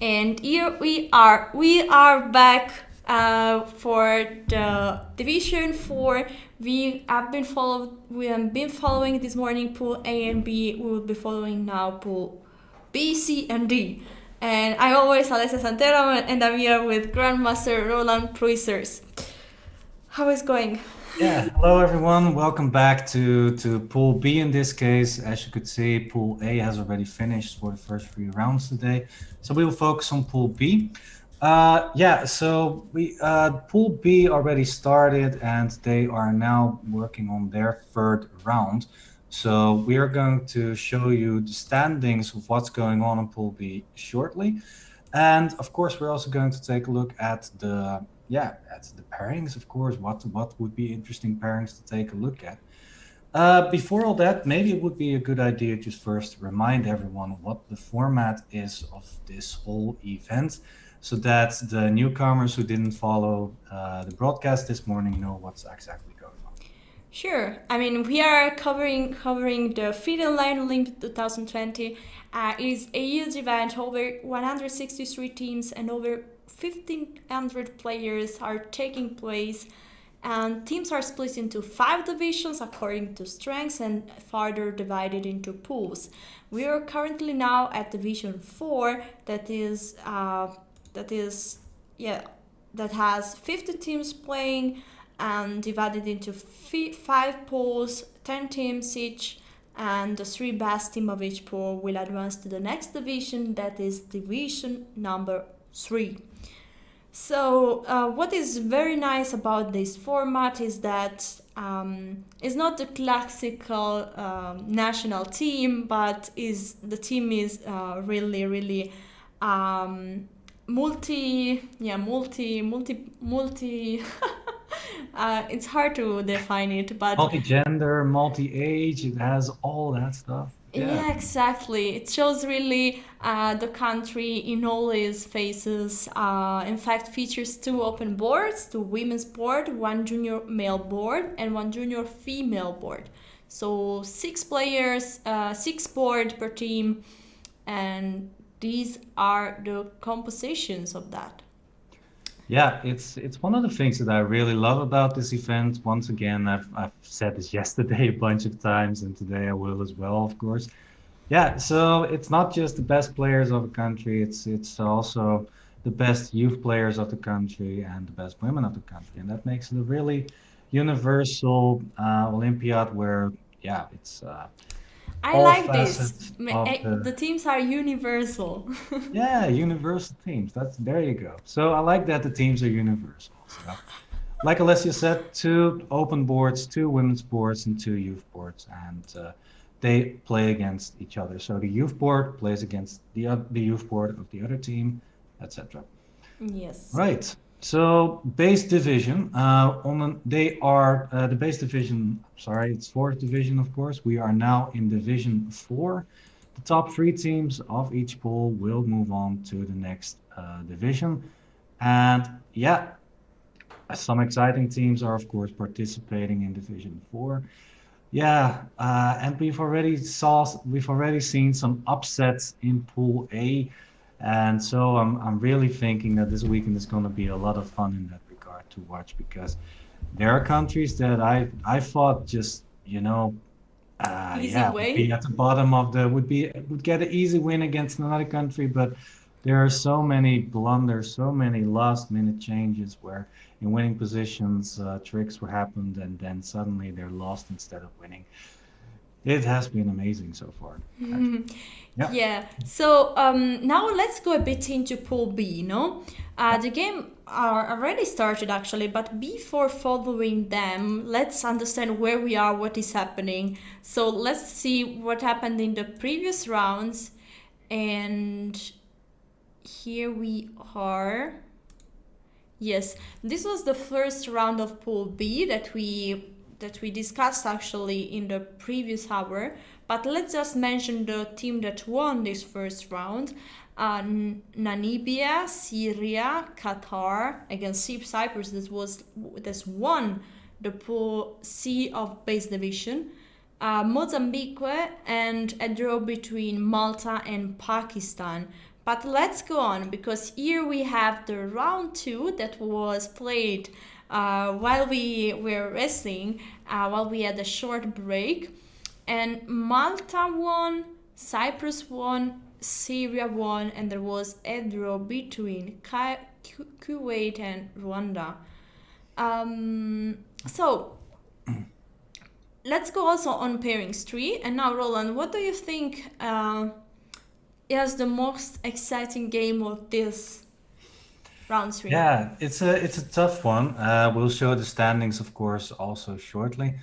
And here we are. We are back for the Division 4. We have been following this morning Pool A and B. We will be following now Pool B, C, and D. And I always Alessia Santeramo, and I'm here with Grandmaster Roland Pruijssers. How is going? Yeah, hello everyone. Welcome back to Pool B in this case. As you could see, Pool A has already finished for the first 3 rounds today. So we will focus on Pool B. So we Pool B already started and they are now working on their third round. So we are going to show you the standings of what's going on in Pool B shortly. And of course, we're also going to take a look at the pairings. Of course, what would be interesting pairings to take a look at. Before all that, maybe it would be a good idea just first to remind everyone what the format is of this whole event, so that the newcomers who didn't follow the broadcast this morning know what's exactly going on. Sure. I mean, we are covering the FIDE Olympiad 2020. It is a huge event. Over 163 teams and over 1,500 players are taking place. And teams are split into 5 divisions according to strengths and further divided into pools. We are currently now at Division 4, that has 50 teams playing and divided into 5 pools, 10 teams each, and the 3 best team of each pool will advance to the next division, that is division number 3. So what is very nice about this format is that it's not the classical national team, but the team is really multi. It's hard to define it, but Multi-gender, multi-age, it has all that stuff. Yeah. yeah, exactly. It shows really the country in all its phases. In fact, features 2 open boards, 2 women's board, 1 junior male board, and 1 junior female board. So 6 players, 6 board per team, and these are the compositions of that. Yeah, it's one of the things that I really love about this event. Once again, I've said this yesterday a bunch of times, and today I will as well, of course. Yeah, so it's not just the best players of a country, it's also the best youth players of the country and the best women of the country, and that makes it a really universal Olympiad where, yeah, it's I all like this. facets of The the teams are universal. yeah, universal teams. That's there you go. So I like that the teams are universal. So, like Alessia said, 2 open boards, 2 women's boards, and 2 youth boards, and they play against each other. So the youth board plays against the youth board of the other team, etc. Yes. Right. So base division. They are the base division. Sorry, it's fourth division, of course. We are now in Division 4. The top 3 teams of each pool will move on to the next division, and yeah, some exciting teams are of course participating in Division 4. Yeah, and we've already seen some upsets in Pool A, and so I'm really thinking that this weekend is going to be a lot of fun in that regard to watch, because there are countries that I thought just Easy would be way. at the bottom of the would get an easy win against another country, but there are so many blunders, so many last minute changes where in winning positions tricks were happened and then suddenly they're lost instead of winning. It has been amazing so far, actually. Yeah. Yeah. So now let's go a bit into Pool B. No, the game are already started actually, but before following them, let's understand where we are, what is happening. So let's see what happened in the previous rounds, and here we are. Yes, this was the first round of Pool B that we discussed actually in the previous hour. But let's just mention the team that won this first round. Namibia, Syria, Qatar against Cyprus. This won the Pool C of base division. Mozambique and a draw between Malta and Pakistan. But let's go on, because here we have the round 2 that was played while we were resting, while we had a short break. And Malta won, Cyprus won, Syria won, and there was a draw between Kuwait and Rwanda. So let's go also on pairings 3. And now, Roland, what do you think is the most exciting game of this round 3? Yeah, it's a tough one. We'll show the standings, of course, also shortly.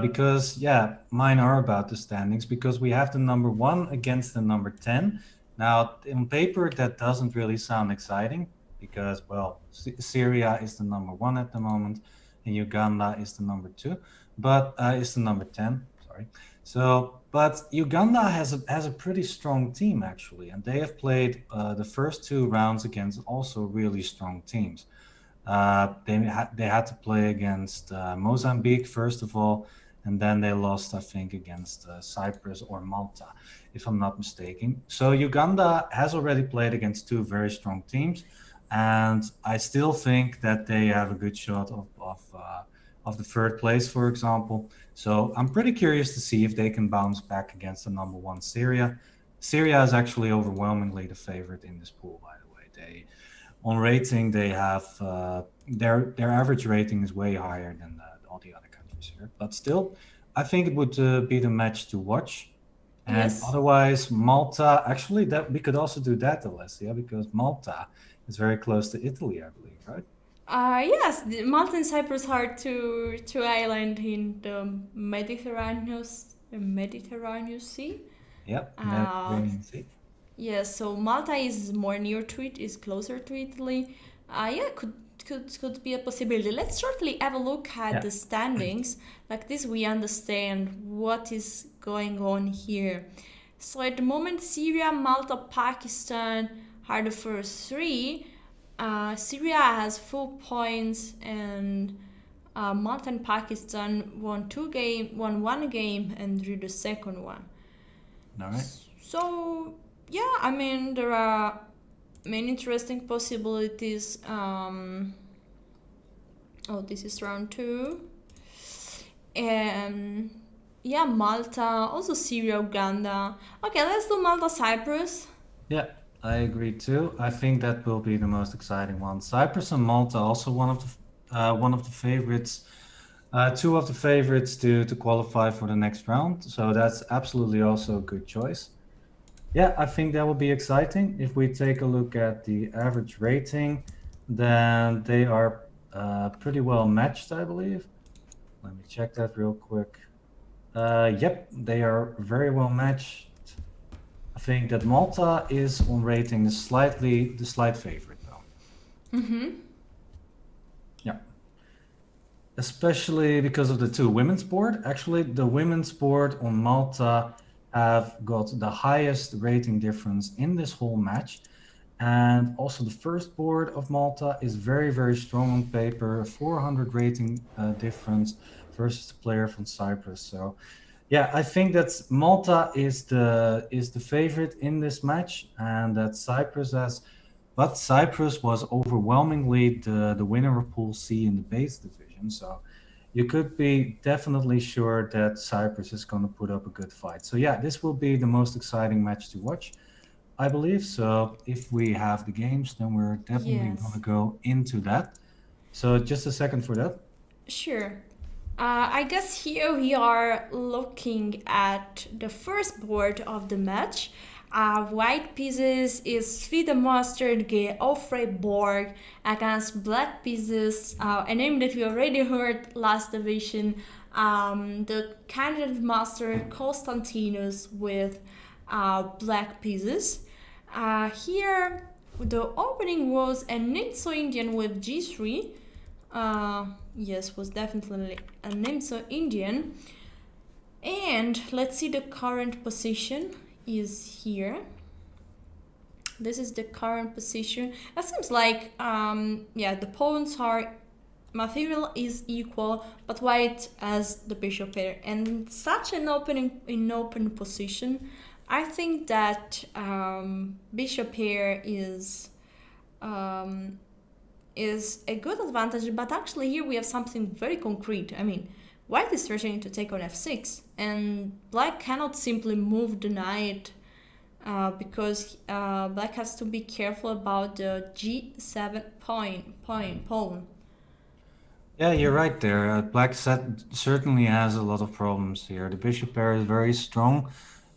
Because mine are about the standings, because we have the number 1 against the number 10. Now, on paper, that doesn't really sound exciting, because, well, Syria is the number 1 at the moment, and Uganda is the number 2, but is the number 10. Sorry. So, but Uganda has a pretty strong team, actually, and they have played the first 2 rounds against also really strong teams. They had to play against Mozambique first of all, and then they lost, I think, against Cyprus or Malta, if I'm not mistaken. So Uganda has already played against 2 very strong teams, and I still think that they have a good shot of the 3rd place, for example. So I'm pretty curious to see if they can bounce back against the number 1 Syria. Syria is actually overwhelmingly the favorite in this pool, by the way. On rating, they have their average rating is way higher than all the other countries here. But still, I think it would be the match to watch. And Yes. otherwise, Malta, actually, that we could also do that, Alessia, because Malta is very close to Italy, I believe, right? Yes, Malta and Cyprus are two islands in the Mediterranean Sea. Yep, Mediterranean Sea. Yes, so Malta is more near to it, is closer to Italy. Could be a possibility. Let's shortly have a look at the standings. Like this, we understand what is going on here. So at the moment, Syria, Malta, Pakistan are the first 3. Syria has 4 points, and Malta and Pakistan won 1 game, and drew the second one. All right. So I mean, there are many interesting possibilities. This is round 2. And Malta, also Syria, Uganda. Okay, let's do Malta, Cyprus. Yeah, I agree too. I think that will be the most exciting one. Cyprus and Malta also one of the favorites. 2 of the favorites to qualify for the next round. So that's absolutely also a good choice. Yeah, I think that will be exciting. If we take a look at the average rating, then they are pretty well matched, I believe. Let me check that real quick. Yep, they are very well matched. I think that Malta is on rating the slight favorite, though. Mm-hmm. Yeah. Especially because of the 2 women's board. Actually, the women's board on Malta have got the highest rating difference in this whole match. And also the first board of Malta is very, very strong on paper, 400 rating difference versus the player from Cyprus. So yeah, I think that Malta is the favorite in this match, and that Cyprus was overwhelmingly the winner of Pool C in the base division. So you could be definitely sure that Cyprus is going to put up a good fight. So yeah, this will be the most exciting match to watch, I believe. So if we have the games, then we're definitely going to go into that. So just a second for that. Sure. I guess here we are looking at the first board of the match. White pieces is FIDE Mustard Geoffrey Borg against black pieces, a name that we already heard last division, the candidate master Constantinos with black pieces. Here the opening was a Nimzo Indian with G3. Was definitely a Nimzo Indian. And let's see, the current position is here. This is the current position. It seems like the pawns are material is equal, but white has the bishop pair, and such an open position. I think that bishop here is a good advantage, but actually here we have something very concrete. I mean, white is threatening to take on f6, and black cannot simply move the knight because black has to be careful about the g7 pawn. Yeah, you're right there. Black certainly has a lot of problems here. The bishop pair is very strong.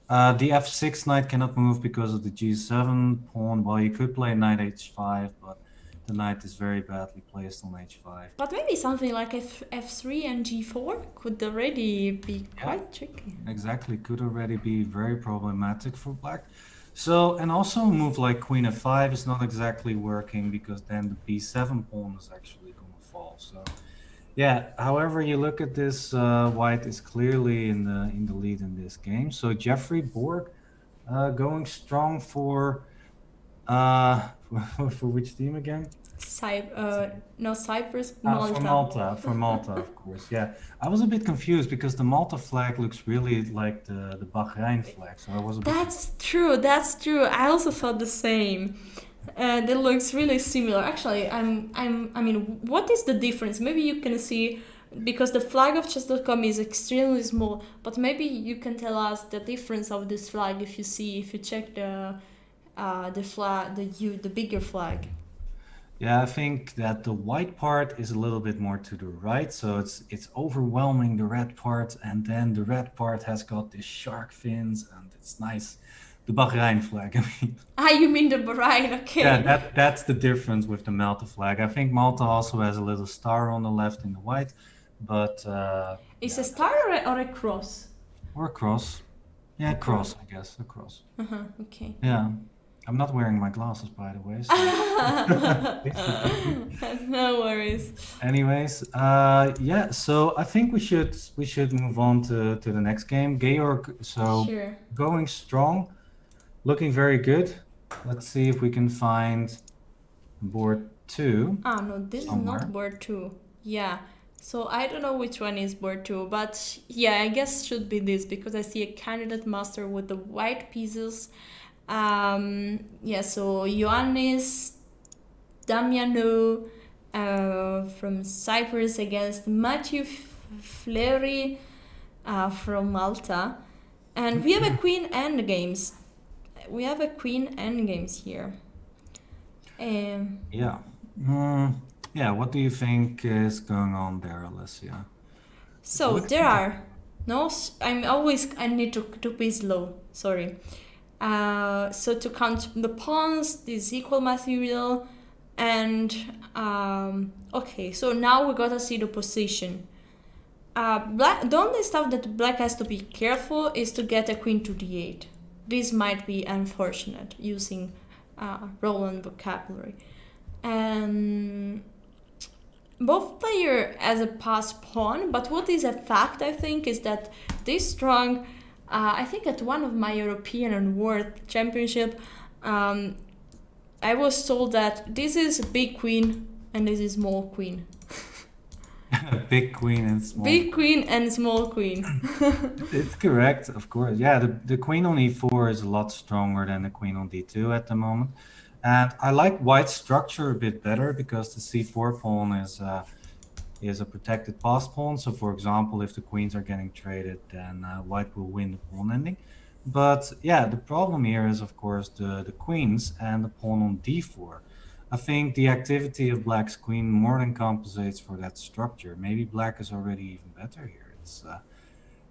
The f6 knight cannot move because of the g7 pawn. Well, you could play knight h5, but the knight is very badly placed on h5. But maybe something like f3 and g4 could already be quite tricky. Exactly, could already be very problematic for black. So, and also a move like queen f5 is not exactly working because then the b7 pawn is actually going to fall. So, yeah, however you look at this, white is clearly in the lead in this game. So Jeffrey Borg going strong for for which team again? No, Cyprus, Malta. For Malta, of course. Yeah, I was a bit confused because the Malta flag looks really like the Bahrain flag. So I was a bit... That's true. That's true. I also thought the same. It looks really similar. Actually, I mean, what is the difference? Maybe you can see, because the flag of chess.com is extremely small, but maybe you can tell us the difference of this flag if you check the flag, the bigger flag. Yeah, I think that the white part is a little bit more to the right, so it's overwhelming the red part, and then the red part has got these shark fins, and it's nice. The Bahrain flag, I mean. You mean the Bahrain? Okay. Yeah, that's the difference with the Malta flag. I think Malta also has a little star on the left in the white, but it's a star or a cross? Or a cross. Yeah, cross, I guess, a cross. Okay. Yeah. I'm not wearing my glasses, by the way. So. No worries. Anyways, yeah. So I think we should move on to the next game. Georg, so sure. Going strong, looking very good. Let's see if we can find board 2. No, this somewhere. Is not board 2. Yeah. So I don't know which one is board 2, but yeah, I guess should be this because I see a candidate master with the white pieces. Yeah, so Ioannis Damianou from Cyprus against Matthew Fleury from Malta. And we have a queen endgames. We have a queen endgames here. Yeah. Yeah, what do you think is going on there, Alessia? So there are no, I need to be slow, sorry. So to count the pawns, this equal material, and okay, so now we gotta see the position. The only stuff that black has to be careful is to get a queen to d8. This might be unfortunate using Roland vocabulary. Both player has a passed pawn, but what is a fact, I think, is that this strong. I think at one of my European and World Championship, I was told that this is big queen and this is small queen. Big queen and small. Big queen and small queen. It's correct, of course. Yeah, the queen on e4 is a lot stronger than the queen on d2 at the moment. And I like white's structure a bit better because the c4 pawn is a protected passed pawn. So for example, if the queens are getting traded, then white will win the pawn ending. But yeah, the problem here is of course the queens and the pawn on d4. I think the activity of black's queen more than compensates for that structure. Maybe black is already even better here.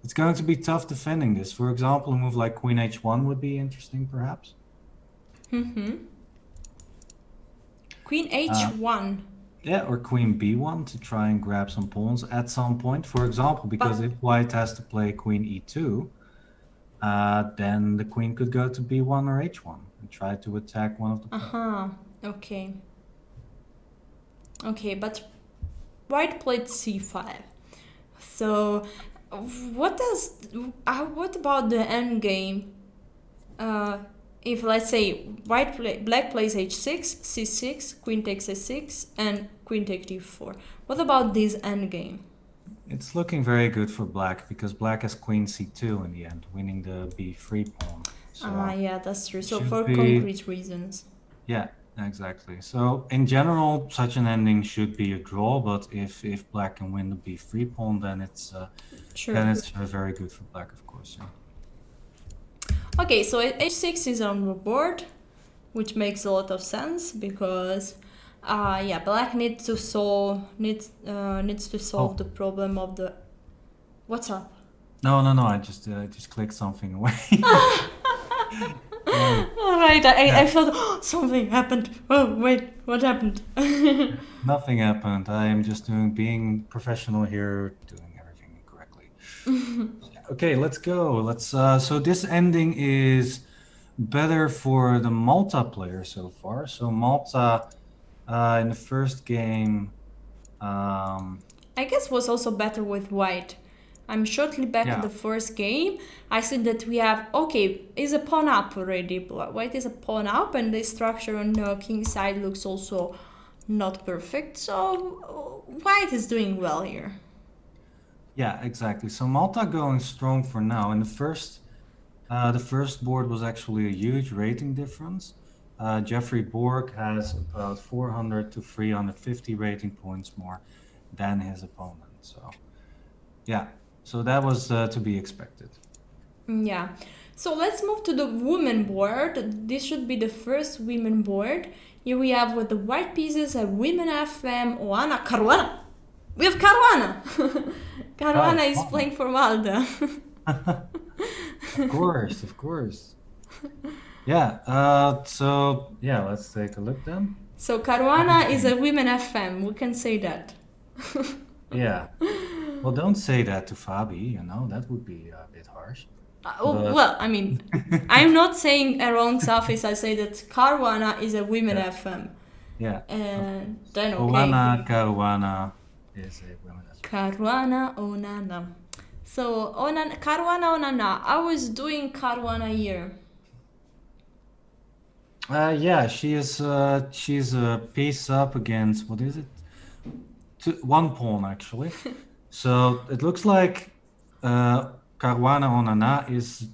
It's going to be tough defending this. For example, a move like queen h1 would be interesting perhaps. Queen h1. Yeah, or queen b1 to try and grab some pawns at some point. For example, because if white has to play queen e2, then the queen could go to b1 or h1 and try to attack one of the pawns. Okay. Okay, but white played c5. So what about the endgame? If let's say black plays h6, c6, queen takes a6, and queen takes d4. What about this endgame? It's looking very good for black because black has queen c2 in the end, winning the b3 pawn. So Yeah, that's true. it So should for be, concrete reasons. yeah, exactly. So in general, such an ending should be a draw, but if black can win the b3 pawn, Sure. then it's very good for black, of course. Yeah. Okay, so h6 is on the board, which makes a lot of sense because, yeah, black needs to solve Oh, the problem of the. What's up? no, I just clicked something away. Um, All right, I yeah, thought something happened. Oh wait, what happened? nothing happened. I am just being professional here, doing everything correctly. Okay, let's go. So this ending is better for the Malta player so far. So Malta, in the first game, um, I guess was also better with white. I'm shortly back in yeah, the first game. I see that we have, okay, is a pawn up already. White is a pawn up, and the structure on the king side looks also not perfect. So white is doing well here. yeah, exactly. So Malta going strong for now. In the first board was actually a huge rating difference. Jeffrey Borg has about 400 to 350 rating points more than his opponent. So yeah, so that was to be expected. Yeah. So let's move to the women board. This should be the first women board. Here we have with the white pieces a women FM, Oana, Caruana. We have Caruana. Right. Caruana is playing for Malta. Of course, of course. Yeah. So yeah, let's take a look then. So Caruana is a women FM. We can say that. Yeah. Well, don't say that to Fabi. That would be a bit harsh. But Well, I mean, I'm not saying a wrong stuff if I say that Caruana is a women yeah, FM. yeah. And then okay. Oana Caruana is a women as Caruana Onana. So Caruana Onana. I was doing Caruana here. well. Yeah, she's a piece up against what is it? One pawn actually. So it looks like Caruana Onana is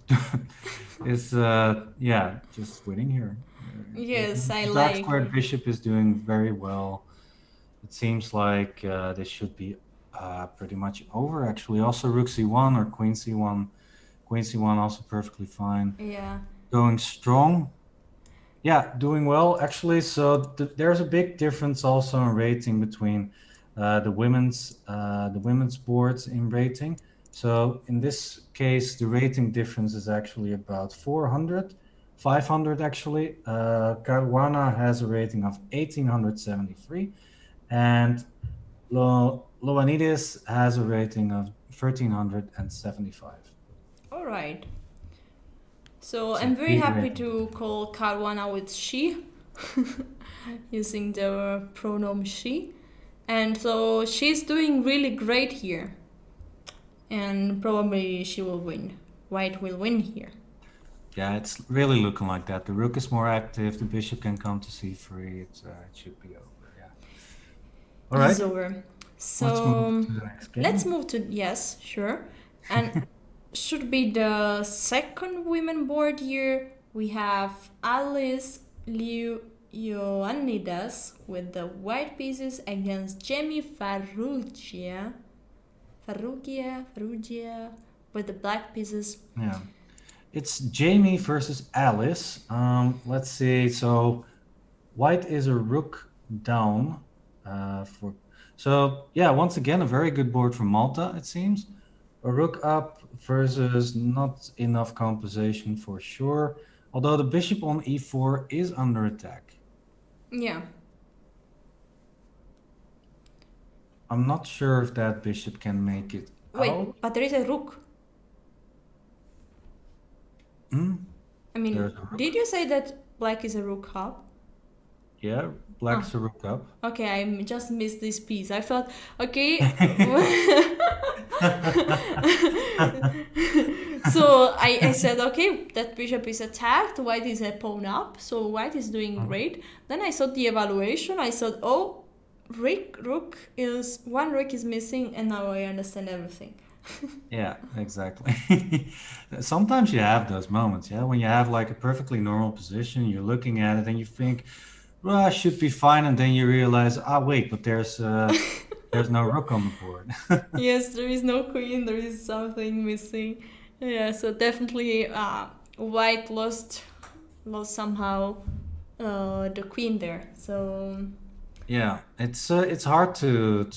yeah, just winning here. Yes, I The dark like. squared bishop is doing very well. It seems like this should be pretty much over actually. Also rook c1 or queen c1. Queen c1 also perfectly fine. Yeah. Going strong. Yeah, doing well actually. So there's a big difference also in rating between the women's boards in rating. So in this case, the rating difference is actually about 400, 500 actually. Caruana has a rating of 1873, and Loanidis has a rating of 1375. All right. So So I'm very big happy rating. to call Caruana with she, using the pronoun she. And so she's doing really great here. And probably she will win. White will win here. Yeah, it's really looking like that. The rook is more active. The bishop can come to c3. It should be over. Yeah. All right. It's over. Let's move So to the next game. let's move to, yes, sure. And should be the second women board here. We have Alice Liu Ioannidis with the white pieces against Jamie Farrugia with the black pieces. Yeah. It's Jamie versus Alice. Let's see. So white is a rook down for. So yeah, once again, a very good board for Malta, it seems. A rook up versus not enough compensation for sure. Although the bishop on e4 is under attack. Yeah. I'm not sure if that bishop can make it Wait, out. but there is a rook. Hmm? I mean, There's a rook. did you say that black is a rook up? Yeah, black's a rook up. Okay, I just missed this piece. I thought, okay. So I said, okay, that bishop is attacked. White is a pawn up, so white is doing great. Then I saw the evaluation. I thought, oh, rook is one rook is missing, and now I understand everything. Yeah, exactly. Sometimes you have those moments, yeah, when you have like a perfectly normal position, you're looking at it and you think, well, I should be fine, and then you realize, ah, wait, but there's no rook on the board. Yes, there is no queen, there is something missing. Yeah, so definitely white lost somehow the queen there. So Yeah, it's hard to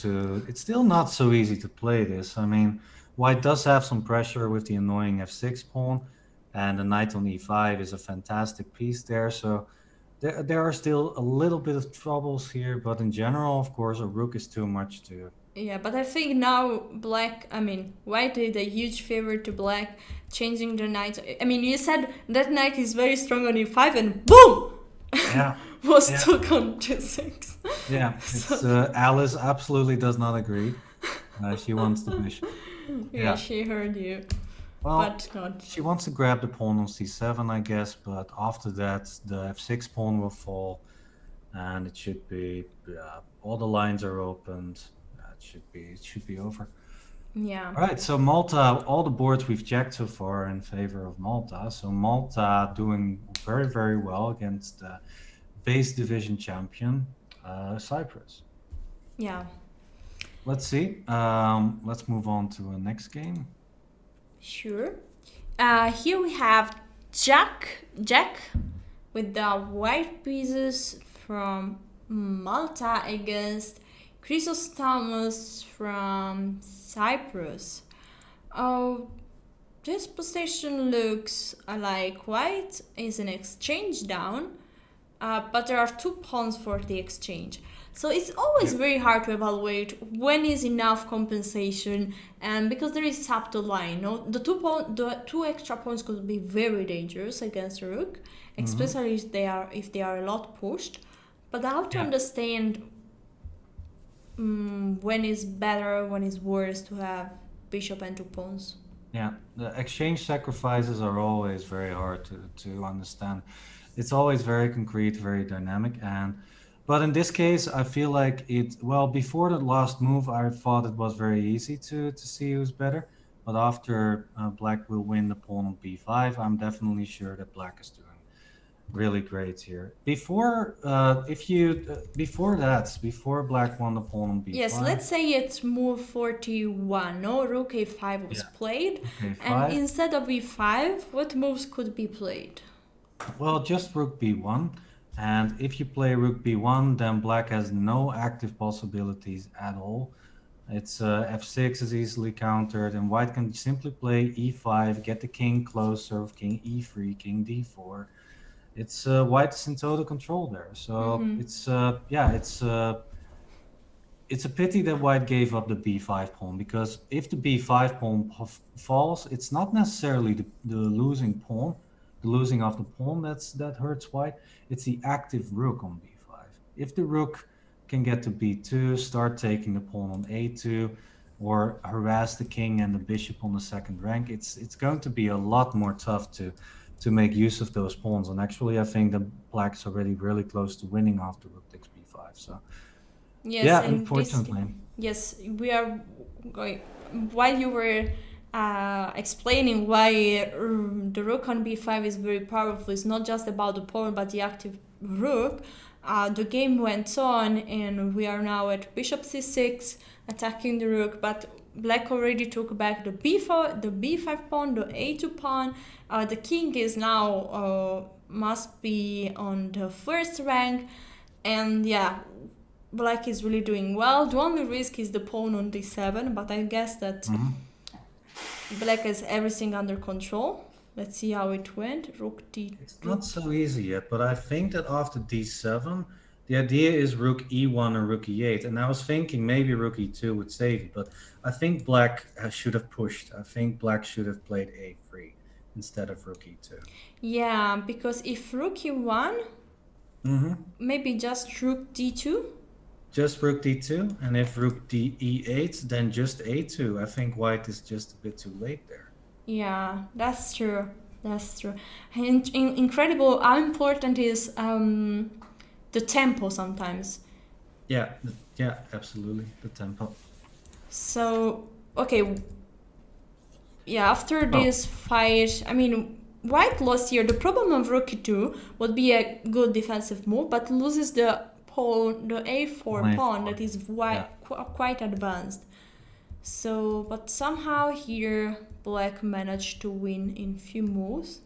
it's still not so easy to play this. I mean, white does have some pressure with the annoying f6 pawn, and the knight on e5 is a fantastic piece there. So there are still a little bit of troubles here, but in general, of course, a rook is too much to. yeah, but I think now white did a huge favor to black, changing the knight. I mean, you said that knight is very strong on e5, and boom, Yeah, was yeah, took on g6. yeah. It's So Alice absolutely does not agree. She wants the bishop. yeah, Yeah. she heard you, Well, but not. she wants to grab the pawn on c7, I guess, but after that, the f6 pawn will fall, and it should be all the lines are opened. It should be over. Yeah, All right, so Malta, all the boards we've checked so far are in favor of Malta. So Malta doing very, very well against the base division champion, Cyprus. yeah, Let's see. Let's move on to the next game. sure. Here we have Jack with the white pieces from Malta against Chrysostomus from Cyprus. Oh, this position looks like white is an exchange down, but there are two pawns for the exchange. So it's always Yeah. very hard to evaluate when is enough compensation, and because there is subtle line. No, the two extra pawns could be very dangerous against a rook, Hmm. especially if they are a lot pushed. But how to Yeah. understand when is better, when is worse to have bishop and two pawns? Yeah, the exchange sacrifices are always very hard to understand. It's always very concrete, very dynamic, and but in this case, I feel like well, before the last move, I thought it was very easy to see who's better. But after Black will win the pawn on b5, I'm definitely sure that Black is doing really great here. Before Black won the pawn on Yes, b5, let's say it's move 41. No, rook a5 was yeah, played, okay, and 5. instead of e5, what moves could be played? Well, just rook b1. And if you play rook b1, then black has no active possibilities at all. It's f6 is easily countered, and white can simply play e5, get the king closer of king e3, king d4. It's white is in total control there. So it's a pity that white gave up the b5 pawn, because if the b5 pawn falls, it's not necessarily the losing pawn, the losing of the pawn that hurts white. It's the active rook on b5. If the rook can get to b2, start taking the pawn on a2, or harass the king and the bishop on the second rank, it's going to be a lot more tough to make use of those pawns. And actually, I think that black's already really close to winning after rook takes b5. So Yes, yeah, and this. unfortunately. Yes, we are going. While you were explaining why the rook on b5 is very powerful, it's not just about the pawn but the active rook. The game went on, and we are now at bishop c6, attacking the rook, but black already took back the b4, the b5 pawn, the a2 pawn. The king is now must be on the first rank, and yeah, black is really doing well. The only risk is the pawn on d7, but I guess that Mhm. black has everything under control. Let's see how it went. Rook d It's not rook. so easy yet, but I think that after d7, the idea is rook e1 or rook e8. And I was thinking maybe rook e2 would save it, but I think black should have pushed. I think black should have played a3 instead of rook e2. Yeah, because if rook e1, Hmm. maybe just rook d2. Just rook d2, and if rook d e8, then just a2. I think white is just a bit too late there. Yeah, that's true. That's true. And incredible how important is the tempo sometimes. Yeah, yeah, absolutely. The tempo. So okay, yeah, after Oh, this fight, I mean, White lost here. The problem of Rook e2 would be a good defensive move, but loses the pawn, the a4 on pawn A4. that is Yeah. quite advanced. So, but somehow here Black managed to win in few moves.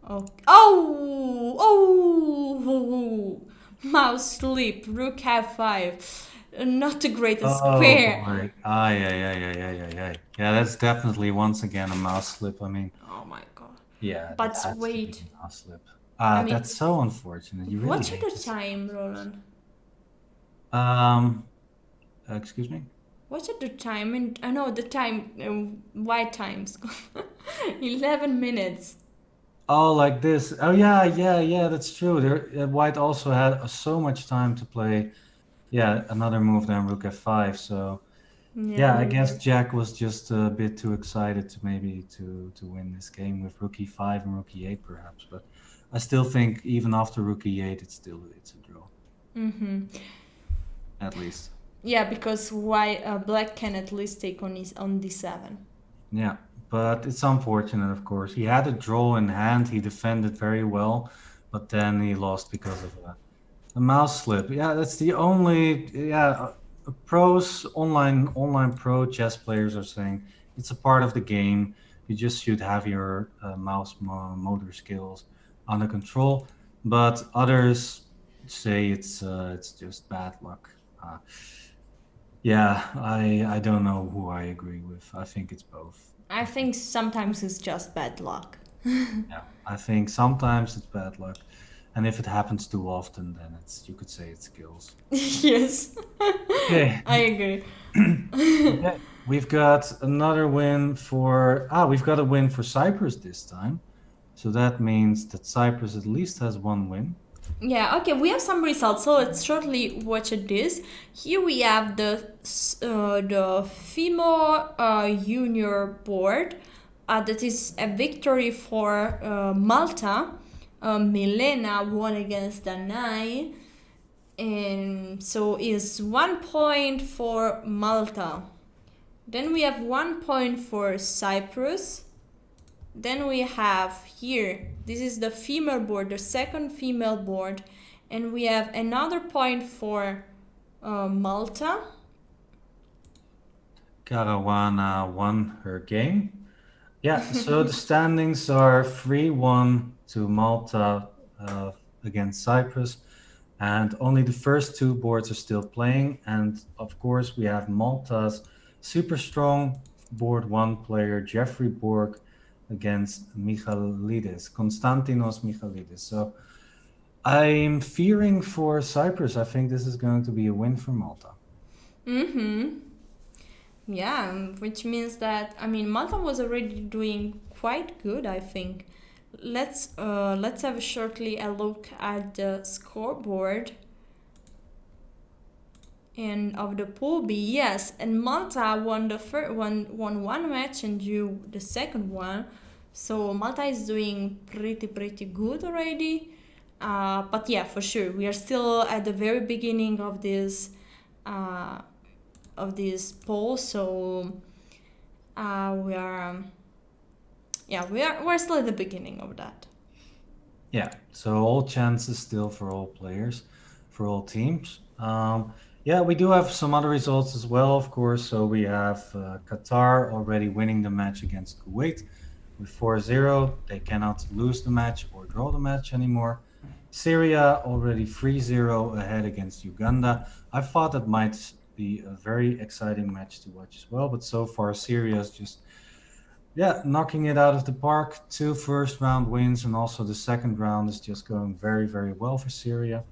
Oh, oh, mouse slip, Rook f5. Not the greatest Oh square. boy. Ah, yeah, yeah, yeah, yeah, yeah, yeah. Yeah, that's definitely once again a mouse slip. I mean, Oh my god. yeah, that But has to be wait, a mouse slip. I That's mean, so unfortunate. You really what's hate the to see time, it. Roland? Um, excuse me? What's the time? And I know the time, white times. 11 minutes. Oh, like this. Oh, yeah, yeah, yeah, that's true. White also had so much time to play, yeah, another move than Rook F5. So, yeah, Yeah. I guess Jack was just a bit too excited to maybe to win this game with Rook E5 and Rook E8 perhaps. But I still think even after Rook E8, it's a draw, Mm-hmm. at least. Yeah, because white, black can at least take on d7. Yeah, but it's unfortunate, of course. He had a draw in hand. He defended very well, but then he lost because of a mouse slip. Yeah, that's the only. Yeah, pros online pro chess players are saying it's a part of the game. You just should have your motor skills under control. But others say it's just bad luck. Yeah, I don't know who I agree with. I think it's both. I I think think sometimes it's just bad luck. yeah, I think sometimes it's bad luck, and if it happens too often, then it's you could say it's skills. Yes, Okay, I agree. okay, we've got another win for we've got a win for Cyprus this time, so that means that Cyprus at least has one win. Yeah, okay, we have some results, so let's shortly watch this. Here we have the female junior board. That is a victory for Malta. Milena won against Danai, and so is 1 point for Malta. Then we have 1 point for Cyprus. Then we have here, this is the female board, the second female board, and we have another point for Malta. Caruana won her game. Yeah, so the standings are 3-1 to Malta against Cyprus, and only the first two boards are still playing. And of course, we have Malta's super strong board one player, Jeffrey Borg, against Michailidis, Konstantinos Michailidis. So I'm fearing for Cyprus. I think this is going to be a win for Malta. Mm-hmm. Yeah, which means that, I mean, Malta was already doing quite good, I think. Let's have shortly a look at the scoreboard and of the pool B. Yes, and Malta won the won one match and drew the second one. So Malta is doing pretty good already. But yeah, for sure, we are still at the very beginning of this poll. So we're still at the beginning of that. Yeah, so all chances still for all players, for all teams. Yeah, we do have some other results as well, of course. So we have Qatar already winning the match against Kuwait with 4-0. They cannot lose the match or draw the match anymore. Syria already 3-0 ahead against Uganda. I thought that might be a very exciting match to watch as well, but so far Syria is just knocking it out of the park. 2 first round wins, and also the second round is just going very well for Syria.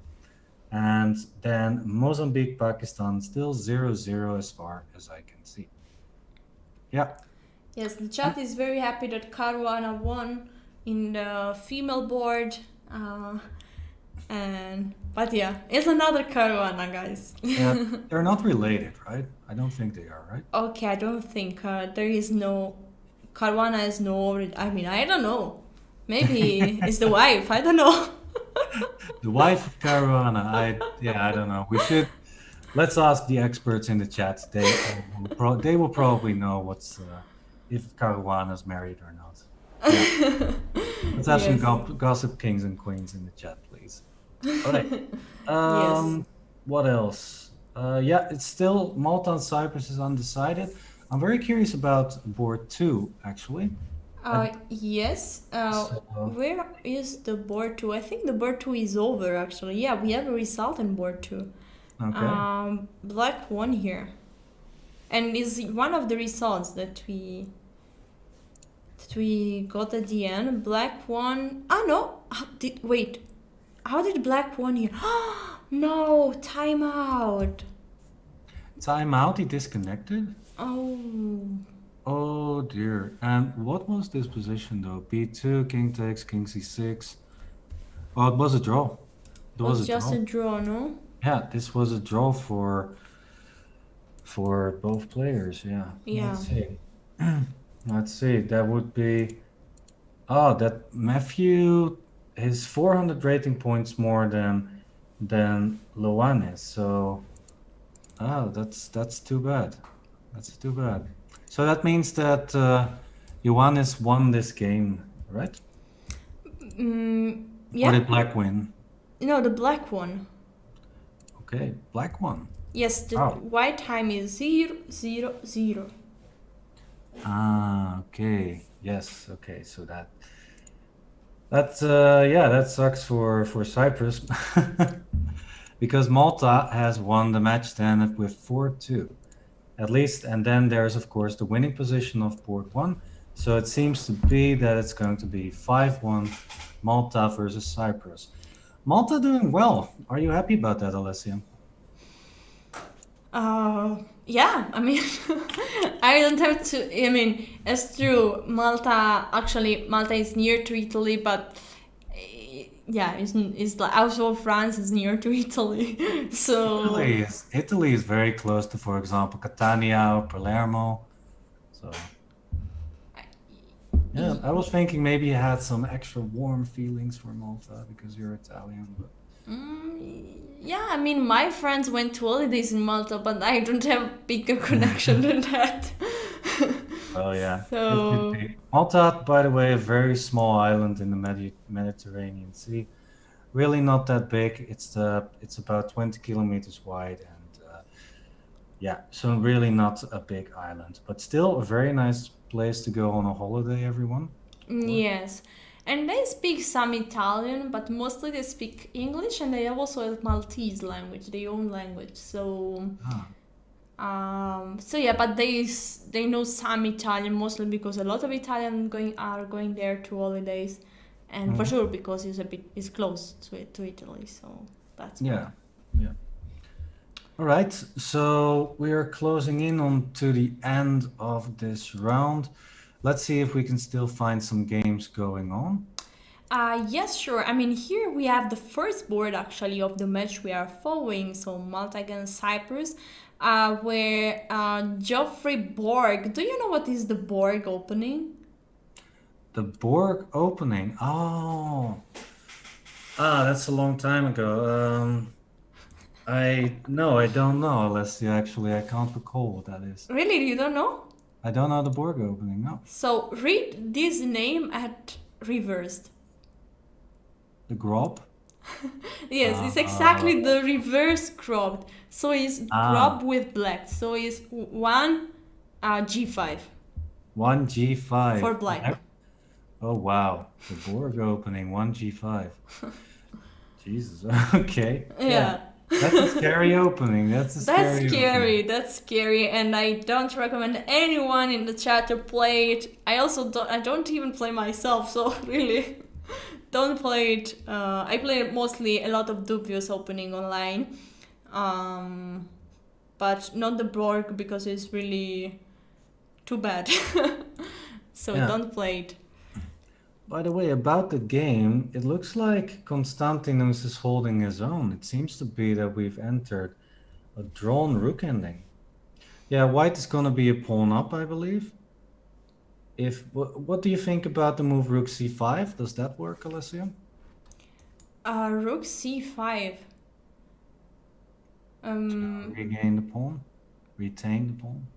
And then Mozambique, Pakistan still 0-0 as far as I can see. Yeah. Yes, the chat is very happy that Caruana won in the female board. But yeah, it's another Caruana, guys. Yeah, they're not related, right? I don't think they are, right? Okay, I don't think there is no Caruana is no. I mean, I don't know. Maybe it's the wife. I don't know. The wife of Caruana. I don't know. Let's ask the experts in the chat. They will probably know if Caruana's married or not. Yeah. Let's have some Yes. gossip kings and queens in the chat, please. All right. Yes. What else? Yeah, it's still Malta and Cyprus is undecided. I'm very curious about board two, actually. I, Yes. so, Where is the board two? I think the board two is over actually. Yeah, we have a result in board two. okay. Black won here, and is one of the results that we got at the end. Black won. Ah no. Wait. How did Black won here? No, timeout. Timeout, he disconnected. Oh, Oh dear. And what was this position though? B2, king takes, king c6. Oh, it was a draw. It was was a just draw. a draw, no? Yeah, this was a draw for both players. Yeah. Yeah. Let's see. Let's see. That would be that Matthew his 400 rating points more than Loanes. So that's too bad. That's too bad. So that means that Ioannis won this game, right? Or Yeah. did Black win? No, the black one. Okay, Black won. Yes, the Oh. white time is 0, 0, 0. Okay. Yes. Okay. So that's yeah, that sucks for Cyprus because Malta has won the match then with 4-2 at least, and then there's of course the winning position of board one. So it seems to be that it's going to be 5-1 Malta versus Cyprus. Malta doing well. Are you happy about that, Alessia? Yeah, I mean, I don't have to. I mean, it's true. Malta is near to Italy, but yeah, it's like also France is near to Italy. So Italy is very close to, for example, Catania or Palermo. So yeah, I was thinking maybe you had some extra warm feelings for Malta because you're Italian, but yeah, I mean, my friends went to holidays in Malta, but I don't have bigger connection than that. oh yeah, it could So be. Malta, by the way, a very small island in the Mediterranean Sea. Really not that big. It's about 20 kilometers wide and yeah, so really not a big island, but still a very nice place to go on a holiday, everyone. Of course. yes, and they speak some Italian, but mostly they speak English, and they have also a Maltese language, their own language. So Ah, so yeah, but they know some Italian mostly because a lot of Italian are going there to holidays, and for mhm. sure because it's close to Italy, so that's why. Yeah, yeah. All right, so we are closing in on to the end of this round. Let's see if we can still find some games going on. Yes, sure. I mean, here we have the first board actually of the match we are following. So Malta against Cyprus, where Geoffrey Borg. Do you know what is the Borg opening? The Borg opening. Oh, that's a long time ago. I don't know, Alessia. Actually, I can't recall what that is. Really, you don't know? I don't know the Borg opening. No, So read this name at reversed. the Grob. Yes, it's exactly the reverse cropped. So it's Ah, crop with black. So it's one G5 one G5. for black. Oh wow, the Borg opening 1G5. Jesus. Okay. Yeah. Yeah. That's a scary opening. That's a That's scary scary. opening. That's scary, and I don't recommend anyone in the chat to play it. I don't even play myself, so really, don't play it. I play mostly a lot of dubious opening online, but not the Borg because it's really too bad. So Yeah. don't play it. By the way, about the game, it looks like Konstantinos is holding his own. It seems to be that we've entered a drawn rook ending. Yeah, white is gonna be a pawn up, I believe. What do you think about the move rook c5? Does that work, Alessia? Rook c5. Regain the pawn, retain the pawn.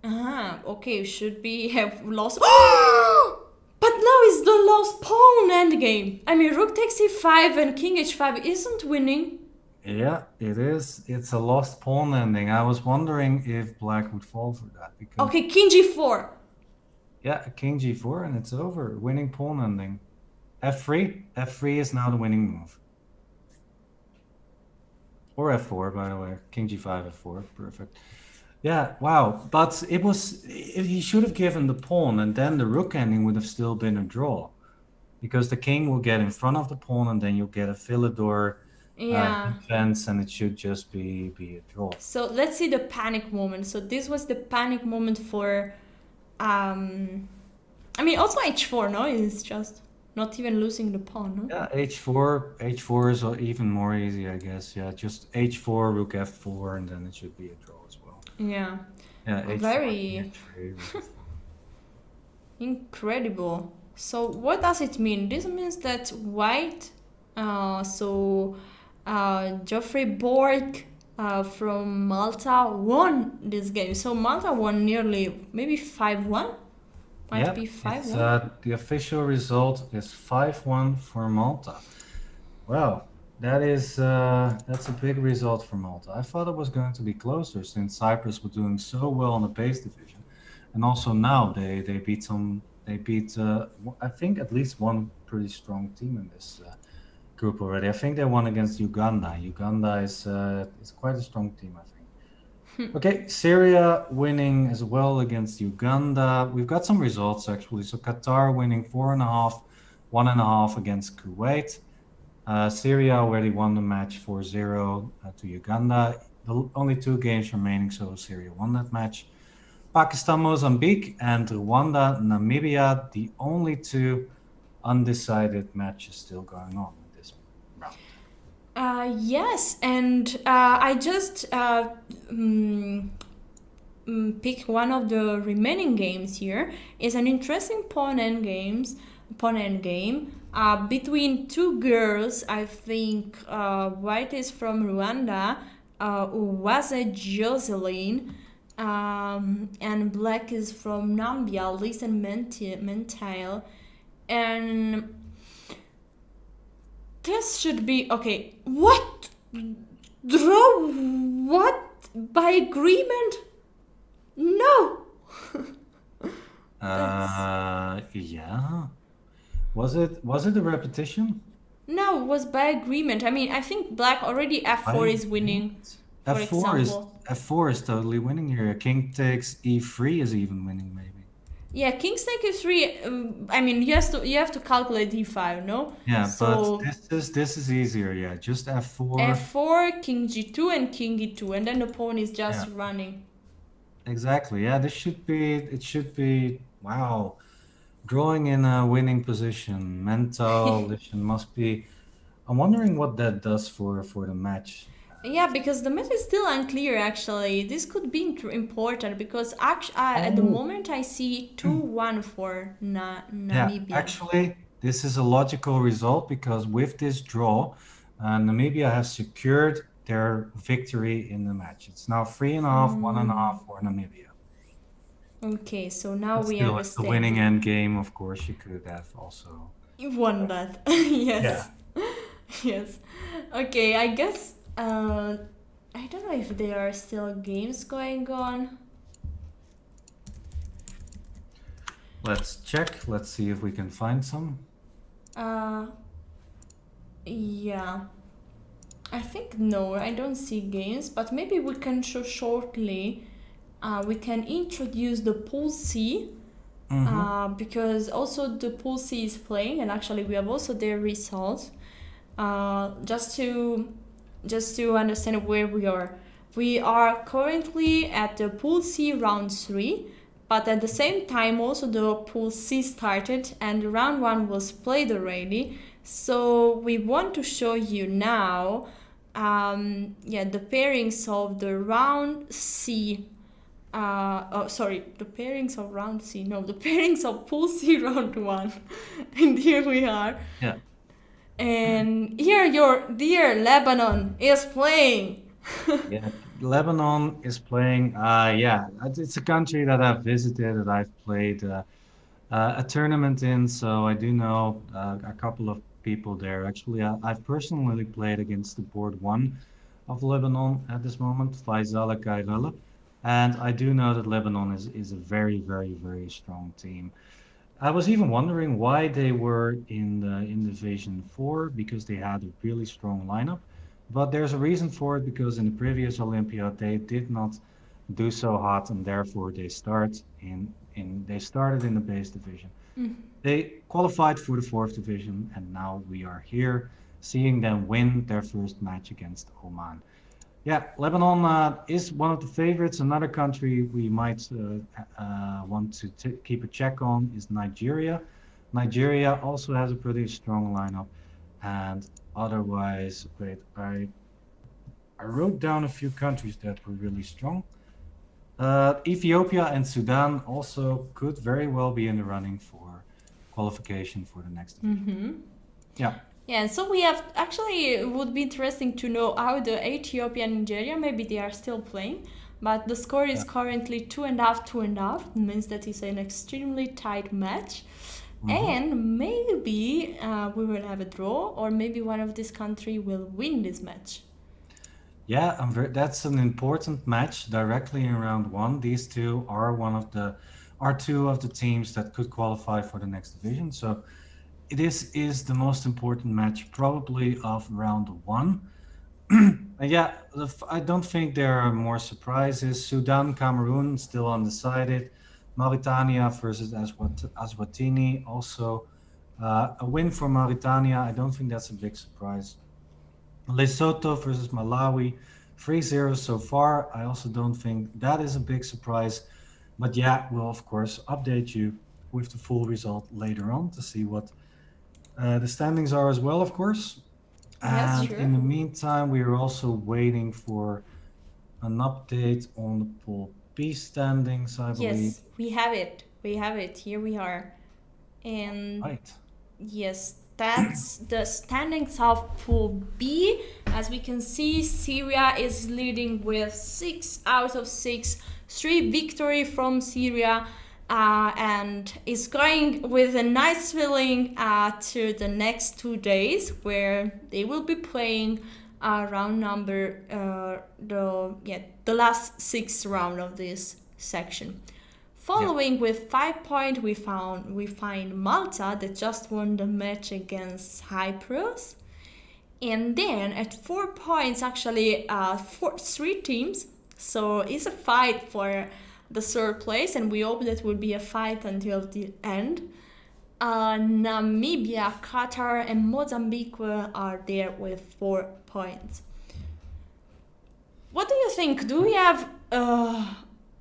Okay, should be have lost. But now it's the lost pawn endgame. I mean, rook takes e5 and king h5 isn't winning. Yeah, it is. It's a lost pawn ending. I was wondering if black would fall for that because Okay, king g4. yeah, king g4 and it's over. Winning pawn ending. f3. f3 is now the winning move. Or f4, by the way. King g5, f4. Perfect. Yeah, wow. But he should have given the pawn, and then the rook ending would have still been a draw. Because the king will get in front of the pawn, and then you'll get a Philidor defense, and it should just be a draw. So let's see the panic moment. So this was the panic moment for, I mean, also h4, no? It's just not even losing the pawn, no? Yeah, h4 is even more easy, I guess. Yeah, just h4, rook f4, and then it should be a draw as well. Yeah. Yeah, h4, very incredible. So what does it mean? This means that white, Geoffrey Borg from Malta won this game. So Malta won nearly maybe 5-1. Might be 5-1. The official result is 5-1 for Malta. Wow, that's a big result for Malta. I thought it was going to be closer since Cyprus was doing so well in the base division, and also now they beat I think at least one pretty strong team in this group already. I think they won against Uganda. Uganda is quite a strong team, I think. Okay, Syria winning as well against Uganda. We've got some results actually. So Qatar winning 4.5, 1.5 against Kuwait. Syria already won the match 4-0 to Uganda. Only 2 games remaining, so Syria won that match. Pakistan, Mozambique, and Rwanda, Namibia, the only 2 undecided matches still going on in this round. Yes, and I just pick one of the remaining games here. It's an interesting pawn end game between 2 girls. I think white is from Rwanda, Uwaze Jocelyn, and black is from Nambia, Listen Mentile, and this should be okay. What? Draw? What? By agreement? No. Yeah. Was it a repetition? No, it was by agreement. I mean, I think black already f4 is winning. For example. F4 is totally winning here. King takes e3 is even winning, maybe. Yeah, king take e3. I mean, you have to calculate e5, no? Yeah, so, but this is easier. Yeah, just f4. F4, king g2, and king e2, and then the pawn is just running. Exactly. Yeah, it should be. Wow, drawing in a winning position. Mental must be. I'm wondering what that does for the match. Yeah, because the match is still unclear, actually. This could be important because at the moment I see 2-1 for Namibia. Yeah, actually, this is a logical result because with this draw, Namibia has secured their victory in the match. It's now 3.5, 1.5 for Namibia. Okay, so now we still, understand. The winning end game, of course, you could have also. You won that. Yes. Yeah. Yes. Okay, I guess. I don't know if there are still games going on. Let's check. Let's see if we can find some. Yeah. I think no, I don't see games, but maybe we can show shortly. We can introduce the pool C. Because also the pool C is playing, and actually we have also their results. Just to understand where we are. We are currently at the Pool C round 3, but at the same time also the Pool C started and round 1 was played already. So we want to show you now the pairings of the round C. The pairings of round C. No, the pairings of Pool C round 1. And here we are. Yeah. And here your dear Lebanon is playing. Yeah, Lebanon is playing. Yeah, it's a country that I've visited, that I've played a tournament in, so I do know a couple of people there. Actually, I've personally played against the board one of Lebanon at this moment, Faisal Kairala, and I do know that Lebanon is a very, very, very strong team. I was even wondering why they were in Division 4 because they had a really strong lineup. But there's a reason for it because in the previous Olympiad they did not do so hot and therefore they started in the base division. They qualified for the fourth division and now we are here seeing them win their first match against Oman. Yeah, Lebanon is one of the favorites. Another country we might want to keep a check on is Nigeria. Nigeria also has a pretty strong lineup, and otherwise, wait, I wrote down a few countries that were really strong. Ethiopia and Sudan also could very well be in the running for qualification for the next division. Yeah. Yeah, so we have actually it would be interesting to know how the Ethiopia and Nigeria maybe they are still playing, but the score is Yeah. currently 2.5, 2.5. It means that it's an extremely tight match, Mhm. and maybe we will have a draw, or maybe one of this country will win this match. Yeah, that's an important match directly in round one. These two are two of the teams that could qualify for the next division. So this is the most important match probably of round one. And yeah, I don't think there are more surprises. Sudan, Cameroon still undecided. Mauritania versus Eswatini also a win for Mauritania. I don't think that's a big surprise. Lesotho versus Malawi, 3-0 so far. I also don't think that is a big surprise. But yeah, we'll of course update you with the full result later on to see what the standings are as well, of course. Yes, And sure. in the meantime, we are also waiting for an update on the Pool B standings, I believe. Yes, we have it. We have it. Here we are. And Right. yes, that's the standings of Pool B. As we can see, Syria is leading with 6 out of 6, 3 victory from Syria, and is going with a nice feeling to the next 2 days where they will be playing round number the last 6th round of this section. Following with 5 points, we find Malta that just won the match against Cyprus, and then at 4 points, actually, 3 teams. So it's a fight for the third place, and we hope that will be a fight until the end. Namibia, Qatar, and Mozambique are there with 4 points. What do you think? Do we have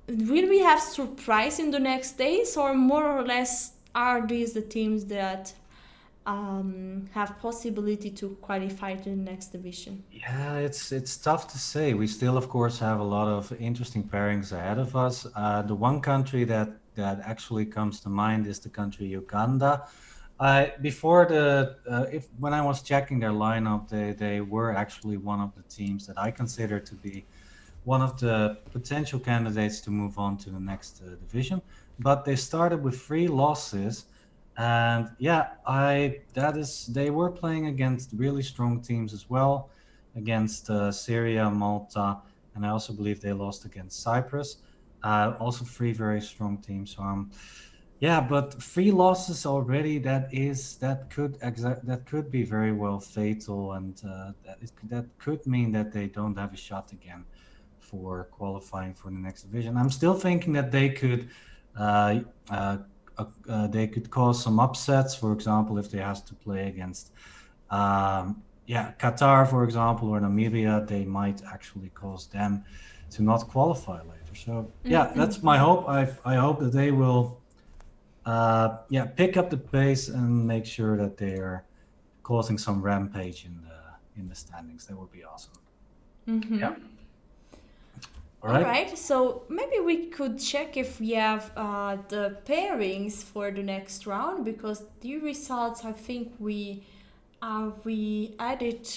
will we have surprise in the next days, or more or less are these the teams that have possibility to qualify to the next division? Yeah, it's tough to say. We still, of course, have a lot of interesting pairings ahead of us. The one country that actually comes to mind is the country Uganda. Before if when I was checking their lineup, they were actually one of the teams that I consider to be one of the potential candidates to move on to the next division. But they started with 3 losses, and yeah, they were playing against really strong teams as well, against Syria, Malta, and I also believe they lost against Cyprus. Also 3 very strong teams. So yeah, but 3 losses already. That could be very well fatal, and that could mean that they don't have a shot again for qualifying for the next division. I'm still thinking that uh, they could cause some upsets. For example, if they have to play against Qatar, for example, or Namibia, they might actually cause them to not qualify later. So yeah, that's my hope. I hope that they will pick up the pace and make sure that they are causing some rampage in the standings. That would be awesome. Yeah. All All right. right, so maybe we could check if we have the pairings for the next round, because the results I think we We added,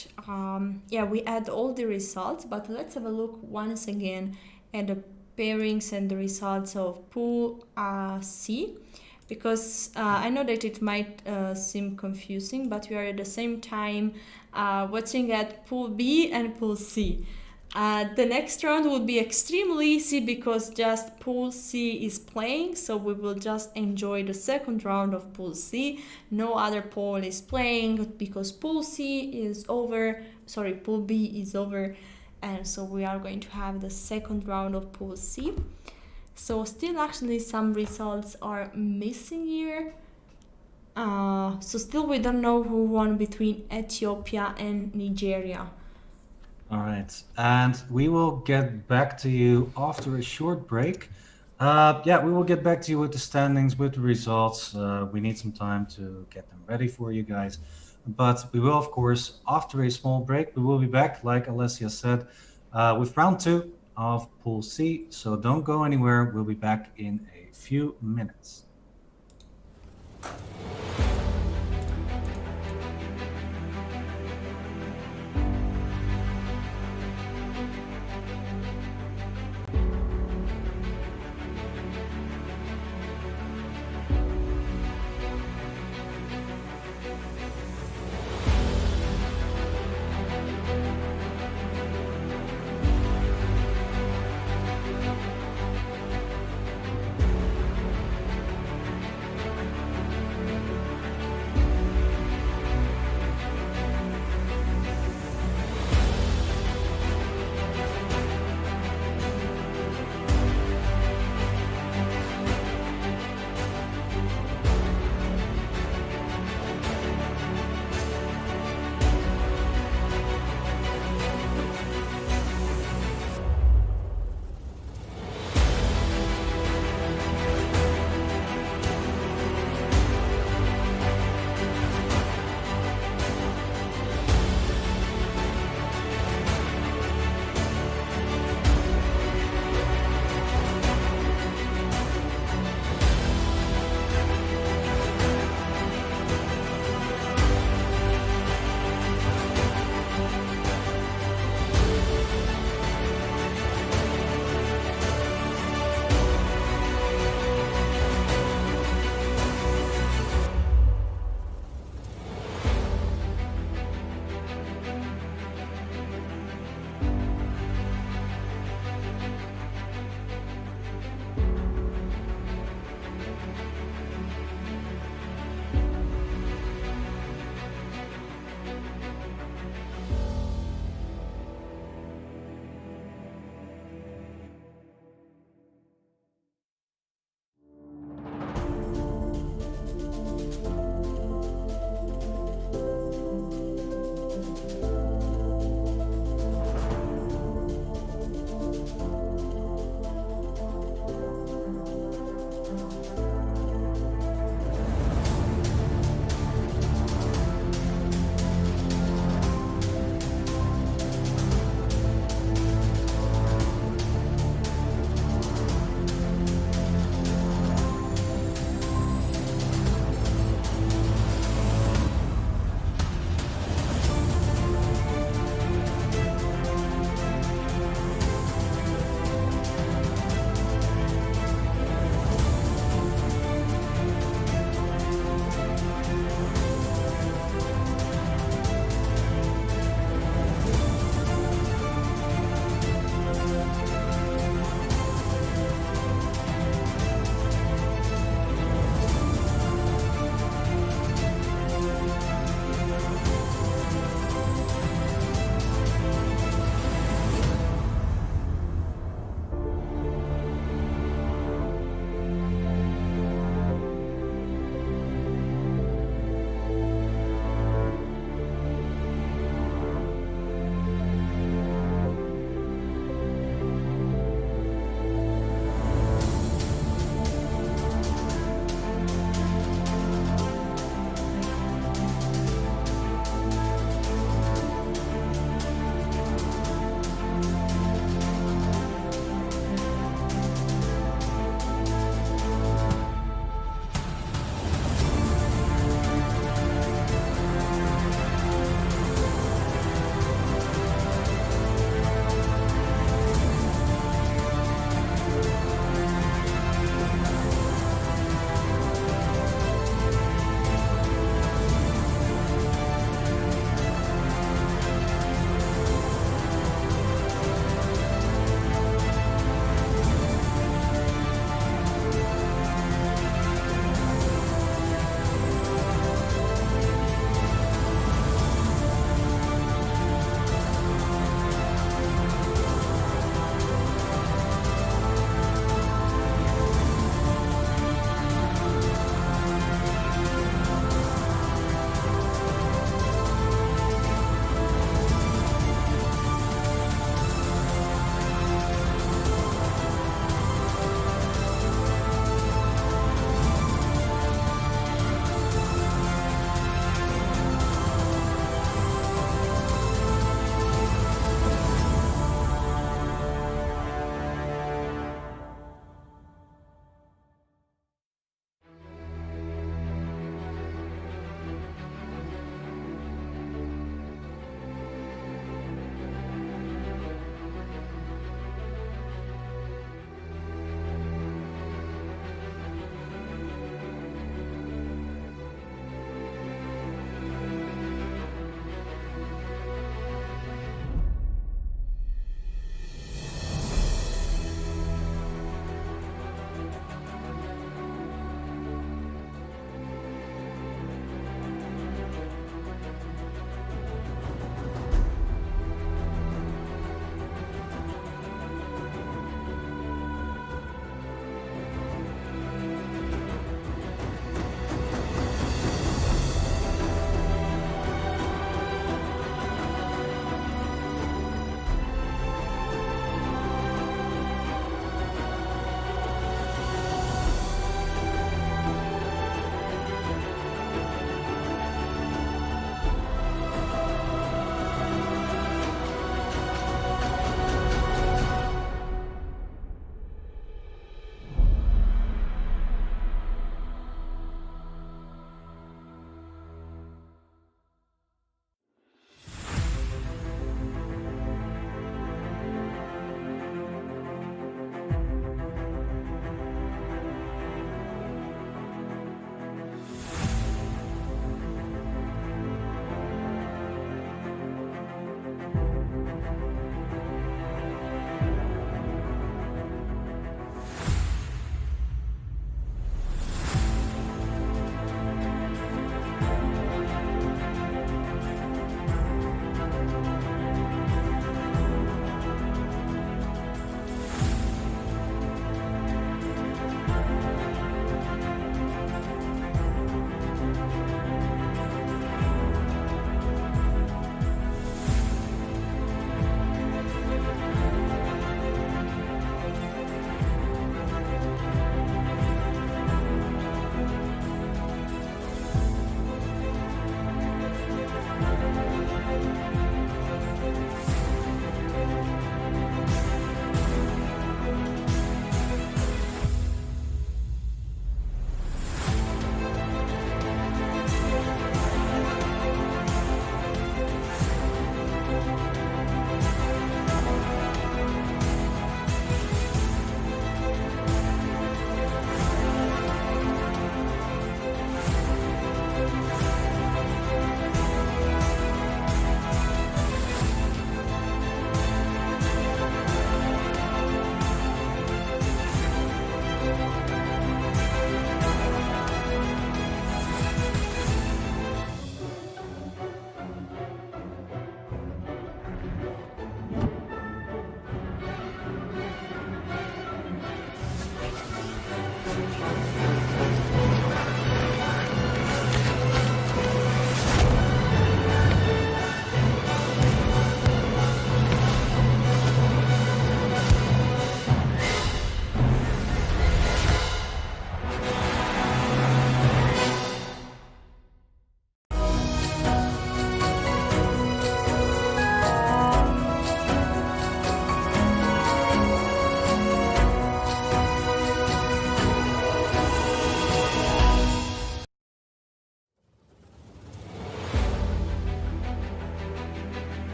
yeah, we add all the results, but let's have a look once again at the pairings and the results of pool C, because I know that it might seem confusing, but we are at the same time watching at pool B and pool C. The next round will be extremely easy because just pool C is playing, so we will just enjoy the second round of pool C. No other pool is playing because pool C is over, sorry, pool B is over, and so we are going to have the second round of pool C. So still actually some results are missing here. So still we don't know who won between Ethiopia and Nigeria. All right, and we will get back to you after a short break. Yeah, we will get back to you with the standings, with the results. We need some time to get them ready for you guys. But we will, of course, after a small break, we will be back, like Alessia said, with round 2 of Pool C. So don't go anywhere. We'll be back in a few minutes.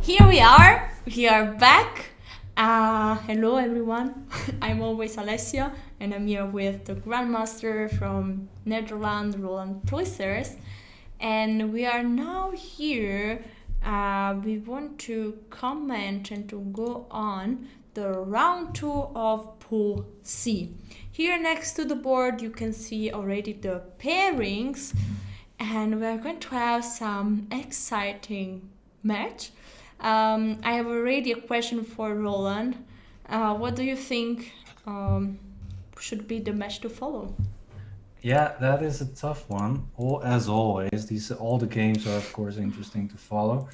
Here we are. We are back. Hello, everyone. I'm always Alessia, and I'm here with the Grandmaster from Netherlands, Roland Pruijssers. And we are now here. We want to comment and to go on the round 2 of Pool C. Here next to the board, you can see already the pairings, and we're going to have some exciting match. I have already a question for Roland. What do you think should be the match to follow? Yeah, that is a tough one. As always, all the games are of course interesting to follow.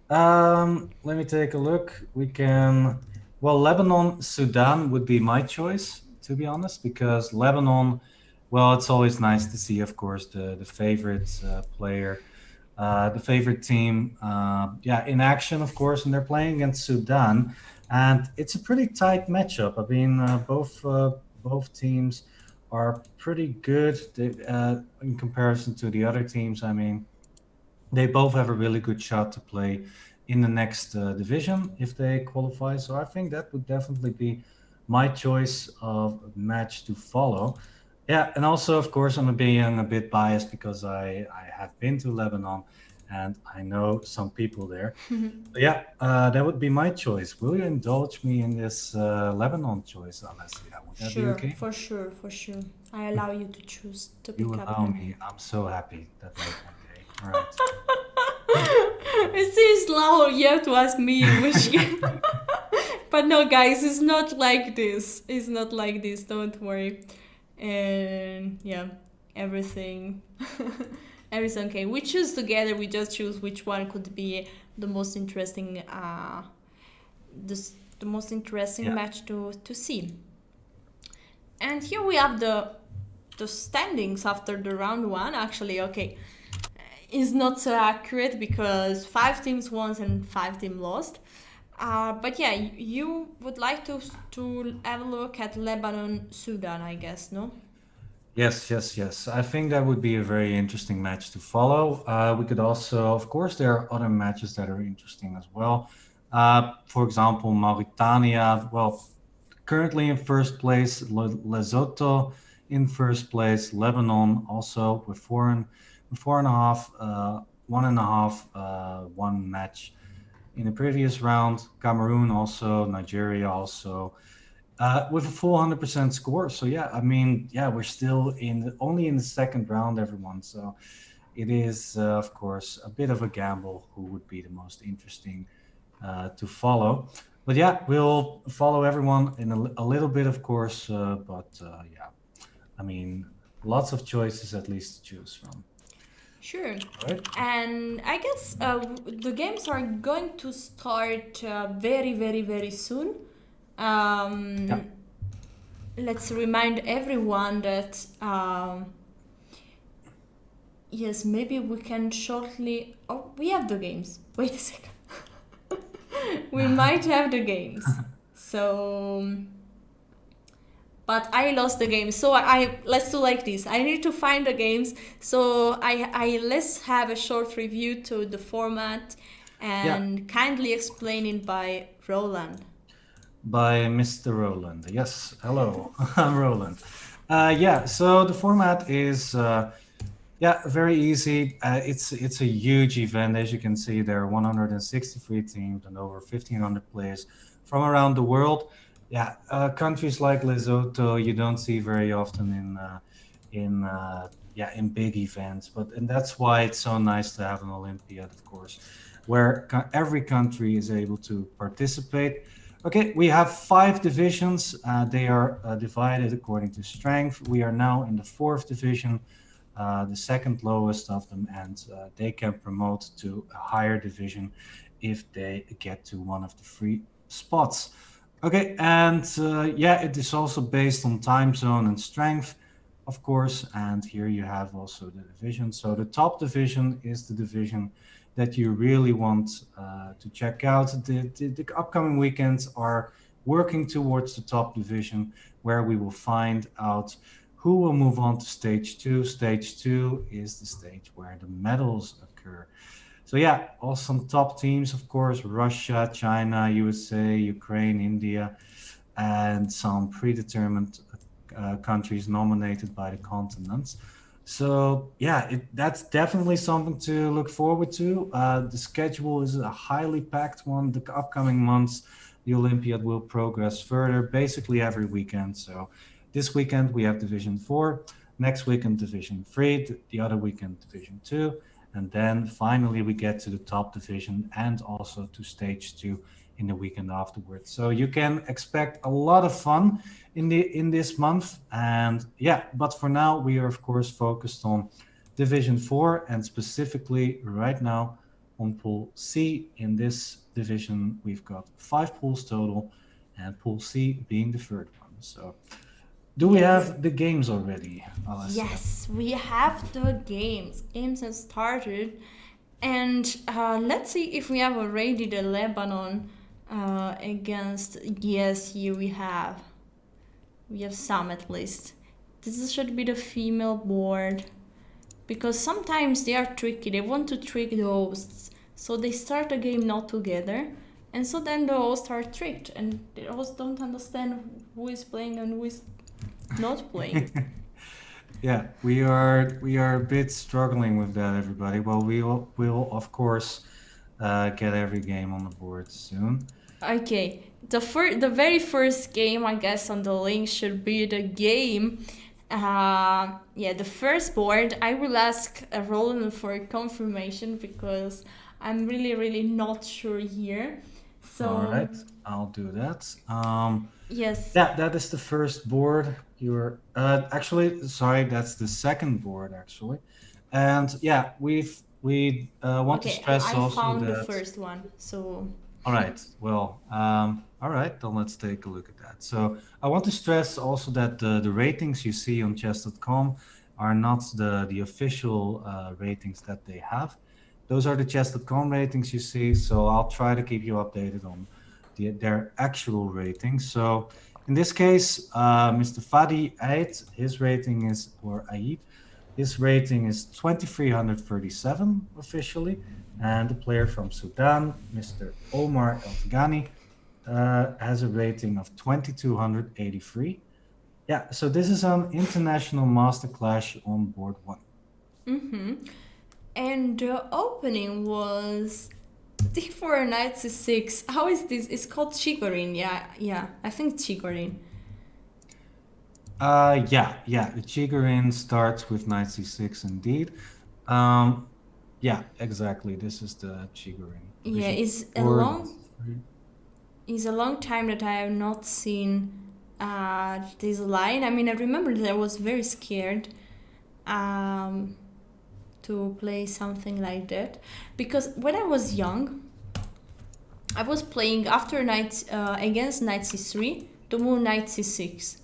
Let me take a look. Lebanon, Sudan would be my choice, to be honest, because Lebanon, well, it's always nice to see, of course, the favorite player, the favorite team, in action, of course, and they're playing against Sudan, and it's a pretty tight matchup. I mean, both teams are pretty good in comparison to the other teams. I mean, they both have a really good shot to play in the next division if they qualify. So I think that would definitely be my choice of match to follow. Yeah, and also, of course, I'm being a bit biased because I have been to Lebanon and I know some people there. But yeah, that would be my choice. Will you indulge me in this Lebanon choice, Alessia? Would that be okay? For sure. I allow you to choose to be You allow captain. me. I'm so happy that was okay. All right. It seems now you have to ask me which game. But no, guys, it's not like this. It's not like this. Don't worry. And yeah, everything. Everything okay. We choose together. We just choose which one could be the most interesting. The most interesting match to see. And here we have the standings after the round 1. Actually, okay, is not so accurate because 5 teams won and 5 teams lost. But yeah, you would like to have a look at Lebanon, Sudan, I guess, no? Yes. I think that would be a very interesting match to follow. We could also, of course, there are other matches that are interesting as well. For example, Mauritania, well, currently in first place, Lesotho in first place, Lebanon also with 4.5, 1.5, one match in the previous round. Cameroon also, Nigeria also, with a full 100% score. So yeah, I mean, yeah, we're still only in the second round, everyone. So it is, of course, a bit of a gamble who would be the most interesting to follow. But yeah, we'll follow everyone in a little bit, of course. Yeah, I mean, lots of choices at least to choose from. Sure. Right. And I guess the games are going to start very, very, very soon. Let's remind everyone that yes, maybe we can shortly. Oh, we have the games. Wait a second. We might have the games. So, but I lost the game. So let's do like this. I need to find the games. So I let's have a short review to the format and kindly explain it by Roland. By Mr. Roland. Yes, hello, I'm Roland. So the format is very easy. It's a huge event. As you can see, there are 163 teams and over 1,500 players from around the world. Countries like Lesotho you don't see very often in big events, and that's why it's so nice to have an Olympiad, of course, where every country is able to participate. Okay, we have 5 divisions. They are divided according to strength. We are now in the 4th division, the second lowest of them, and they can promote to a higher division if they get to one of the 3 spots. Okay, and it is also based on time zone and strength, of course, and here you have also the division. So the top division is the division that you really want to check out. The upcoming weekends are working towards the top division, where we will find out who will move on to stage 2. Stage 2 is the stage where the medals occur. So yeah, also some top teams, of course, Russia, China, USA, Ukraine, India, and some predetermined countries nominated by the continents. So yeah, that's definitely something to look forward to. The schedule is a highly packed one. The upcoming months, the Olympiad will progress further, basically every weekend. So this weekend we have Division 4, next weekend Division 3, the other weekend Division 2, and then finally we get to the top division and also to stage 2 in the weekend afterwards. So you can expect a lot of fun in this month. And yeah, but for now we are of course focused on Division 4 and specifically right now on Pool C. In this division, we've got 5 pools total, and Pool C being the third one. So do we Yes. have the games already, Alessia? Yes, we have the games. Games have started. And let's see if we have already the Lebanon against. Yes, here we have. We have some at least. This should be the female board. Because sometimes they are tricky. They want to trick the hosts. So they start the game not together. And so then the hosts are tricked. And the hosts don't understand who is playing and who is not playing. Yeah, we are a bit struggling with that, everybody. Well, we'll of course get every game on the board soon. Okay, the very first game I guess on the link should be the game. Yeah, the first board. I will ask Roland for confirmation because I'm really not sure here. All So right, I'll do that. yes, Yeah, that is the first board. You're actually sorry, that's the second board actually. And yeah, we want to okay, stress I also found the that. first one. So All right. Well, all right, then let's take a look at that. So I want to stress also that the ratings you see on chess.com are not the official ratings that they have. Those are the chess.com ratings you see. So I'll try to keep you updated on their actual ratings. So in this case, Mr. Fadi Ait, his rating is, or Aid, his rating is 2337 officially, and the player from Sudan, Mr. Omar El Tigani, has a rating of 2283. Yeah, so this is an international master clash on board one. and the opening was D4 Knight C6. How is this? It's called Chigorin. Yeah, I think Chigorin. Yeah, the Chigorin starts with knight c6 indeed. Um, yeah, exactly. This is the Chigorin. Yeah, Division it's a 4, long that's 3. it's a long time that I have not seen this line. I mean, I remember that I was very scared um, to play something like that because when I was young, I was playing after knight against knight c3 to move knight c6,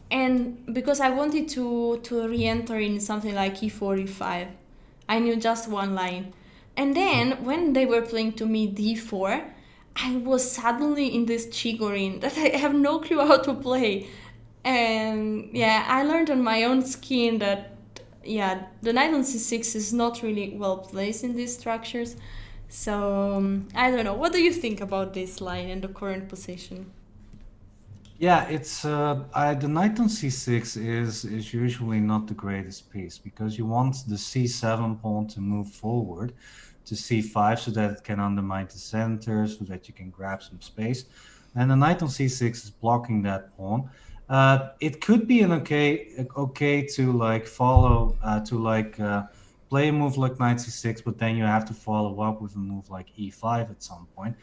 and because I wanted to re-enter in something like e4 e5, I knew just one line, and then when they were playing to me d4, I was suddenly in this chigorin that I have no clue how to play, and yeah, I learned on my own skin that yeah, the knight on c6 is not really well placed in these structures. So I don't know. What do you think about this line and the current position? Yeah, it's the knight on c6 is usually not the greatest piece because you want the c7 pawn to move forward to c5 so that it can undermine the center so that you can grab some space. And the knight on c6 is blocking that pawn. It could be an okay to like follow to like play a move like knight c6, but then you have to follow up with a move like e5 at some point.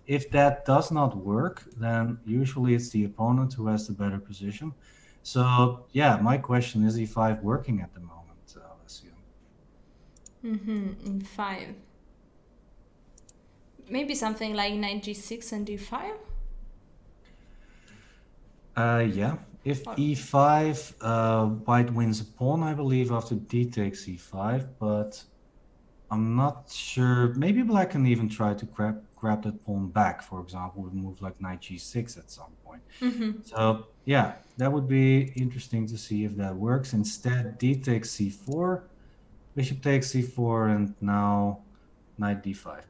If that does not work, then usually it's the opponent who has the better position. So yeah, my question is e5 working at the moment, Alessio? In five. Maybe something like knight g6 and d5? Yeah. If Or, e5, white wins a pawn, I believe, after d takes e5, but I'm not sure. Maybe black can even try to grab that pawn back, for example, with a move like knight g6 at some point. So yeah, that would be interesting to see if that works. Instead, d takes c4, bishop takes c4, and now knight d5 played.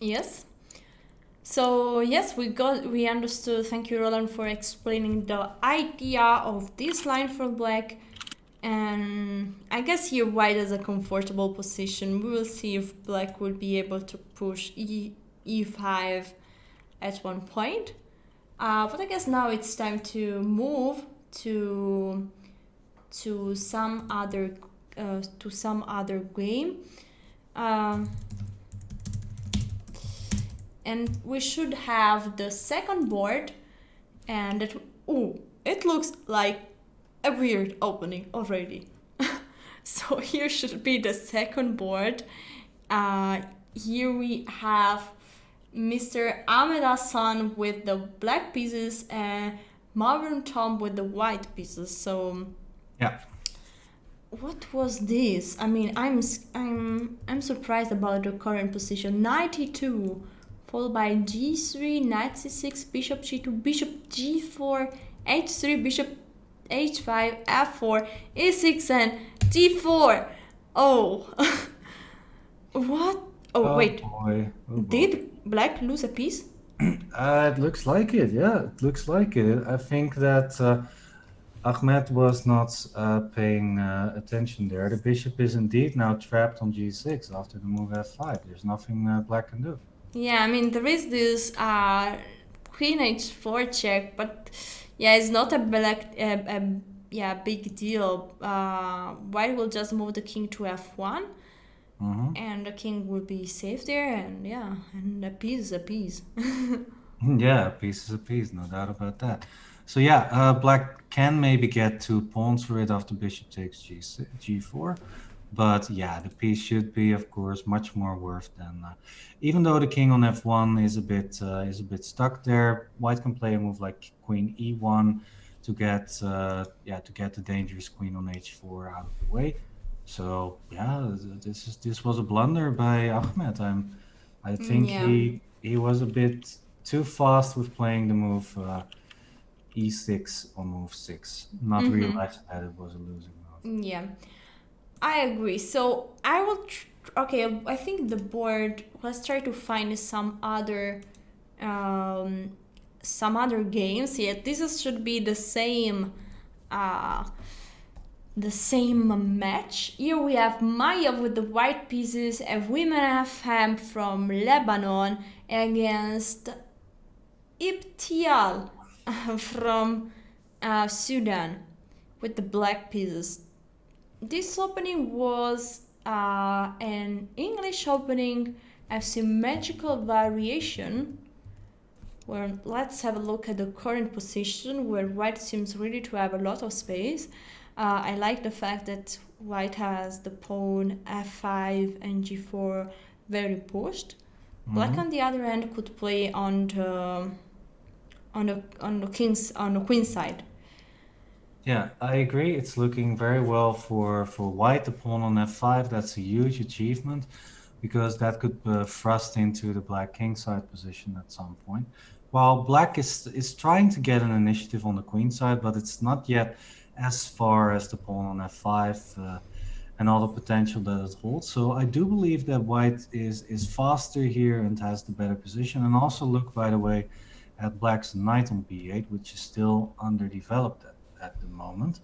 Yes. So yes, we understood. Thank you, Roland, for explaining the idea of this line for black. And I guess here white is a comfortable position. We will see if black would be able to push e5 at one point. But I guess now it's time to move to some other game. And we should have the second board, and it looks like a weird opening already. So here should be the second board. Here we have Mr. Ahmed Hassan with the black pieces and Marvin Tom with the white pieces. So yeah, what was this? I mean, I'm surprised about the current position. 92 followed by g3, knight c6, bishop g2, bishop g4, h3, bishop h5, f4, e6, and d4. Oh, what? Oh, wait. Boy. Oh, boy. Did black lose a piece? It looks like it. Yeah, it looks like it. I think that Ahmed was not paying attention there. The bishop is indeed now trapped on g6 after the move f5. There's nothing black can do. Yeah, I mean, there is this queen h4 check, but yeah, it's not a big deal. White will just move the king to f1, and the king will be safe there, and yeah, and a piece is a piece. Yeah, a piece is a piece, no doubt about that. So yeah, black can maybe get 2 pawns rid after bishop takes g4. But yeah, the piece should be, of course, much more worth than. Even though the king on f1 is a bit stuck there, white can play a move like queen e1 to get the dangerous queen on h4 out of the way. So yeah, this was a blunder by Ahmed. I think he was a bit too fast with playing the move e6 on move 6, not realizing that it was a losing move. Yeah. I agree. So I will. I think the board. Let's try to find some other games. Yeah, this should be the same match. Here we have Maya with the white pieces and Women FM from Lebanon against Ibtial from Sudan with the black pieces. This opening was an English opening, a symmetrical variation, where let's have a look at the current position where white seems really to have a lot of space. I like the fact that white has the pawn f5 and g4 very pushed. Black on the other end could play on the queen side. Yeah, I agree. It's looking very well for white. The pawn on f5, that's a huge achievement because that could thrust into the black king side position at some point. While black is trying to get an initiative on the queen side, but it's not yet as far as the pawn on f5 and all the potential that it holds. So I do believe that white is faster here and has the better position. And also look, by the way, at black's knight on b8, which is still underdeveloped at the moment.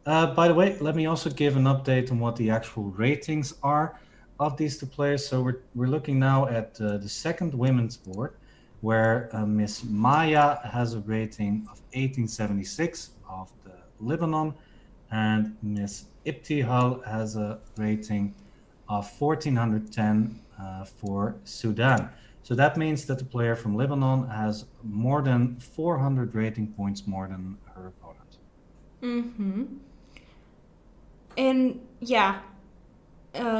By the way, let me also give an update on what the actual ratings are of these two players. So we're looking now at the second women's board, where Miss Maya has a rating of 1876 of the Lebanon, and Miss Ibtihal has a rating of 1410 for Sudan. So that means that the player from Lebanon has more than 400 rating points more than her opponent. And yeah,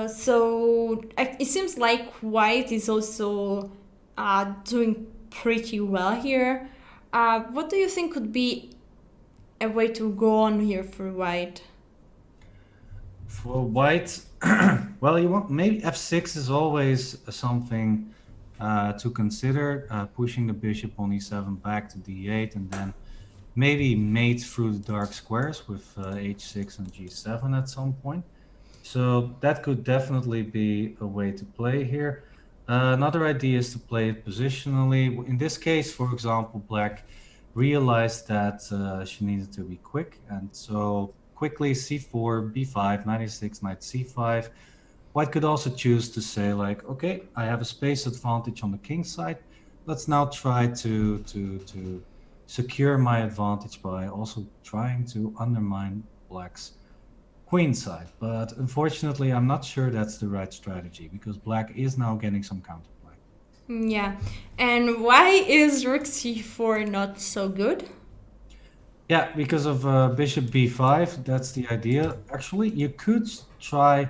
so it seems like white is also doing pretty well here. What do you think could be a way to go on here for white? For white, well, maybe f6 is always something to consider, pushing the bishop on e7 back to d8, and then maybe mate through the dark squares with h6 and g7 at some point. So that could definitely be a way to play here. Another idea is to play it positionally. In this case, for example, Black realized that she needed to be quick, and so quickly c4, b5, knight e6, knight c5. White could also choose to say like, okay, I have a space advantage on the king side. Let's now try to secure my advantage by also trying to undermine Black's queen side. But unfortunately, I'm not sure that's the right strategy because Black is now getting some counterplay. Yeah. And why is rook c4 not so good? Yeah, because of bishop b5, that's the idea. Actually, you could try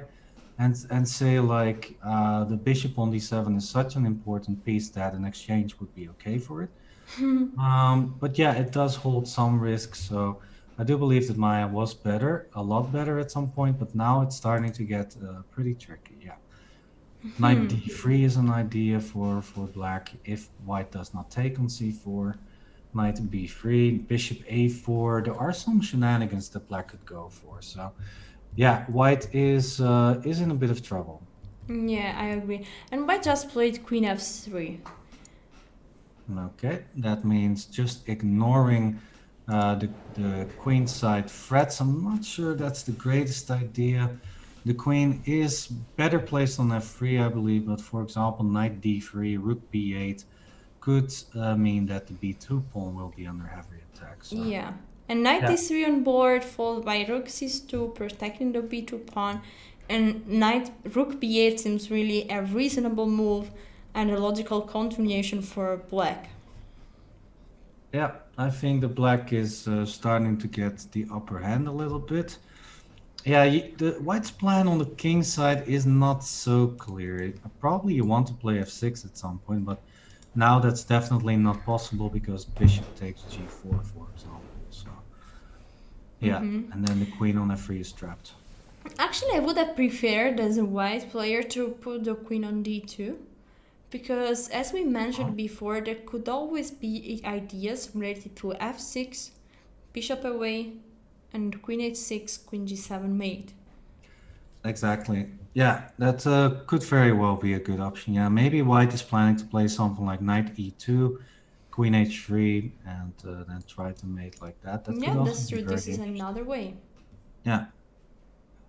and say like the bishop on d7 is such an important piece that an exchange would be okay for it. But yeah, it does hold some risk. So I do believe that Maya was better, a lot better at some point, but now it's starting to get pretty tricky. Yeah. Knight d3 is an idea for black if white does not take on c4. Knight b3, bishop a4. There are some shenanigans that black could go for. So yeah, white is in a bit of trouble. Yeah, I agree. And white just played queen f3. Okay, that means just ignoring the queen side threats. I'm not sure that's the greatest idea. The queen is better placed on f3, I believe, but for example, knight d3, rook b8 could mean that the b2 pawn will be under heavy attack. So Yeah. And knight yeah, d3 on board, followed by rook c2, protecting the b2 pawn. And knight rook b8 seems really a reasonable move and a logical continuation for black. yeah, I think the black is starting to get the upper hand a little bit. Yeah, the white's plan on the king side is not so clear. Probably you want to play f6 at some point, but now that's definitely not possible because bishop takes g4, for example. So yeah, and then the queen on f3 is trapped. Actually, I would have preferred as a white player to put the queen on d2. Because as we mentioned before, there could always be ideas related to f6, bishop away, and queen h6, queen g7 mate. Exactly. Yeah, that could very well be a good option. Yeah, maybe white is planning to play something like knight e2, queen h3, and then try to mate like that. That could Yeah, also that's be true. very This is interesting. another way. Yeah.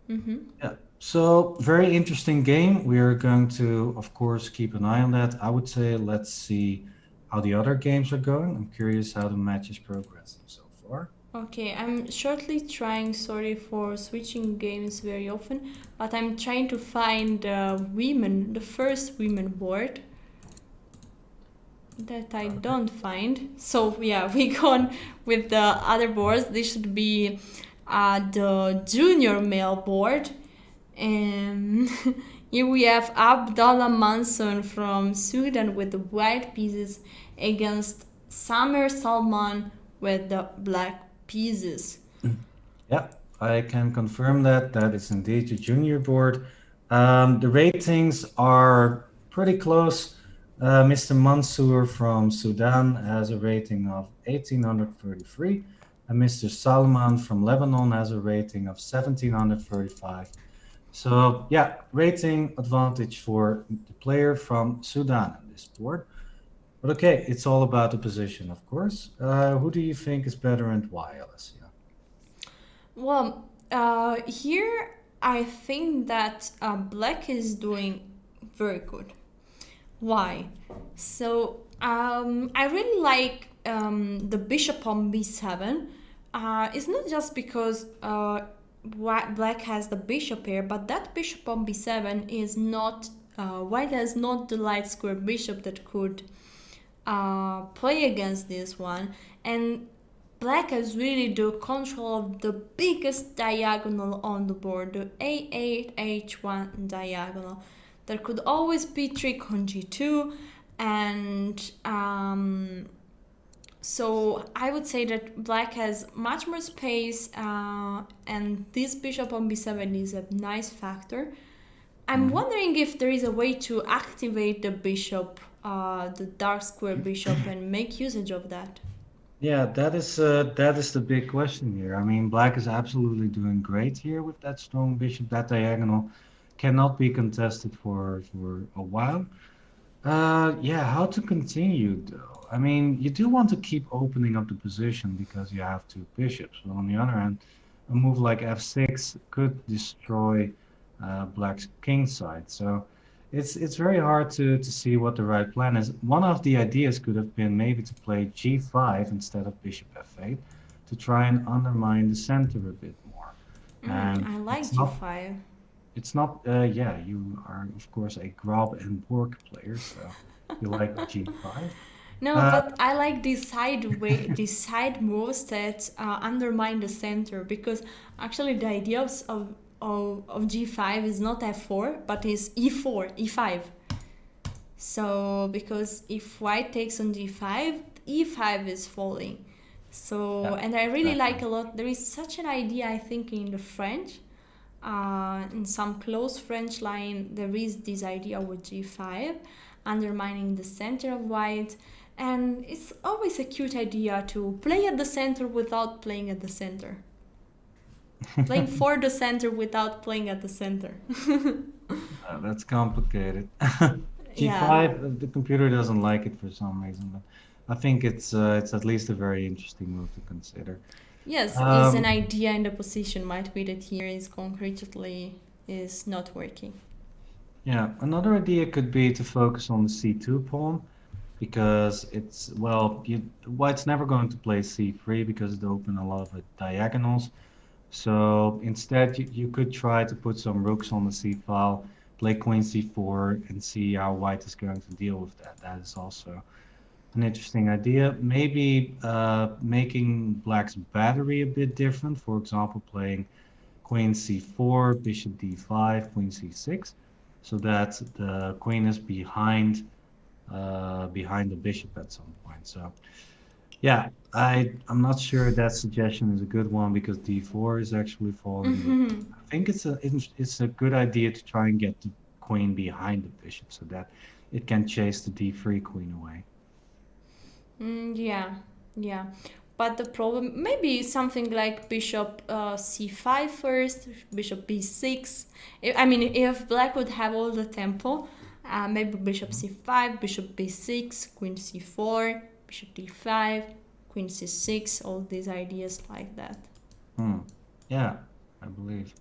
Yeah. So very interesting game. We are going to, of course, keep an eye on that. I would say let's see how the other games are going. I'm curious how the match is progressing so far. Okay, I'm shortly trying, sorry for switching games very often, but I'm trying to find the first women board that I don't find. So yeah, we go on with the other boards. This should be the junior male board. And here we have Abdallah Manson from Sudan with the white pieces against Samer Salman with the black pieces. Yeah, I can confirm that. That is indeed the junior board. The ratings are pretty close. Mr. Mansour from Sudan has a rating of 1833, and Mr. Salman from Lebanon has a rating of 1735. So, yeah, rating advantage for the player from Sudan in this board. But okay, it's all about the position, of course. Who do you think is better and why, Alessia? Well, here I think that black is doing very good. Why? So I really like the bishop on b7. It's not just because black has the bishop here, but that bishop on b7 is not white has not the light square bishop that could play against this one, and black has really the control of the biggest diagonal on the board, the a8 h1 diagonal. There could always be trick on g2, and so I would say that black has much more space, and this bishop on b7 is a nice factor. I'm wondering if there is a way to activate the bishop, the dark square bishop, and make usage of that. Yeah, that is the big question here. I mean, black is absolutely doing great here with that strong bishop. That diagonal cannot be contested for a while. Yeah, how to continue though? I mean, you do want to keep opening up the position because you have two bishops. But on the other hand, a move like f6 could destroy black's king side. So it's very hard to see what the right plan is. One of the ideas could have been maybe to play g5 instead of bishop f8 to try and undermine the center a bit more. And I like g5. it's not, yeah, you are, of course, a Grab and Borg player, so you like G5. No, Uh, but I like these side moves that undermine the center because actually the idea of g5 is not f4 but is e4, e5. So because if white takes on g5, e5 is falling. So yeah, and I really exactly. like a lot. There is such an idea I think in the French. In some close French line, there is this idea with g5 undermining the center of white, and it's always a cute idea to play at the center without playing at the center, playing for the center without playing at the center. That's complicated. Yeah. G5, the computer doesn't like it for some reason, but I think it's at least a very interesting move to consider. Yes, is an Um, idea in the position might be that here is concretely is not working. yeah, another idea could be to focus on the C2 pawn because it's, well, white's never going to play C3 because it opened a lot of diagonals. So instead, you could try to put some rooks on the c file, play queen c4, and see how white is going to deal with that. That is also an interesting idea. Maybe making black's battery a bit different. For example, playing queen c4, bishop d5, queen c6, so that the queen is behind the bishop at some point. So yeah, I'm not sure that suggestion is a good one because d4 is actually falling, but I think it's a good idea to try and get the queen behind the bishop so that it can chase the d3 queen away. Yeah, yeah. But the problem, maybe something like bishop c5 first, bishop b6. I mean, if black would have all the tempo, maybe bishop c5, bishop b6, queen c4, bishop d5, queen c6, all these ideas like that. Hmm. Yeah, I believe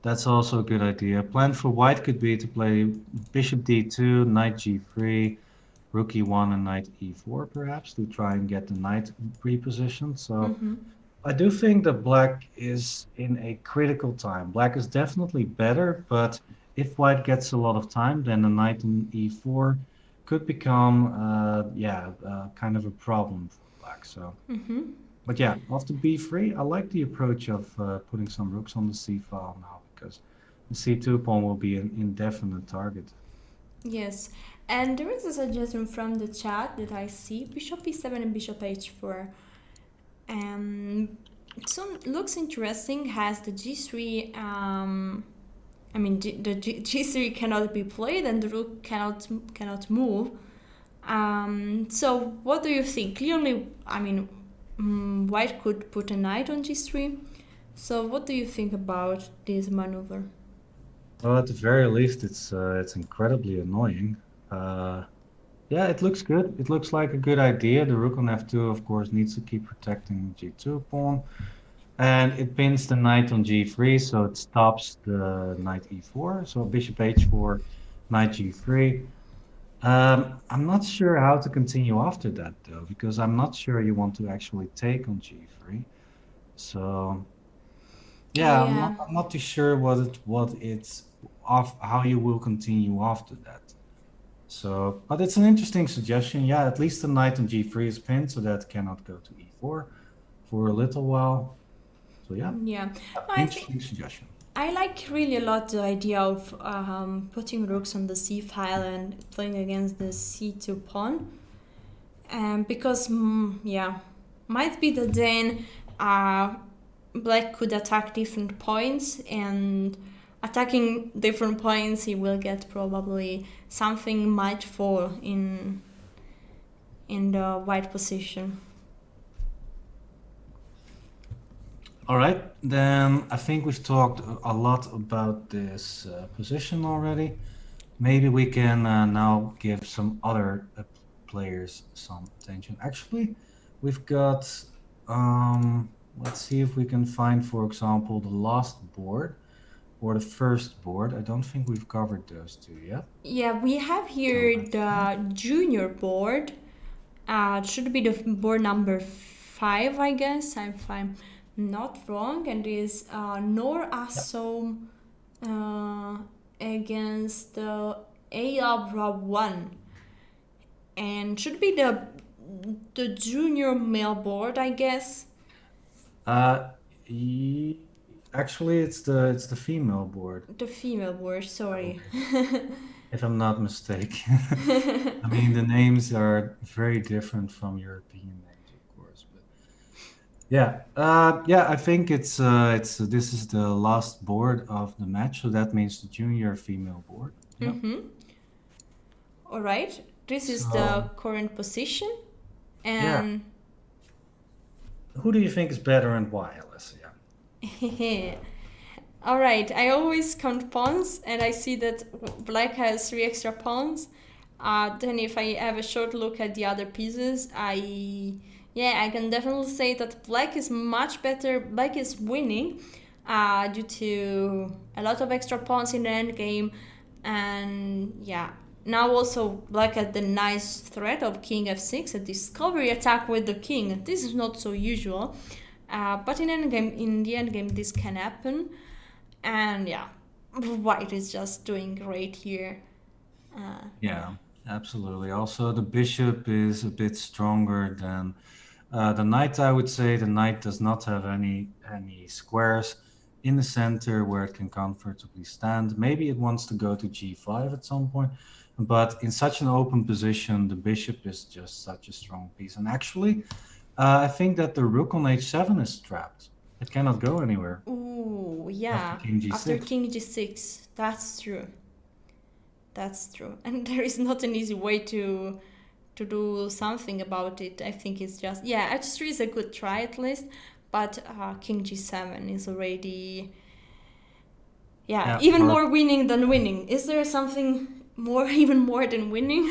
that's also a good idea. Plan for white could be to play bishop d2, knight g3, rook e1, and knight e4, perhaps, to try and get the knight repositioned. So I do think that black is in a critical time. Black is definitely better, but if white gets a lot of time, then the knight on e4 could become, yeah, kind of a problem for black. So, but yeah, after b3, I like the approach of putting some rooks on the c file now because the c2 pawn will be an indefinite target. Yes, and there is a suggestion from the chat that I see bishop e7 and bishop h4. So looks interesting. Has the g3. I mean, g3 cannot be played, and the rook cannot move. So what do you think? Clearly, I mean, white could put a knight on g3. So what do you think about this maneuver? Well, at the very least, it's incredibly annoying. Uh, yeah, it looks good. It looks like a good idea. The rook on f2, of course, needs to keep protecting g2 pawn. And it pins the knight on g3, so it stops the knight e4. So bishop h4, knight g3. I'm not sure how to continue after that, though, because I'm not sure you want to actually take on g3. So yeah, Yeah. I'm not too sure what it's off how you will continue after that. So, but it's an interesting suggestion. Yeah, at least the knight on g3 is pinned, so that cannot go to e4 for a little while. So yeah, Yeah. No, I think interesting suggestion. I like really a lot the idea of putting rooks on the c file and playing against the c2 pawn. Because, yeah, might be that then black could attack different points, and attacking different points, he will get probably something might fall in the white position. All right, then I think we've talked a lot about this position already. Maybe we can now give some other players some attention. Actually, we've got, let's see if we can find, for example, the last board or the first board. I don't think we've covered those two yet. Yeah, we have So here let's see. the junior board. It should be the board number 5, I guess, if I'm not wrong, and is Nor Yep. Asom against Ayabra 1, and should be the junior male board, I guess. Uh, Actually, it's the female board. The female board, sorry. If I'm not mistaken. I mean, the names are very different from European names, of course, but yeah, I think it's this is the last board of the match, so that means the junior female board. Yeah. All right, this is So the current position, yeah, and who do you think is better and why, Alessia? all right, I always count pawns, and I see that black has 3 extra pawns. Then if I have a short look at the other pieces, I can definitely say that black is much better. Black is winning due to a lot of extra pawns in the end game, and yeah. Now also black has the nice threat of king f6, a discovery attack with the king. This is not so usual, but in the end game, this can happen. And yeah, white is just doing great here. Yeah, absolutely. Also, the bishop is a bit stronger than the knight. I would say the knight does not have any squares in the center where it can comfortably stand. Maybe it wants to go to g5 at some point, but in such an open position, the bishop is just such a strong piece. And actually, I think that the rook on h7 is trapped. It cannot go anywhere Ooh, after yeah. king After g6. king g6, that's true. That's true. And there is not an easy way to do something about it. I think it's just yeah, h3 is a good try at least, but king g7 is already yeah, Yeah, even or more winning than winning. Is there something more even more than winning?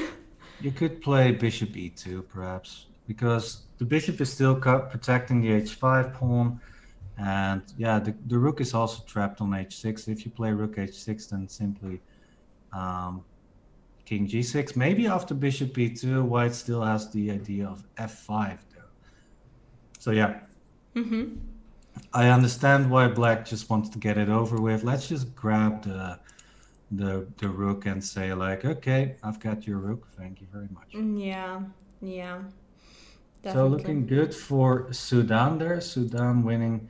you could play bishop e2 perhaps, because the bishop is still protecting the h5 pawn, and yeah, the rook is also trapped on h6. If you play rook h6, then simply um, king g6. Maybe after bishop e2, white still has the idea of f5 though. So yeah, I understand why black just wants to get it over with. Let's just grab the rook and say like, okay, I've got your rook. Thank you very much. Yeah, yeah, So definitely. looking good for Sudan there. Sudan winning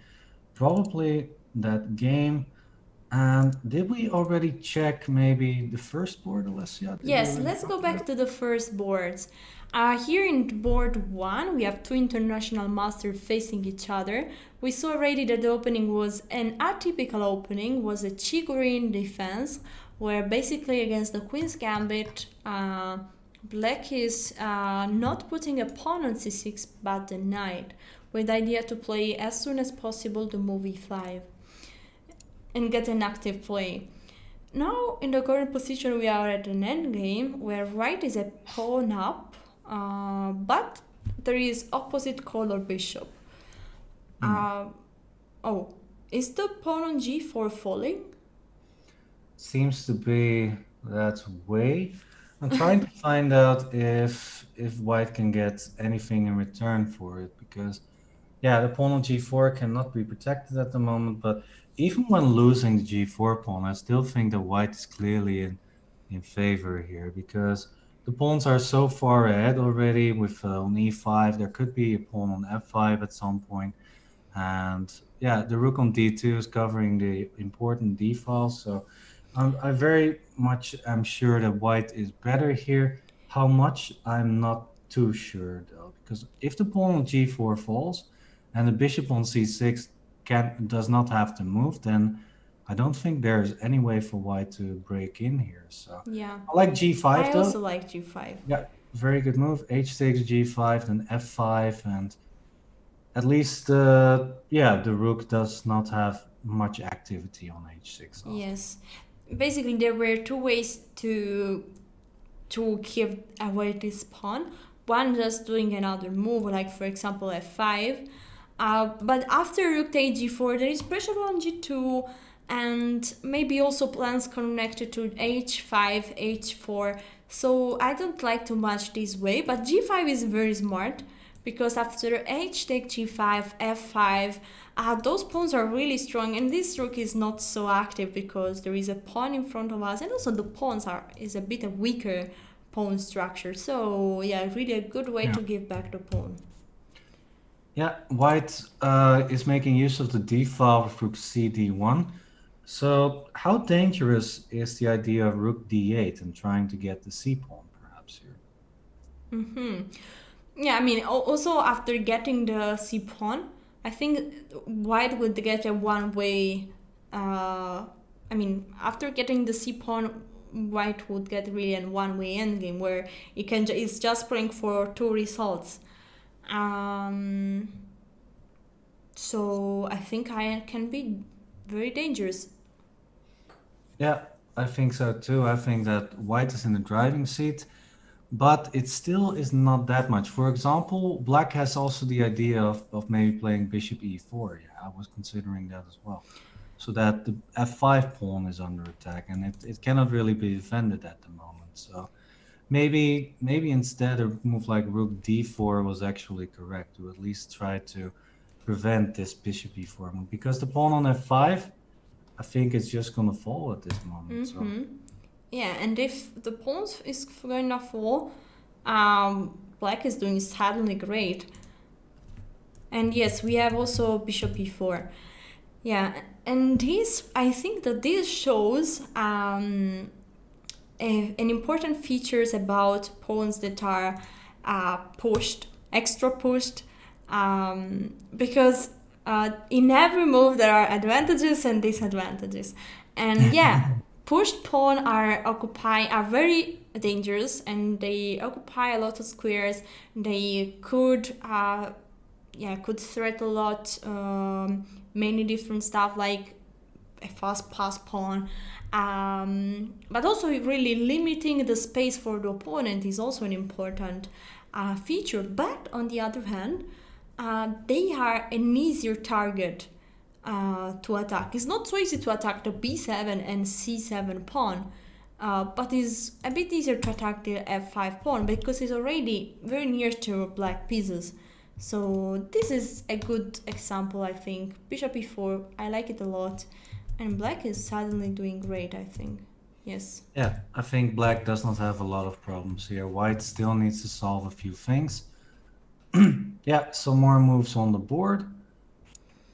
probably that game. And did we already check maybe the first board, Alessia? Did we Yes, already let's talk go about back it? to the first boards. Here in board 1, we have 2 international masters facing each other. We saw already that the opening was an atypical opening, was a Chigorin defense, where basically against the Queen's Gambit, black is not putting a pawn on c6 but the knight, with the idea to play as soon as possible the move e5 and get an active play. Now, in the current position, we are at an endgame where white is a pawn up, but there is opposite color bishop. Oh, is the pawn on g4 falling? Seems to be that way. I'm trying to find out if white can get anything in return for it, because yeah, the pawn on g4 cannot be protected at the moment, but even when losing the g4 pawn, I still think that white is clearly in favor here, because the pawns are so far ahead already with on e5. There could be a pawn on f5 at some point, and yeah, the rook on d2 is covering the important d files. So I very much am sure that white is better here. How much, I'm not too sure though, because if the pawn on g4 falls and the bishop on c6 does not have to move, then I don't think there's any way for white to break in here. So Yeah. I like g5 I though. also like g5. Yeah, very good move. h6, g5, then f5, and at least, the rook does not have much activity on h6 often. Yes. Basically, there were two ways to give away this pawn. One, just doing another move, like for example f5. But after rook takes g4, there is pressure on g2, and maybe also plans connected to h5, h4. So I don't like too much this way, but g5 is very smart, because after h take g5, f5, those pawns are really strong, and this rook is not so active because there is a pawn in front of us, and also the pawns is a bit weaker pawn structure. So yeah, really a good way to give back the pawn. Yeah, white is making use of the d file with rook c d1. So how dangerous is the idea of rook d8 and trying to get the c pawn perhaps here? Yeah, I mean, also after getting the c pawn, I think white would get a one-way. After getting the c pawn, white would get really a one-way endgame where it's just playing for two results. So I think I can be very dangerous. Yeah, I think so too. I think that white is in the driving seat, but it still is not that much. For example, black has also the idea of maybe playing bishop e4. Yeah, I was considering that as well. So that the f5 pawn is under attack, and it cannot really be defended at the moment. So maybe instead a move like rook d4 was actually correct, to at least try to prevent this bishop e4 move, because the pawn on f5, I think it's just gonna fall at this moment. So Yeah, and if the pawn is gonna fall, black is doing suddenly great. And yes, we have also bishop e4. Yeah, and I think that this shows an important features about pawns that are extra pushed, because in every move there are advantages and disadvantages. And yeah, pushed pawn are very dangerous, and they occupy a lot of squares. They could threat a lot, many different stuff like a fast pass pawn, but also really limiting the space for the opponent is also an important feature. But on the other hand, they are an easier target to attack. It's not so easy to attack the b7 and c7 pawn, but it's a bit easier to attack the f5 pawn because it's already very near to black pieces. So this is a good example, I think. Bishop e4, I like it a lot. And black is suddenly doing great, I think. Yes. yeah, I think black does not have a lot of problems here. White still needs to solve a few things. Yeah, some more moves on the board.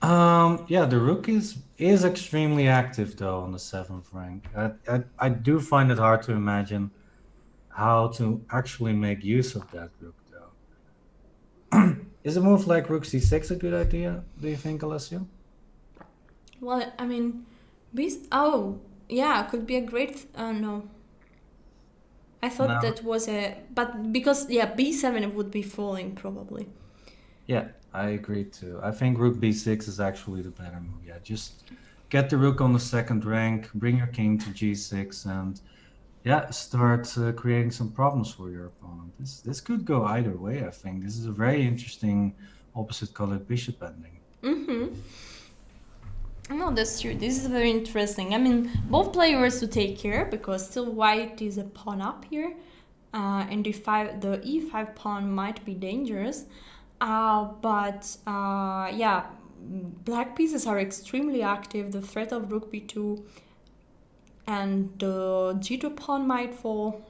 Yeah, the rook is extremely active though on the 7th rank. I do find it hard to imagine how to actually make use of that rook though. Is a move like rook c6 a good idea, do you think, Alessio? Well, I mean, could be a great. No. I thought No. that was but because b7 would be falling probably. Yeah, I agree too. I think rook b6 is actually the better move. Yeah, just get the rook on the 2nd rank, bring your king to g6, and yeah, start creating some problems for your opponent. This could go either way, I think. This is a very interesting opposite colored bishop ending. No, that's true. This is very interesting. I mean, both players to take care because still white is a pawn up here, and the e5 pawn might be dangerous. But black pieces are extremely active. The threat of rook b2 and the g2 pawn might fall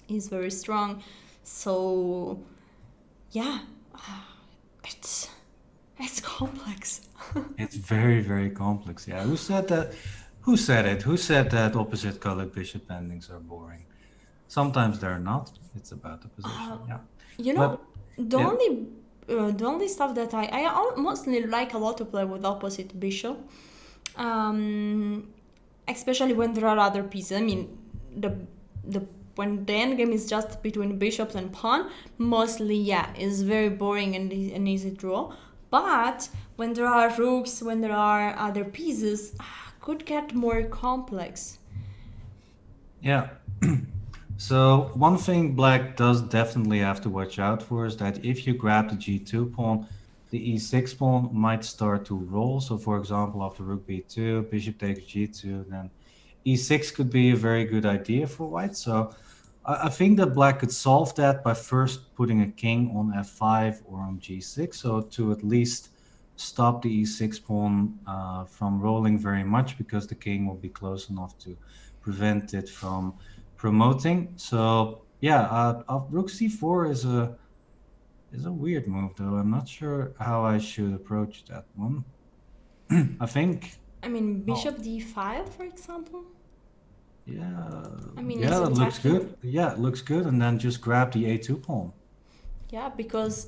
is very strong. So yeah, it's complex. It's very, very complex. Yeah, who said that? Who said it? Who said that opposite colored bishop endings are boring? Sometimes they're not. It's about the position. Yeah. You know, the only stuff that I mostly like a lot to play with opposite bishop, especially when there are other pieces. I mean, when the endgame is just between bishops and pawn, mostly is very boring and an easy draw. But when there are rooks, when there are other pieces, could get more complex. Yeah. So one thing black does definitely have to watch out for is that if you grab the g2 pawn, the e6 pawn might start to roll. So for example, after rook b2, bishop takes g2, then e6 could be a very good idea for white. So I think that black could solve that by first putting a king on f5 or on g6, so to at least stop the e6 pawn from rolling very much, because the king will be close enough to prevent it from promoting. So yeah, rook c4 is a weird move, though. I'm not sure how I should approach that one. I think. I mean, Oh, bishop d5, for example. yeah, I mean, yeah, it's that looks attacking. good. Yeah, it looks good, and then just grab the a2 pawn. Yeah, because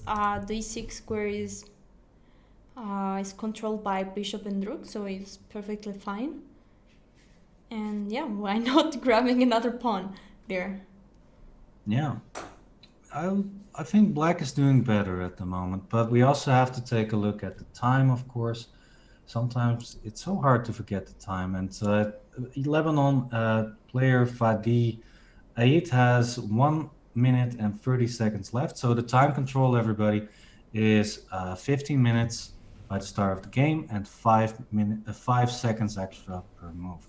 the e6 square is controlled by bishop and rook, so it's perfectly fine. And yeah, why not grabbing another pawn there? Yeah, I I think black is doing better at the moment, but we also have to take a look at the time, of course. Sometimes it's so hard to forget the time. And Lebanon player FIDE Aid has 1 minute and 30 seconds left. So the time control, everybody, is 15 minutes by the start of the game and 5 seconds extra per move.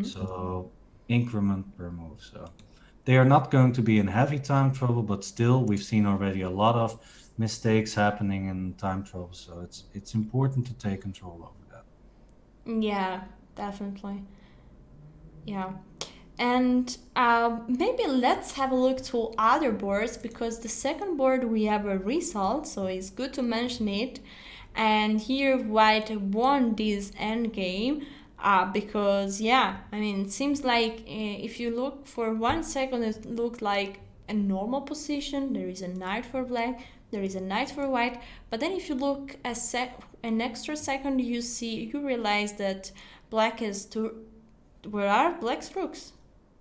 So increment per move. So they are not going to be in heavy time trouble, but still, we've seen already a lot of mistakes happening in time trouble. So it's important to take control over that. Yeah, definitely. Yeah. And maybe let's have a look to other boards, because the second board we have a result, so it's good to mention it. And here white won this endgame because, yeah, I mean, it seems like if you look for 1 second, it looked like a normal position. There is a knight for black, there is a knight for white. But then if you look an extra second, you realize that black is two. Where are black's rooks?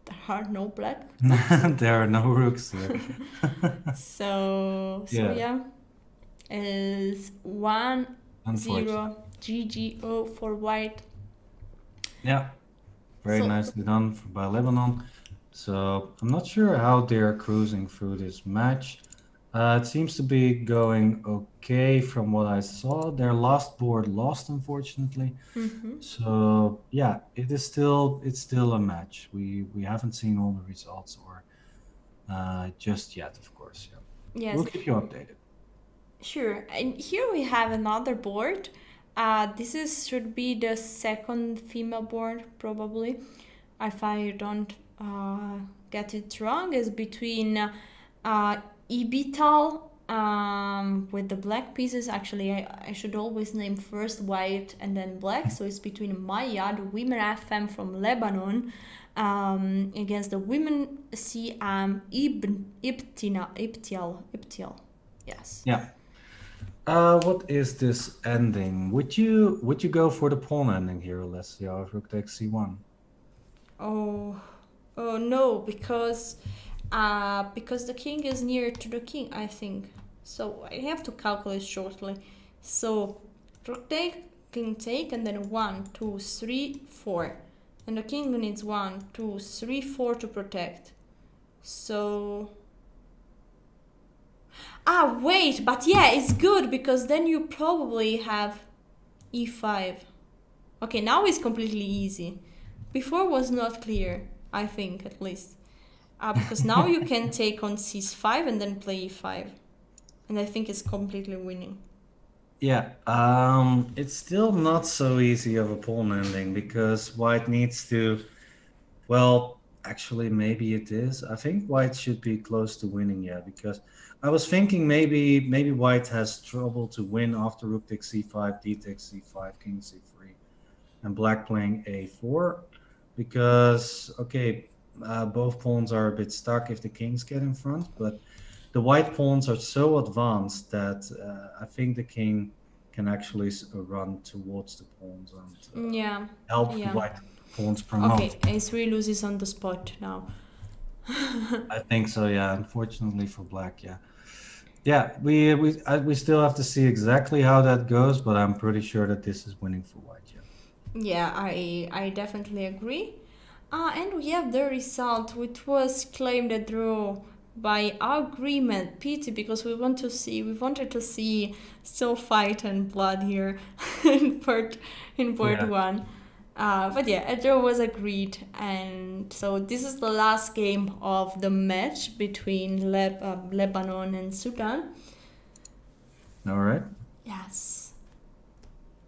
There are no black rooks. There are no rooks here. So Yeah, yeah, is 1-0 unfortunate. GGO for white. Yeah, very So nicely done by Lebanon. So I'm not sure how they're cruising through this match. It seems to be going okay from what I saw. Their last board lost, unfortunately. So yeah, it's still a match. We haven't seen all the results or just yet, of course. Yeah, we'll yes, keep you updated. sure. And here we have another board. This is should be the second female board probably, if I don't get it wrong. Is between Ibital with the black pieces. Actually, I should always name first white and then black. So it's between Maya, the women FM from Lebanon, against the women CM Ibtial. Yes. Yeah. What is this ending? Would you go for the pawn ending here, Alessia, if rook takes c1? Oh, oh no, because the king is near to the king, I think. So I have to calculate shortly. So rook take, king take, and then 1, 2, 3, 4. And the king needs 1, 2, 3, 4 to protect. So wait, but yeah, it's good because then you probably have e5. Okay, now it's completely easy. Before was not clear, I think, at least. Because now you can take on c5 and then play e5. And I think it's completely winning. Yeah, it's still not so easy of a pawn ending because white needs to, well, actually maybe it is. I think white should be close to winning, yeah, because I was thinking maybe white has trouble to win after rook takes c5, d takes c5, king c3, and black playing a4 because okay, both pawns are a bit stuck if the kings get in front, but the white pawns are so advanced that I think the king can actually run towards the pawns and Yeah, help the yeah. white pawns Okay, promote. a3 loses on the spot now. I think so, yeah. Unfortunately for black, yeah. Yeah, we still have to see exactly how that goes, but I'm pretty sure that this is winning for white. Yeah. Yeah, I definitely agree. And we have the result, which was claimed a draw by agreement. Pity, because we wanted to see still fight and blood here in part Yeah. one. But yeah, a draw was agreed, and so this is the last game of the match between Lebanon and Sudan. All right. Yes,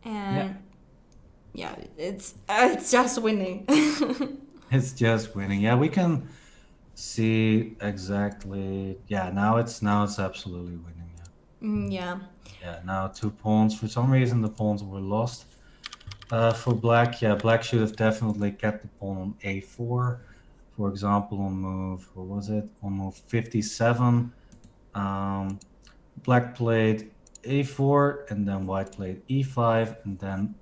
Yeah. and yeah, it's just winning. It's just winning. Yeah, we can see exactly. Yeah, now it's absolutely winning. Yeah. Yeah. Yeah. Now 2 pawns. For some reason, the pawns were lost. For black, yeah, black should have definitely kept the pawn on a4. For example, on move, what was it? On move 57, um, black played a4, and then white played e5, and then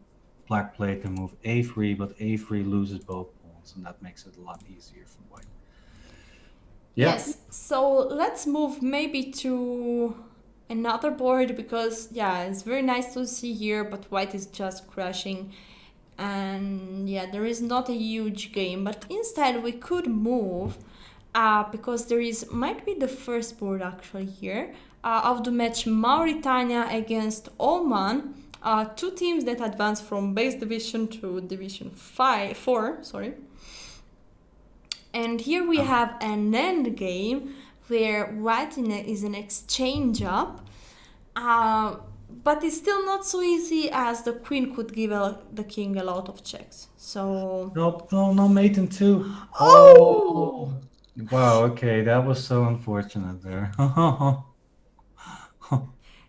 black played the move a3, but a3 loses both pawns, and that makes it a lot easier for white. Yeah. Yes, so let's move maybe to another board because yeah, it's very nice to see here, but white is just crashing. And yeah, there is not a huge game, but instead we could move because there is might be the first board actually here of the match Mauritania against Oman. Two teams that advance from base division to division 4, sorry. And here we have an end game where white is an exchange up, but it's still not so easy as the queen could give the king a lot of checks. So No, mate in two. oh Wow, okay, that was so unfortunate there.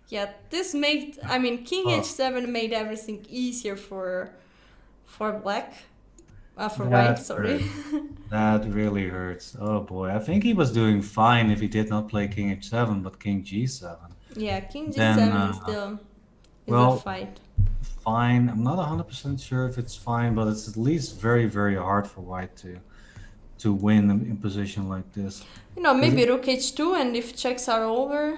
yeah, this made king Oh, h7 made everything easier for black, for white. that Sorry. hurt. That really hurts. Oh boy, I think he was doing fine if he did not play king h7, but king g7. Yeah, king Then, g7 is still is a well, fight. fine. I'm not 100% sure if it's fine, but it's at least very, very hard for white to win in position like this. Maybe rook h2, and if checks are over.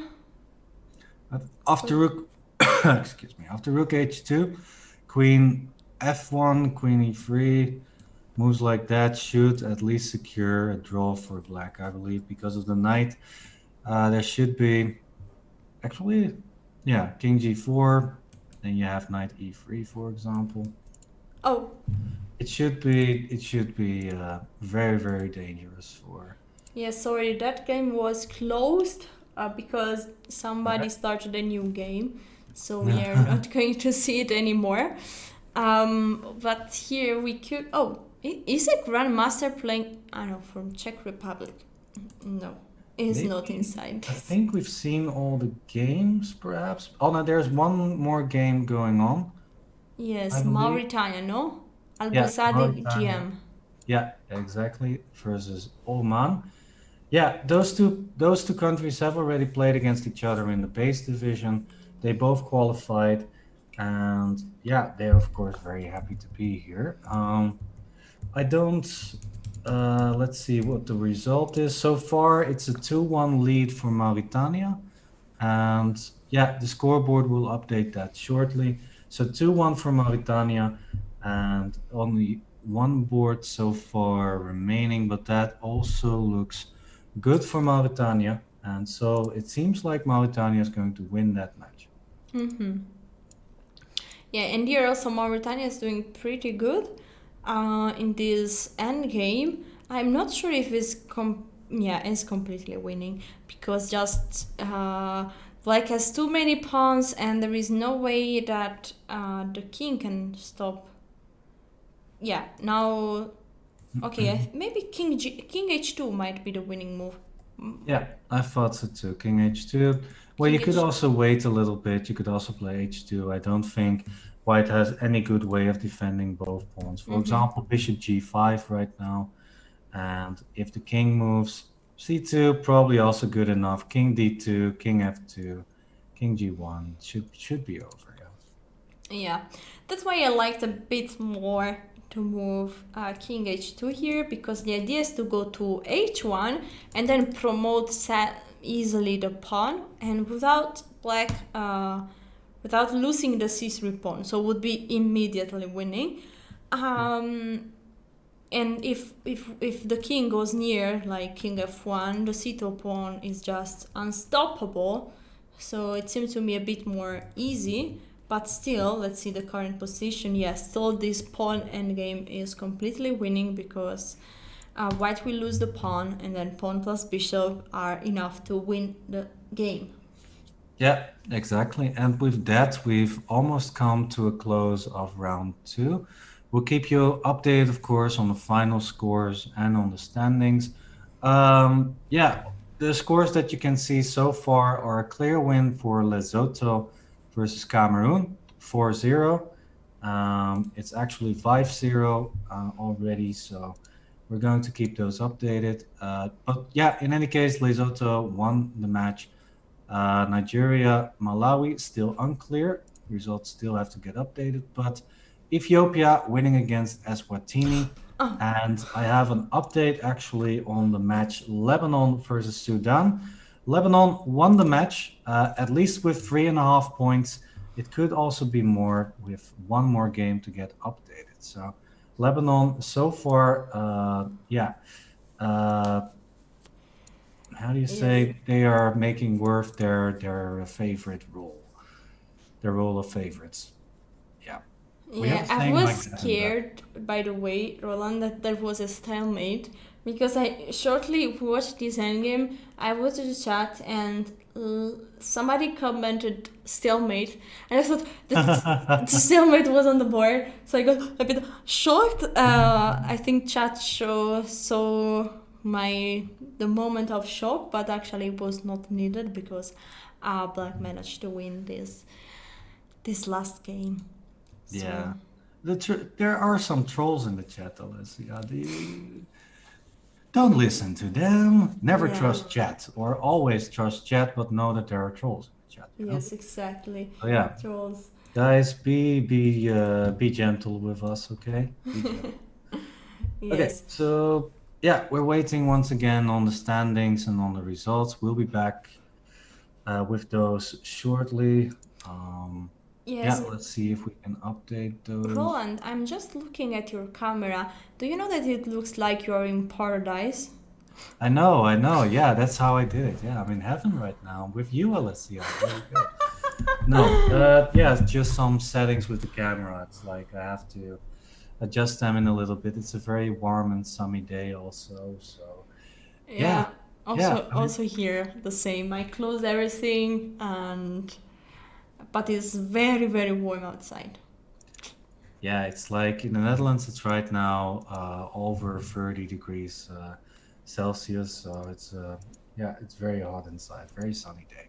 After rook, excuse me, after rook h2, queen f1, queen e3, moves like that should at least secure a draw for black, I believe, because of the knight. There should be, actually, yeah, king g4, then you have knight e3, for example. Oh, It should be very, very dangerous for. yeah, sorry, that game was closed because somebody Okay. started a new game, so we are not going to see it anymore. But here we could. Oh, is a grandmaster playing? I know, from Czech Republic. No, it's Maybe, not inside I this. think we've seen all the games, perhaps. Oh no, there's one more game going on, I Yes, believe. Mauritania, no? Yeah, Albusadi Mauritania. GM. Yeah, exactly. Versus Oman. Yeah, those two countries have already played against each other in the base division. They both qualified, and yeah, they're of course very happy to be here. I don't. Let's see what the result is. So far, it's a 2-1 lead for Mauritania, and yeah, the scoreboard will update that shortly. So 2-1 for Mauritania, and only one board so far remaining, but that also looks good for Mauritania. And so it seems like Mauritania is going to win that match. Mm-hmm. Yeah, and here also Mauritania is doing pretty good in this end game. I'm not sure if it's completely winning because just Black has too many pawns and there is no way that the king can stop. Yeah, now okay, maybe king h2 might be the winning move. Yeah, I thought so too. King h2. Well, King you could h2. also wait a little bit. You could also play h2. I don't think white has any good way of defending both pawns. For example, bishop g5 right now. And if the king moves, c2 probably also good enough. King d2, king f2, king g1 should be over. Yeah. Yeah, that's why I liked a bit more to move king h2 here because the idea is to go to h1 and then promote easily the pawn, and without black, without losing the c3 pawn, so would be immediately winning. And if the king goes near, like king f1, the c2 pawn is just unstoppable. So it seems to me a bit more easy, but still, let's see the current position. Yes, still this pawn endgame is completely winning because white will lose the pawn, and then pawn plus bishop are enough to win the game. Yeah, exactly. And with that, we've almost come to a close of round 2. We'll keep you updated, of course, on the final scores and on the standings. Yeah, the scores that you can see so far are a clear win for Lesotho versus Cameroon, 4-0. It's actually 5-0 already, so we're going to keep those updated. But yeah, in any case, Lesotho won the match. Nigeria, Malawi, still unclear. Results still have to get updated, but Ethiopia winning against Eswatini. And I have an update actually on the match Lebanon versus Sudan. Lebanon won the match, at least with 3.5 points. It could also be more with one more game to get updated. So Lebanon so far, how do you say, they are making worth their favorite role, their role of favorites. Yeah, I was scared, by the way, Roland, that there was a stalemate, because I shortly watched this endgame. I was in the chat and somebody commented stalemate, and I thought the stalemate was on the board, so I got a bit shocked. I think chat saw the moment of shock, but actually it was not needed because black managed to win this last game. So. Yeah, there are some trolls in the chat, Alessia. Don't listen to them. Never trust chat, or always trust chat, but know that there are trolls in the chat. Yes, exactly. So yeah, trolls. Guys, be gentle with us, okay? Yes. Okay, so yeah, we're waiting once again on the standings and on the results. We'll be back with those shortly. Yes. Yeah, let's see if we can update those. Roland, I'm just looking at your camera. Do you know that it looks like you're in paradise? I know. Yeah, that's how I did it. Yeah, I'm in heaven right now with you, Alessia. Very good. No, yeah, it's just some settings with the camera. It's like I have to adjust them in a little bit. It's a very warm and sunny day also, so yeah. Also here the same. I closed everything but it's very, very warm outside. Yeah, it's like in the Netherlands, it's right now over 30 degrees Celsius. So it's it's very hot inside, very sunny day.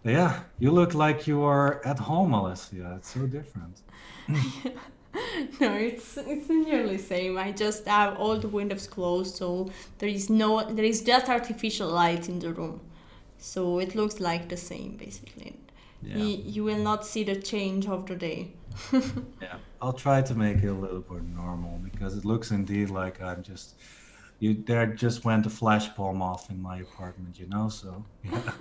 But yeah, you look like you are at home, Alessia. It's so different. No, it's nearly the same. I just have all the windows closed, so there is just artificial light in the room. So it looks like the same, basically. Yeah. You will not see the change of the day. Yeah, I'll try to make it a little more normal because it looks indeed like I'm just there just went a flash bomb off in my apartment, so yeah.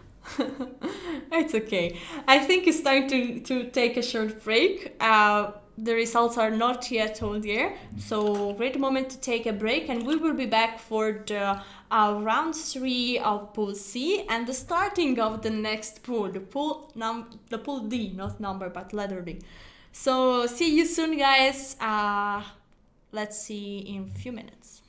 It's okay. I think it's time to take a short break. The results are not yet on the air, so great moment to take a break, and we will be back for the round 3 of Pool C and the starting of the next pool, the pool D, not number but letter D. So see you soon, guys. Let's see in a few minutes.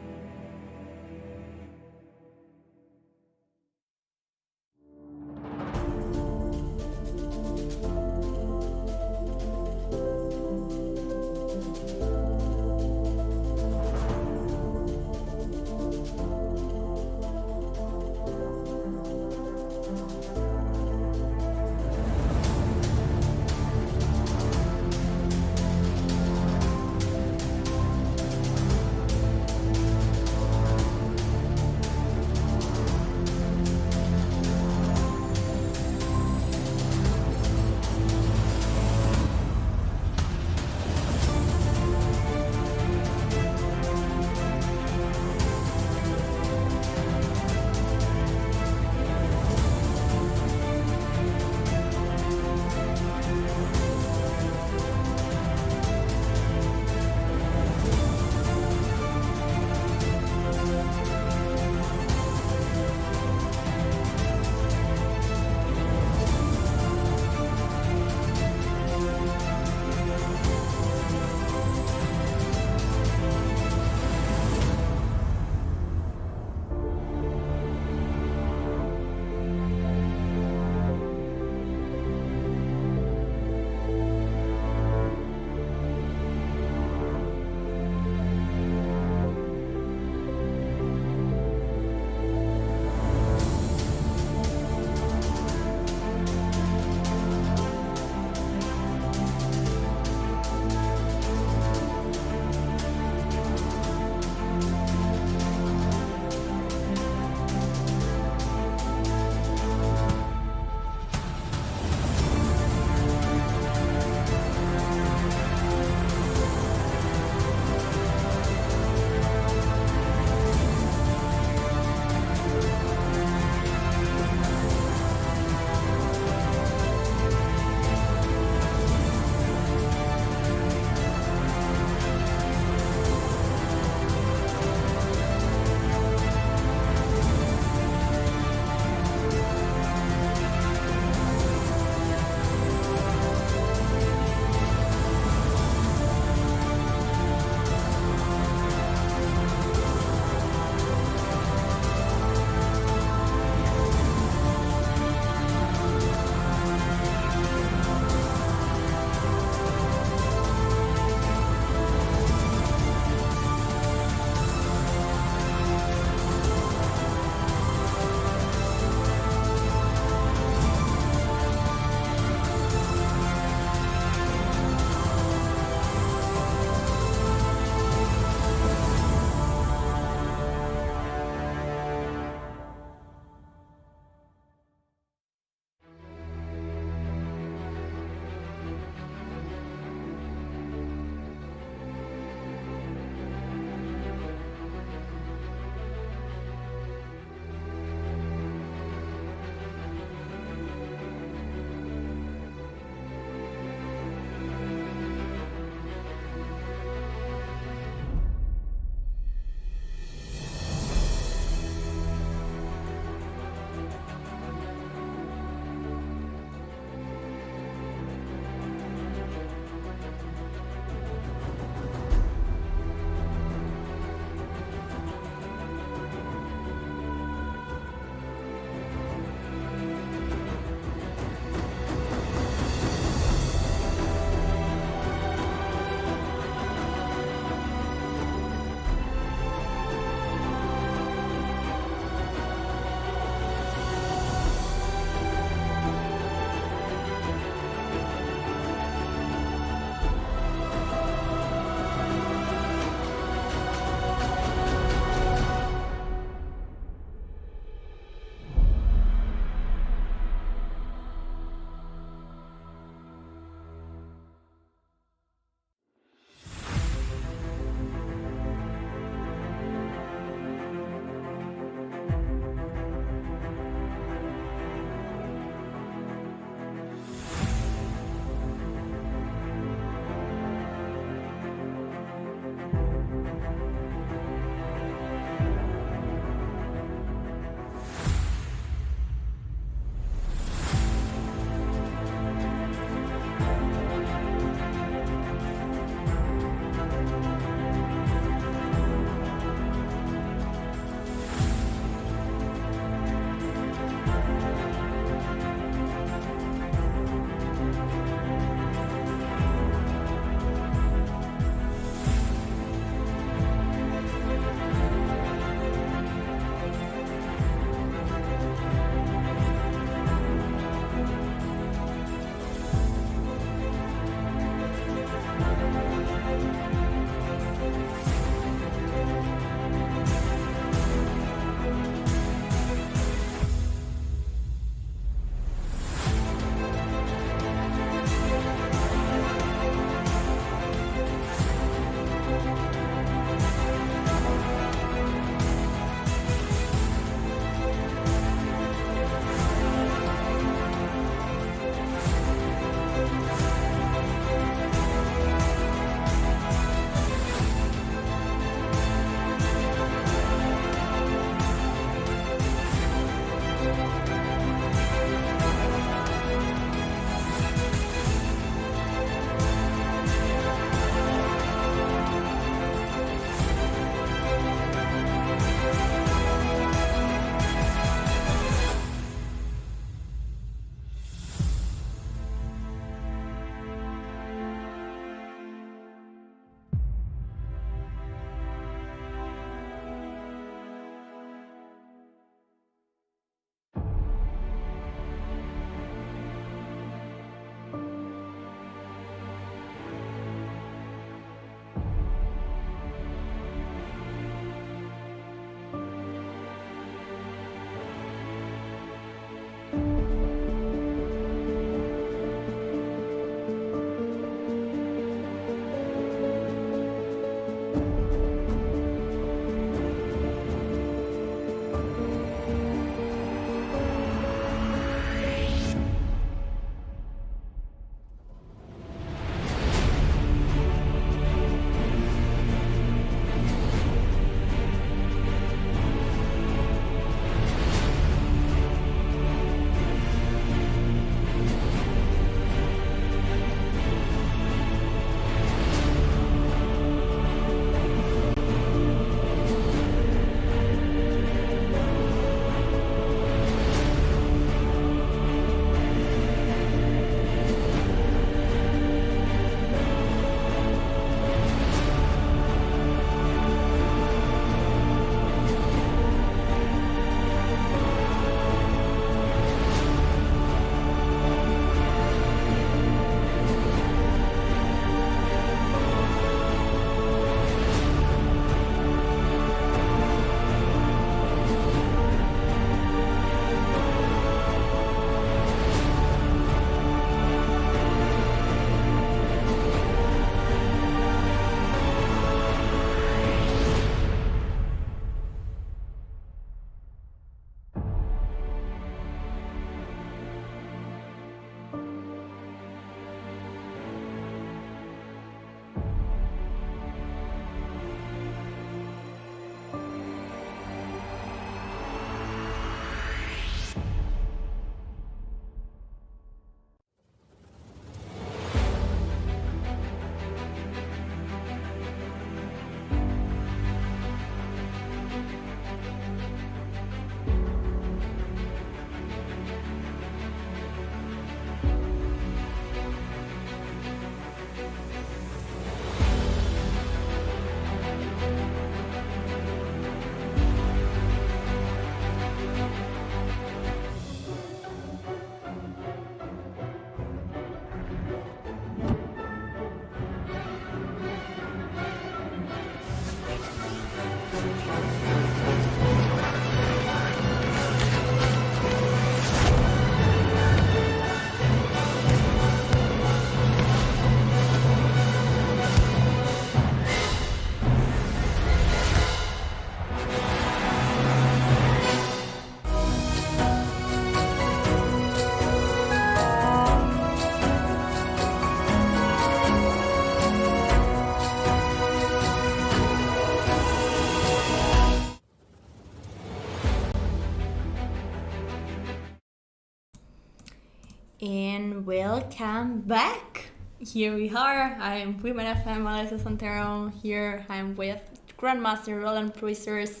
And welcome back. Here we are. I'm Women FM Melissa Santeramo. Here I'm with Grandmaster Roland Pruijssers,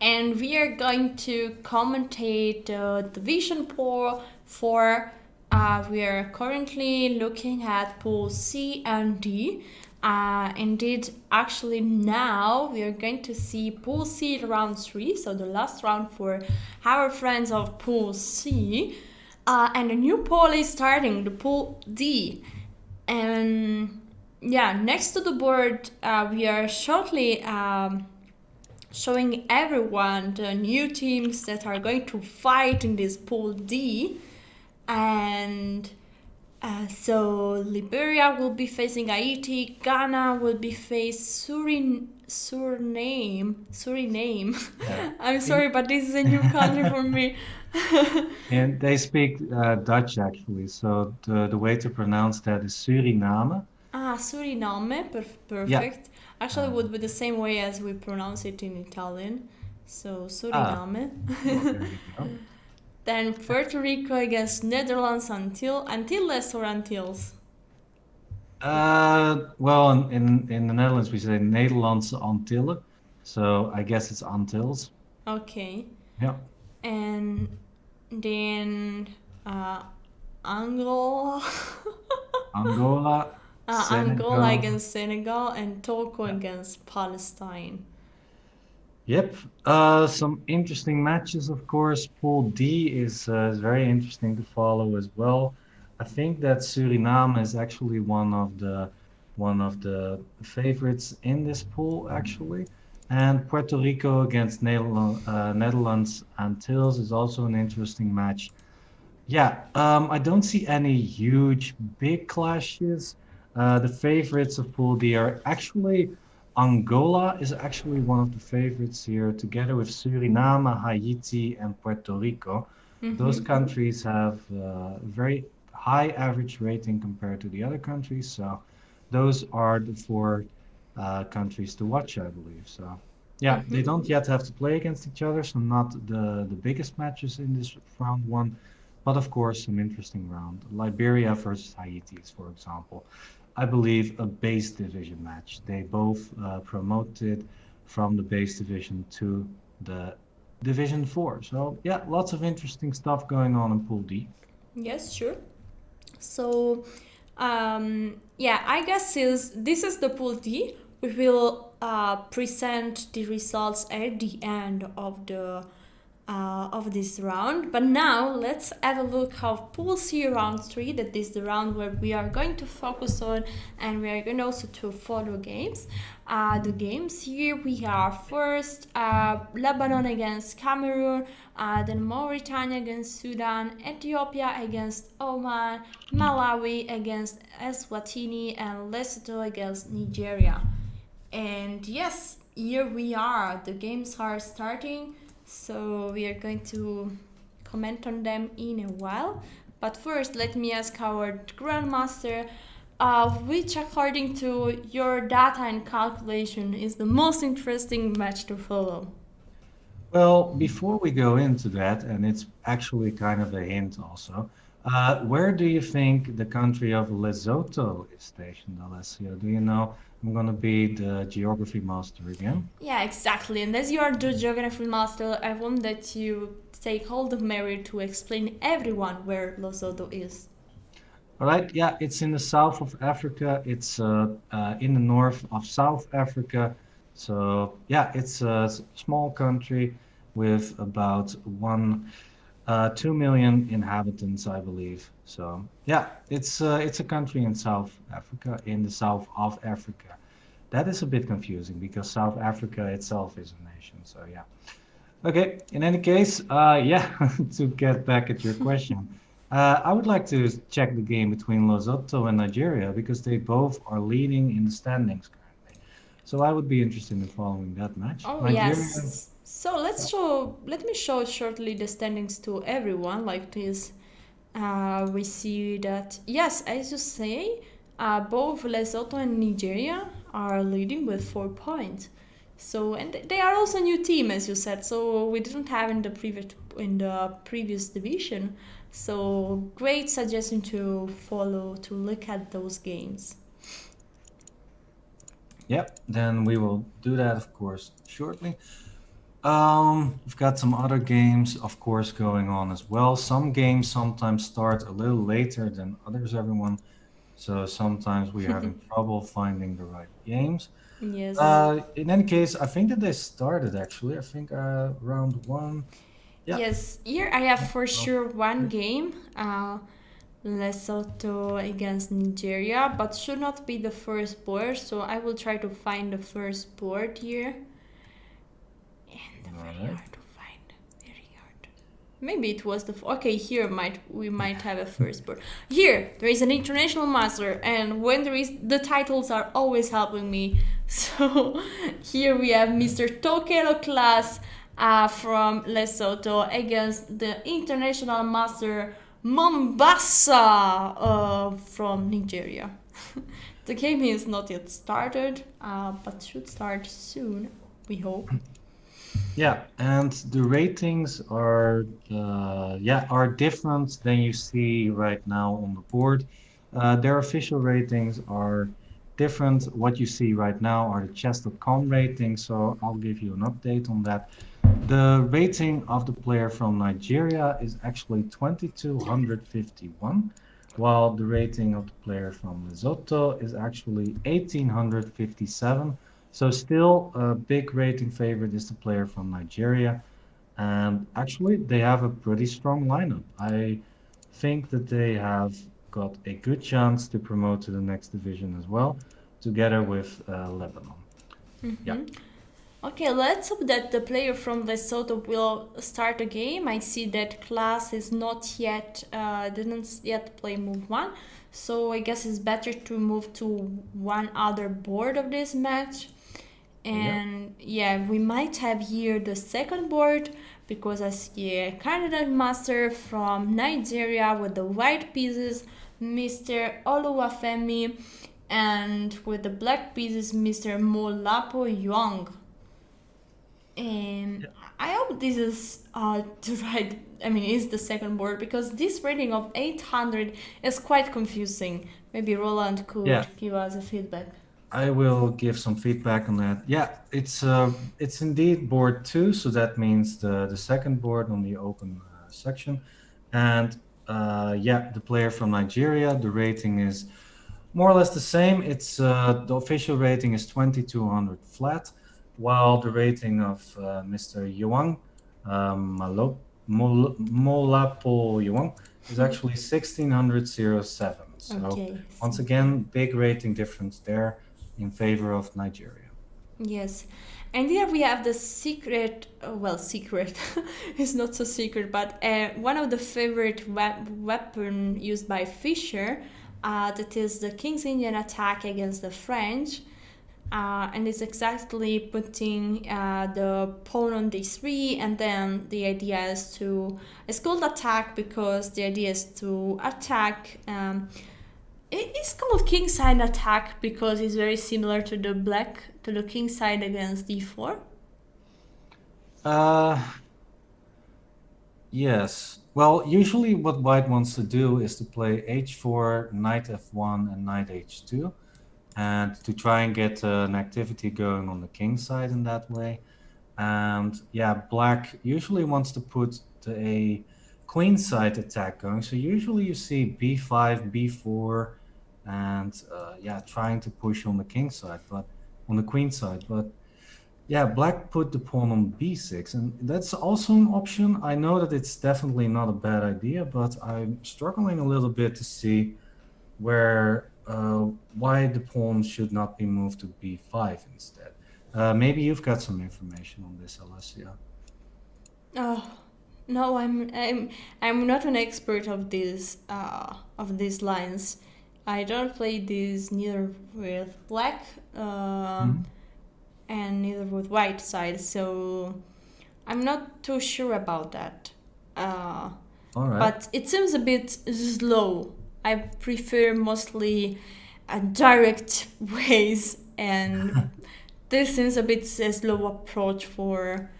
and we are going to commentate the division pool for. We are currently looking at pool C and D. Indeed, actually now we are going to see pool C round 3, so the last round for our friends of pool C. And a new poll is starting, the pool D. And yeah, next to the board, we are shortly showing everyone the new teams that are going to fight in this pool D. And so Liberia will be facing Haiti, Ghana will be facing Suriname. Yeah. I'm sorry, but this is a new country for me. And they speak Dutch actually, so the way to pronounce that is Suriname. Suriname, Yeah. perfect. Actually, would be the same way as we pronounce it in Italian. So Suriname. There you go. Then Puerto Rico against Netherlands, Antilles or Antilles. Well, in the Netherlands we say Nederlandse Antillen, so I guess it's Antilles. Okay. Yeah. And then Angola. Angola, Angola Senegal. against Senegal and Togo Yeah. against Palestine. Yep. Some interesting matches, of course. Pool D is very interesting to follow as well. I think that Suriname is actually one of the favorites in this pool, actually. And Puerto Rico against Netherlands Antilles is also an interesting match. Yeah, I don't see any huge big clashes. The favorites of Pool D are actually Angola is actually one of the favorites here, together with Suriname, Haiti, and Puerto Rico. Those countries have a very high average rating compared to the other countries, so those are the four countries to watch, I believe. So, yeah, they don't yet have to play against each other, so not the biggest matches in this round one, but of course, some interesting round. Liberia versus Haiti is, for example, I believe a base division match. They both promoted from the base division to the division 4. So, yeah, lots of interesting stuff going on in Pool D. Yes, sure. So, yeah, I guess this is the pool D. We will present the results at the end of this round. But now let's have a look how pool C round 3, that is the round where we are going to focus on, and we are going also to follow games. The games here we are first Lebanon against Cameroon, then Mauritania against Sudan, Ethiopia against Oman, Malawi against Eswatini, and Lesotho against Nigeria. And yes, here we are. The games are starting. So we are going to comment on them in a while. But first, let me ask our Grandmaster, which according to your data and calculation is the most interesting match to follow? Well, before we go into that, and it's actually kind of a hint also, where do you think the country of Lesotho is stationed, Alessio? Do you know? I'm going to be the geography master again. Yeah, exactly. And as you are the geography master, I want that you take all the merit to explain everyone where Lesotho is. All right, yeah, it's in the south of Africa. It's in the north of South Africa. So, yeah, it's a small country with about 2 million inhabitants, I believe. So, yeah, it's a country in South Africa, in the south of Africa. That is a bit confusing because South Africa itself is a nation. So, yeah. Okay, in any case, yeah, to get back at your question, I would like to check the game between Lesotho and Nigeria because they both are leading in the standings currently. So I would be interested in following that match. Oh Nigeria, yes. So let me show shortly the standings to everyone like this. We see that yes, as you say, both Lesotho and Nigeria are leading with 4 points. So and they are also a new team, as you said. So we didn't have in the previous division. So great suggestion to follow to look at those games. Yep, then we will do that, of course, shortly. We've got some other games, of course, going on as well. Some games sometimes start a little later than others, everyone. So sometimes we're having trouble finding the right games. Yes. In any case, I think that they started actually. I think round one. Yeah. Yes, here I have for Well, sure one game, Lesotho against Nigeria, but should not be the first board, so I will try to find the first board here. And very Alright. hard to find, very hard. Maybe it was okay, here we might have a first board. Here, there is an international master, and when there is, the titles are always helping me. So here we have Mr. Tokelo class from Lesotho against the international master Mombasa from Nigeria. The game is not yet started, but should start soon, we hope. Yeah, and the ratings are are different than you see right now on the board. Their official ratings are different. What you see right now are the chess.com ratings, so I'll give you an update on that. The rating of the player from Nigeria is actually 2251, while the rating of the player from Lesotho is actually 1857. So still a big rating favorite is the player from Nigeria. And actually they have a pretty strong lineup. I think that they have got a good chance to promote to the next division as well, together with Lebanon. Yeah. Okay, let's hope that the player from Lesotho will start the game. I see that class is not yet, didn't yet play move one. So I guess it's better to move to one other board of this match. And yeah, we might have here the second board because I see a candidate master from Nigeria with the white pieces, Mr. Oluwafemi, and with the black pieces, Mr. Molapo Young. And I hope this is the right, I mean, is the second board because this rating of 800 is quite confusing. Maybe Roland could give us a feedback. I will give some feedback on that. Yeah, it's indeed board 2, so that means the second board on the open section. And the player from Nigeria, the rating is more or less the same. It's the official rating is 2200 flat, while the rating of Mr. Yuang, Molapo Yuang, is actually 1607. So once again, big rating difference there in favor of Nigeria. Yes. And here we have the secret, secret is not so secret, but one of the favorite weapon used by Fischer, that is the King's Indian attack against the French. And it's exactly putting the pawn on d3, and then the idea is to, it's called attack because the idea is to attack. It's called kingside attack because it's very similar to the king side against d4. Yes. Well, usually what white wants to do is to play h4, knight f1, and knight h2, and to try and get an activity going on the king side in that way. And yeah, black usually wants to put a queen side attack going. So usually you see b5, b4, and trying to push on the king side, but on the queen side. But yeah, black put the pawn on b6, and that's also an option. I know that it's definitely not a bad idea, but I'm struggling a little bit to see why the pawn should not be moved to b5 instead. Maybe you've got some information on this, Alessia. Oh no, I'm not an expert of these lines. I don't play these neither with black and neither with white side, so I'm not too sure about that. All right. But it seems a bit slow. I prefer mostly direct ways and this seems a bit a slow approach for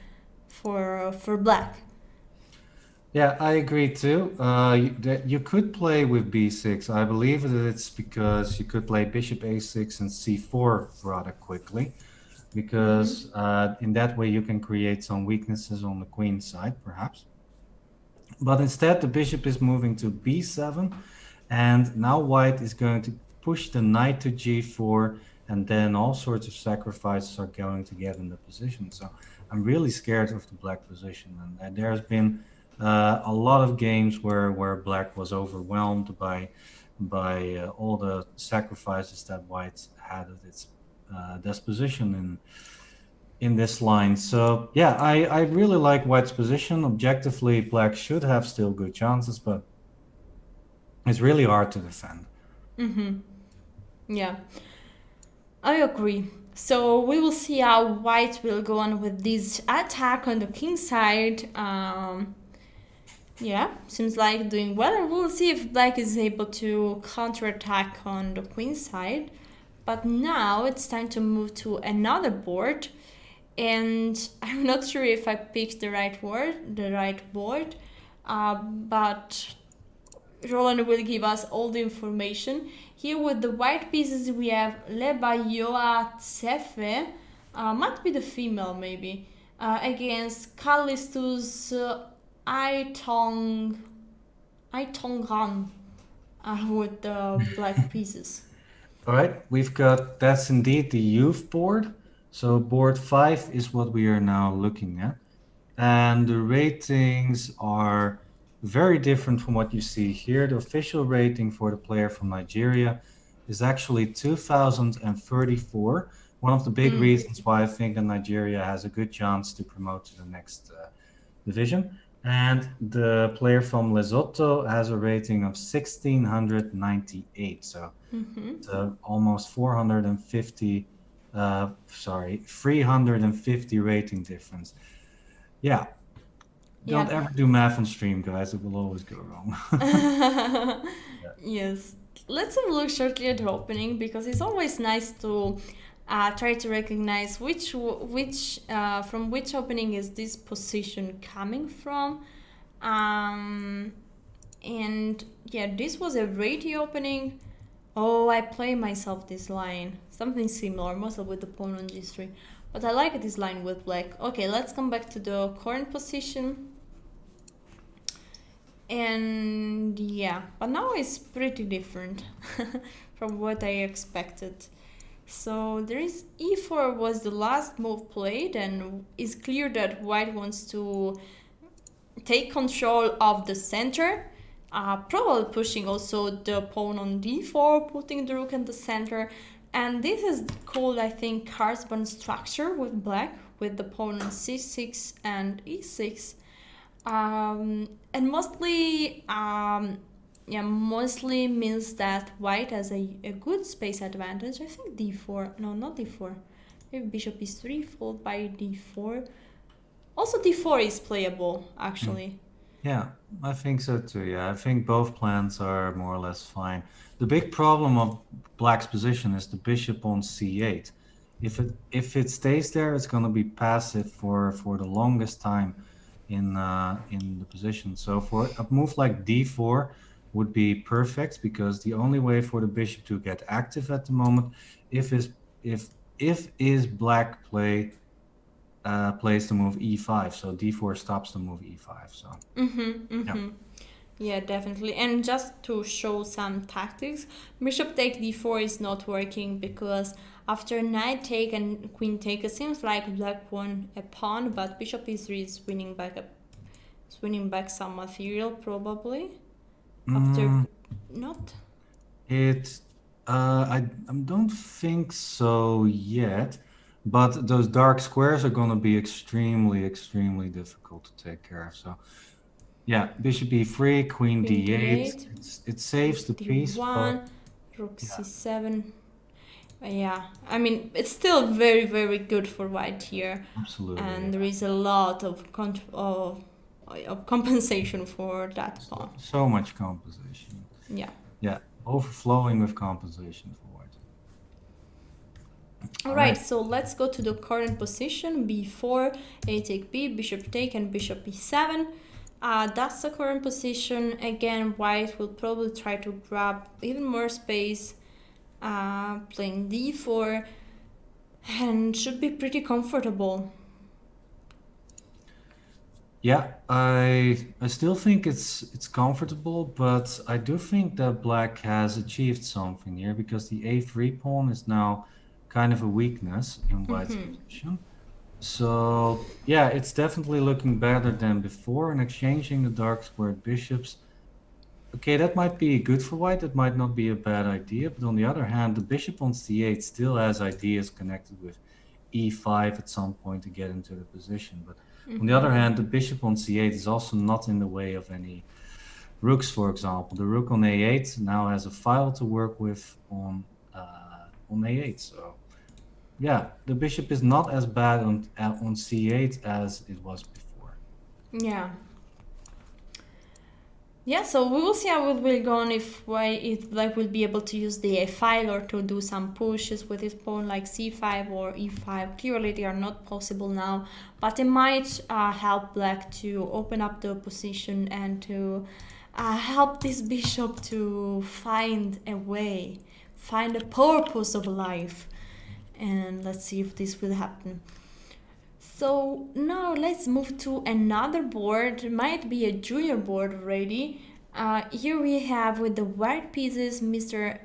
black. Yeah, I agree too. You could play with b6. I believe that it's because you could play bishop a6 and c4 rather quickly, because in that way you can create some weaknesses on the queen side, perhaps. But instead, the bishop is moving to b7, and now white is going to push the knight to g4, and then all sorts of sacrifices are going to get in the position. So I'm really scared of the black position, and there's been a lot of games where black was overwhelmed by all the sacrifices that white had at its disposition in this line. So yeah, I really like white's position. Objectively, black should have still good chances, but it's really hard to defend. Yeah, I agree. So we will see how white will go on with this attack on the king side. Yeah, seems like doing well, and we'll see if black is able to counterattack on the queen side. But now it's time to move to another board, and I'm not sure if I picked the right board, but Roland will give us all the information. Here with the white pieces we have Lebayoa Tsefe, might be the female maybe, against Callistus Aitongran, with the black pieces. All right, that's indeed the youth board. So board 5 is what we are now looking at. And the ratings are very different from what you see here. The official rating for the player from Nigeria is actually 2034. One of the big reasons why I think that Nigeria has a good chance to promote to the next division. And the player from Lesotho has a rating of 1698. So almost 350 rating difference. Yeah. Don't ever do math on stream, guys. It will always go wrong. Yes. Let's have a look shortly at the opening, because it's always nice to try to recognize from which opening is this position coming from. And yeah, this was a ready opening. Oh, I play myself this line. Something similar, mostly with the pawn on g3. But I like this line with black. Okay, let's come back to the current position. And yeah, but now it's pretty different from what I expected. So there is e4 was the last move played, and it's clear that white wants to take control of the center, probably pushing also the pawn on d4, putting the rook in the center. And this is called, I think, Carsbon structure with black, with the pawn on c6 and e6. And mostly means that white has a good space advantage. I think d4, no, not d4. Maybe bishop e3 followed by d4. Also d4 is playable, actually. Yeah, I think so too. Yeah, I think both plans are more or less fine. The big problem of black's position is the bishop on c8. If it stays there, it's going to be passive for the longest time in the position. So for a move like d4 would be perfect, because the only way for the bishop to get active at the moment, if black plays the move e5, so d4 stops the move e5. So Yeah, definitely. And just to show some tactics, bishop take d4 is not working, because after knight take and queen take, it seems like black won a pawn, but bishop e3 is winning back some material, probably. After not. I don't think so yet, but those dark squares are going to be extremely, extremely difficult to take care of. So yeah, bishop e3, queen d8. It saves the piece. But rook c7. Yeah, I mean, it's still very, very good for white here. Absolutely. And there is a lot of compensation for that pawn. So much compensation. Yeah. Yeah, overflowing with compensation for white. All right, so let's go to the current position. b4, a take b, bishop take, and bishop b7. That's the current position. Again, white will probably try to grab even more space, playing d4, and should be pretty comfortable. Yeah, I still think it's comfortable, but I do think that black has achieved something here because the a3 pawn is now kind of a weakness in white's position. So yeah, it's definitely looking better than before, and exchanging the dark squared bishops. Okay, that might be good for white, that might not be a bad idea, but on the other hand, the bishop on c8 still has ideas connected with e5 at some point to get into the position. But on the other hand, the bishop on c8 is also not in the way of any rooks, for example. The rook on a8 now has a file to work with on a8. So yeah, the bishop is not as bad on c8 as it was before. Yeah. Yeah, so we will see how it will go on if black will be able to use the a file or to do some pushes with his pawn like c5 or e5. Clearly they are not possible now, but it might help black to open up the position and to help this bishop to find a way, find a purpose of life. And let's see if this will happen. So now let's move to another board. It might be a junior board already. Here we have with the white pieces Mr.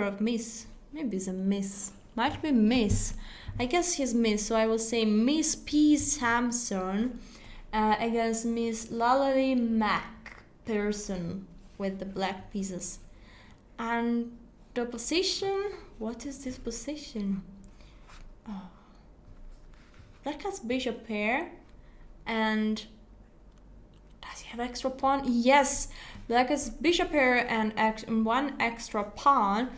of Miss. Maybe it's a Miss. Might be Miss. I guess he's Miss, so I will say Miss P. Samson against Miss Lalali Mac person with the black pieces. And the position, what is this position? Oh. Black has bishop pair, and does he have extra pawn? Yes, black has bishop pair and one extra pawn,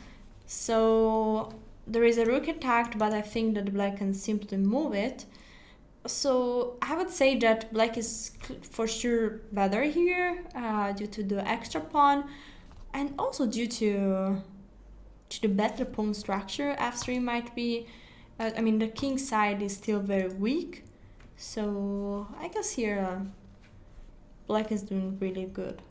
so there is a rook attacked, but I think that black can simply move it. So I would say that black is for sure better here due to the extra pawn, and also due to the better pawn structure. f3 might be. I mean, the king side is still very weak, so I guess here black is doing really good.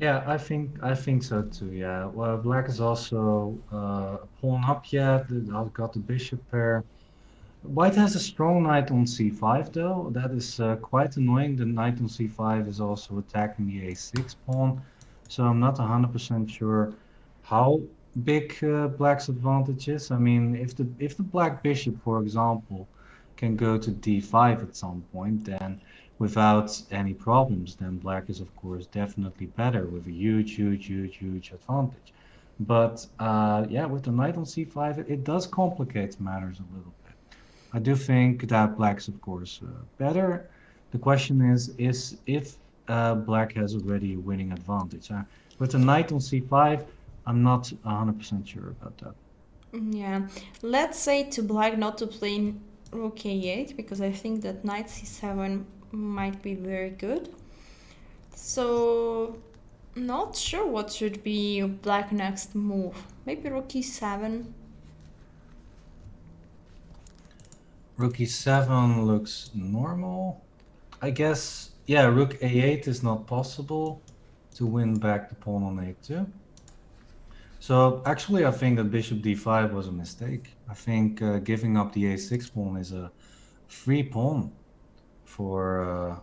Yeah, I think so too. Yeah, well, black is also a pawn up yet. I've got the bishop pair. White has a strong knight on c5 though. That is quite annoying. The knight on c5 is also attacking the a6 pawn, so I'm not 100% sure how big black's advantage is. I mean, if the black bishop, for example, can go to d5 at some point, then without any problems, then black is of course definitely better with a huge advantage. But yeah, with the knight on c5, it does complicate matters a little bit. I do think that black's of course better. The question is if black has already a winning advantage. With the knight on c5, I'm not 100% sure about that. Yeah, let's say to black not to play rook a8 because I think that knight c7 might be very good. So not sure what should be black next move. Maybe rook e7. Rook e7 looks normal. I guess, yeah, rook a8 is not possible to win back the pawn on a2. So actually, I think that bishop d5 was a mistake. I think giving up the a6 pawn is a free pawn for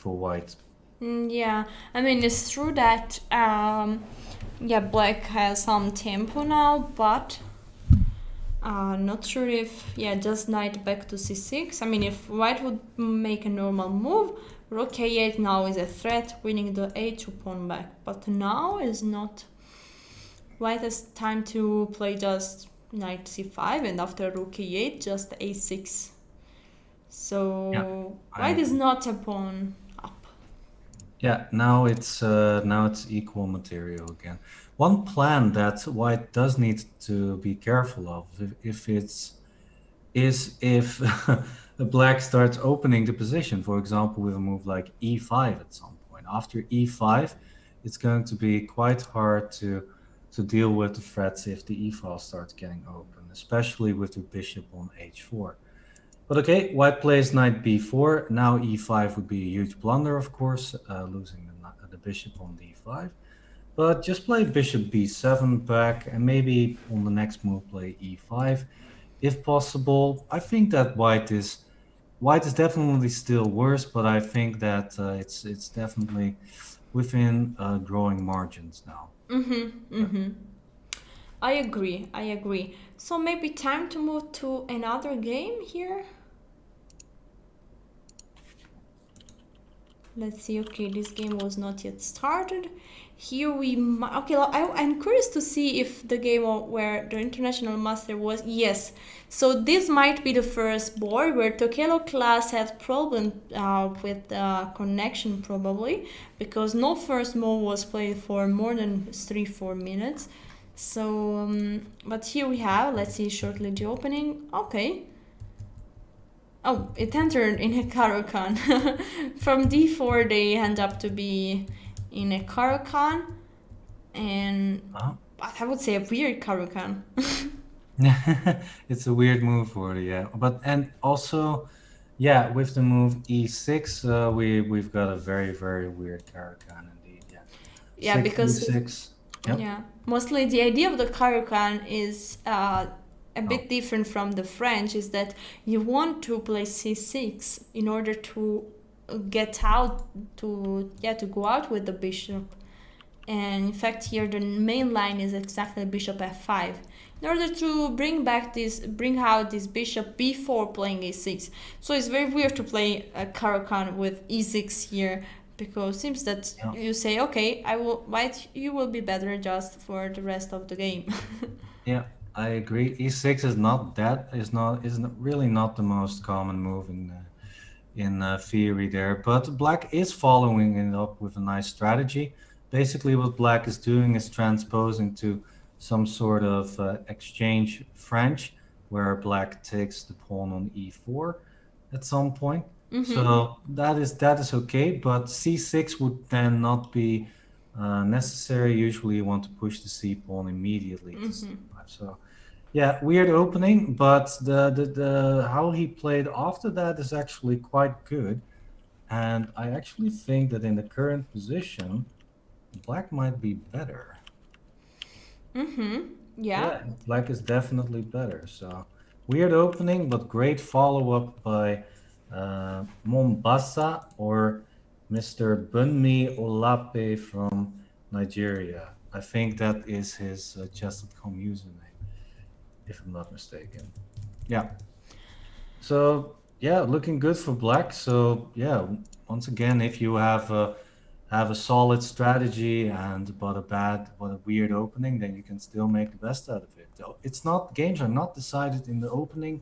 white. Yeah, I mean it's true that yeah, black has some tempo now, but not sure if just knight back to c6. I mean, if white would make a normal move, rook a8 now is a threat, winning the a2 pawn back. But now is not. White has time to play just knight c5 and after rook e8 just a6. So yeah, white is not a pawn up. Yeah, now it's equal material again. One plan that white does need to be careful of if black starts opening the position, for example, with a move like e5 at some point. After e5, it's going to be quite hard to deal with the threats if the e file starts getting open. especially with the bishop on h4. But okay, white plays knight b4. Now e5 would be a huge blunder, of course, losing the bishop on d5. But just play bishop b7 back, and maybe on the next move play e5, if possible. I think that white is definitely still worse, but I think that it's definitely within drawing margins now. I agree. I agree. So maybe time to move to another game here. Let's see. Okay, this game was not yet started. Here we okay. I'm curious to see if the game where the international master was. Yes. So this might be the first board where Tokelo class had problem with connection probably because no first move was played for more than 3-4 minutes. So, but here we have. Let's see shortly the opening. Okay. Oh, it entered in a Caro-Kann. From d4 they end up to be in a Caro-Kann, and I would say a weird Caro-Kann. It's a weird move for it, yeah. But and also, yeah, with the move e6, we've got a very weird Caro-Kann indeed, yeah. Yeah, 6 because e6. Yep. yeah, mostly the idea of the Caro-Kann is a bit different from the French. Is that you want to play c6 in order to get out to go out with the bishop. And in fact here the main line is exactly bishop f5 in order to bring out this bishop b4 playing a6. So it's very weird to play a Caro-Kann with e6 here, because it seems that you say, okay, white, you will be better just for the rest of the game. Yeah, I agree. E6 is really not the most common move in theory there, but black is following it up with a nice strategy. Basically, what black is doing is transposing to some sort of exchange French, where black takes the pawn on e4 at some point. So that is okay, but c6 would then not be necessary. Usually, you want to push the c pawn immediately to c5. So, yeah, weird opening, but the how he played after that is actually quite good, and I actually think that in the current position, black might be better. Yeah. Black is definitely better. So weird opening, but great follow-up by Mombasa, or Mr. Bunmi Olape from Nigeria. I think that is his chess.com username, if I'm not mistaken. Yeah. So yeah, looking good for black. So yeah, once again, if you have a solid strategy but a weird opening, then you can still make the best out of it. It's not, games are not decided in the opening,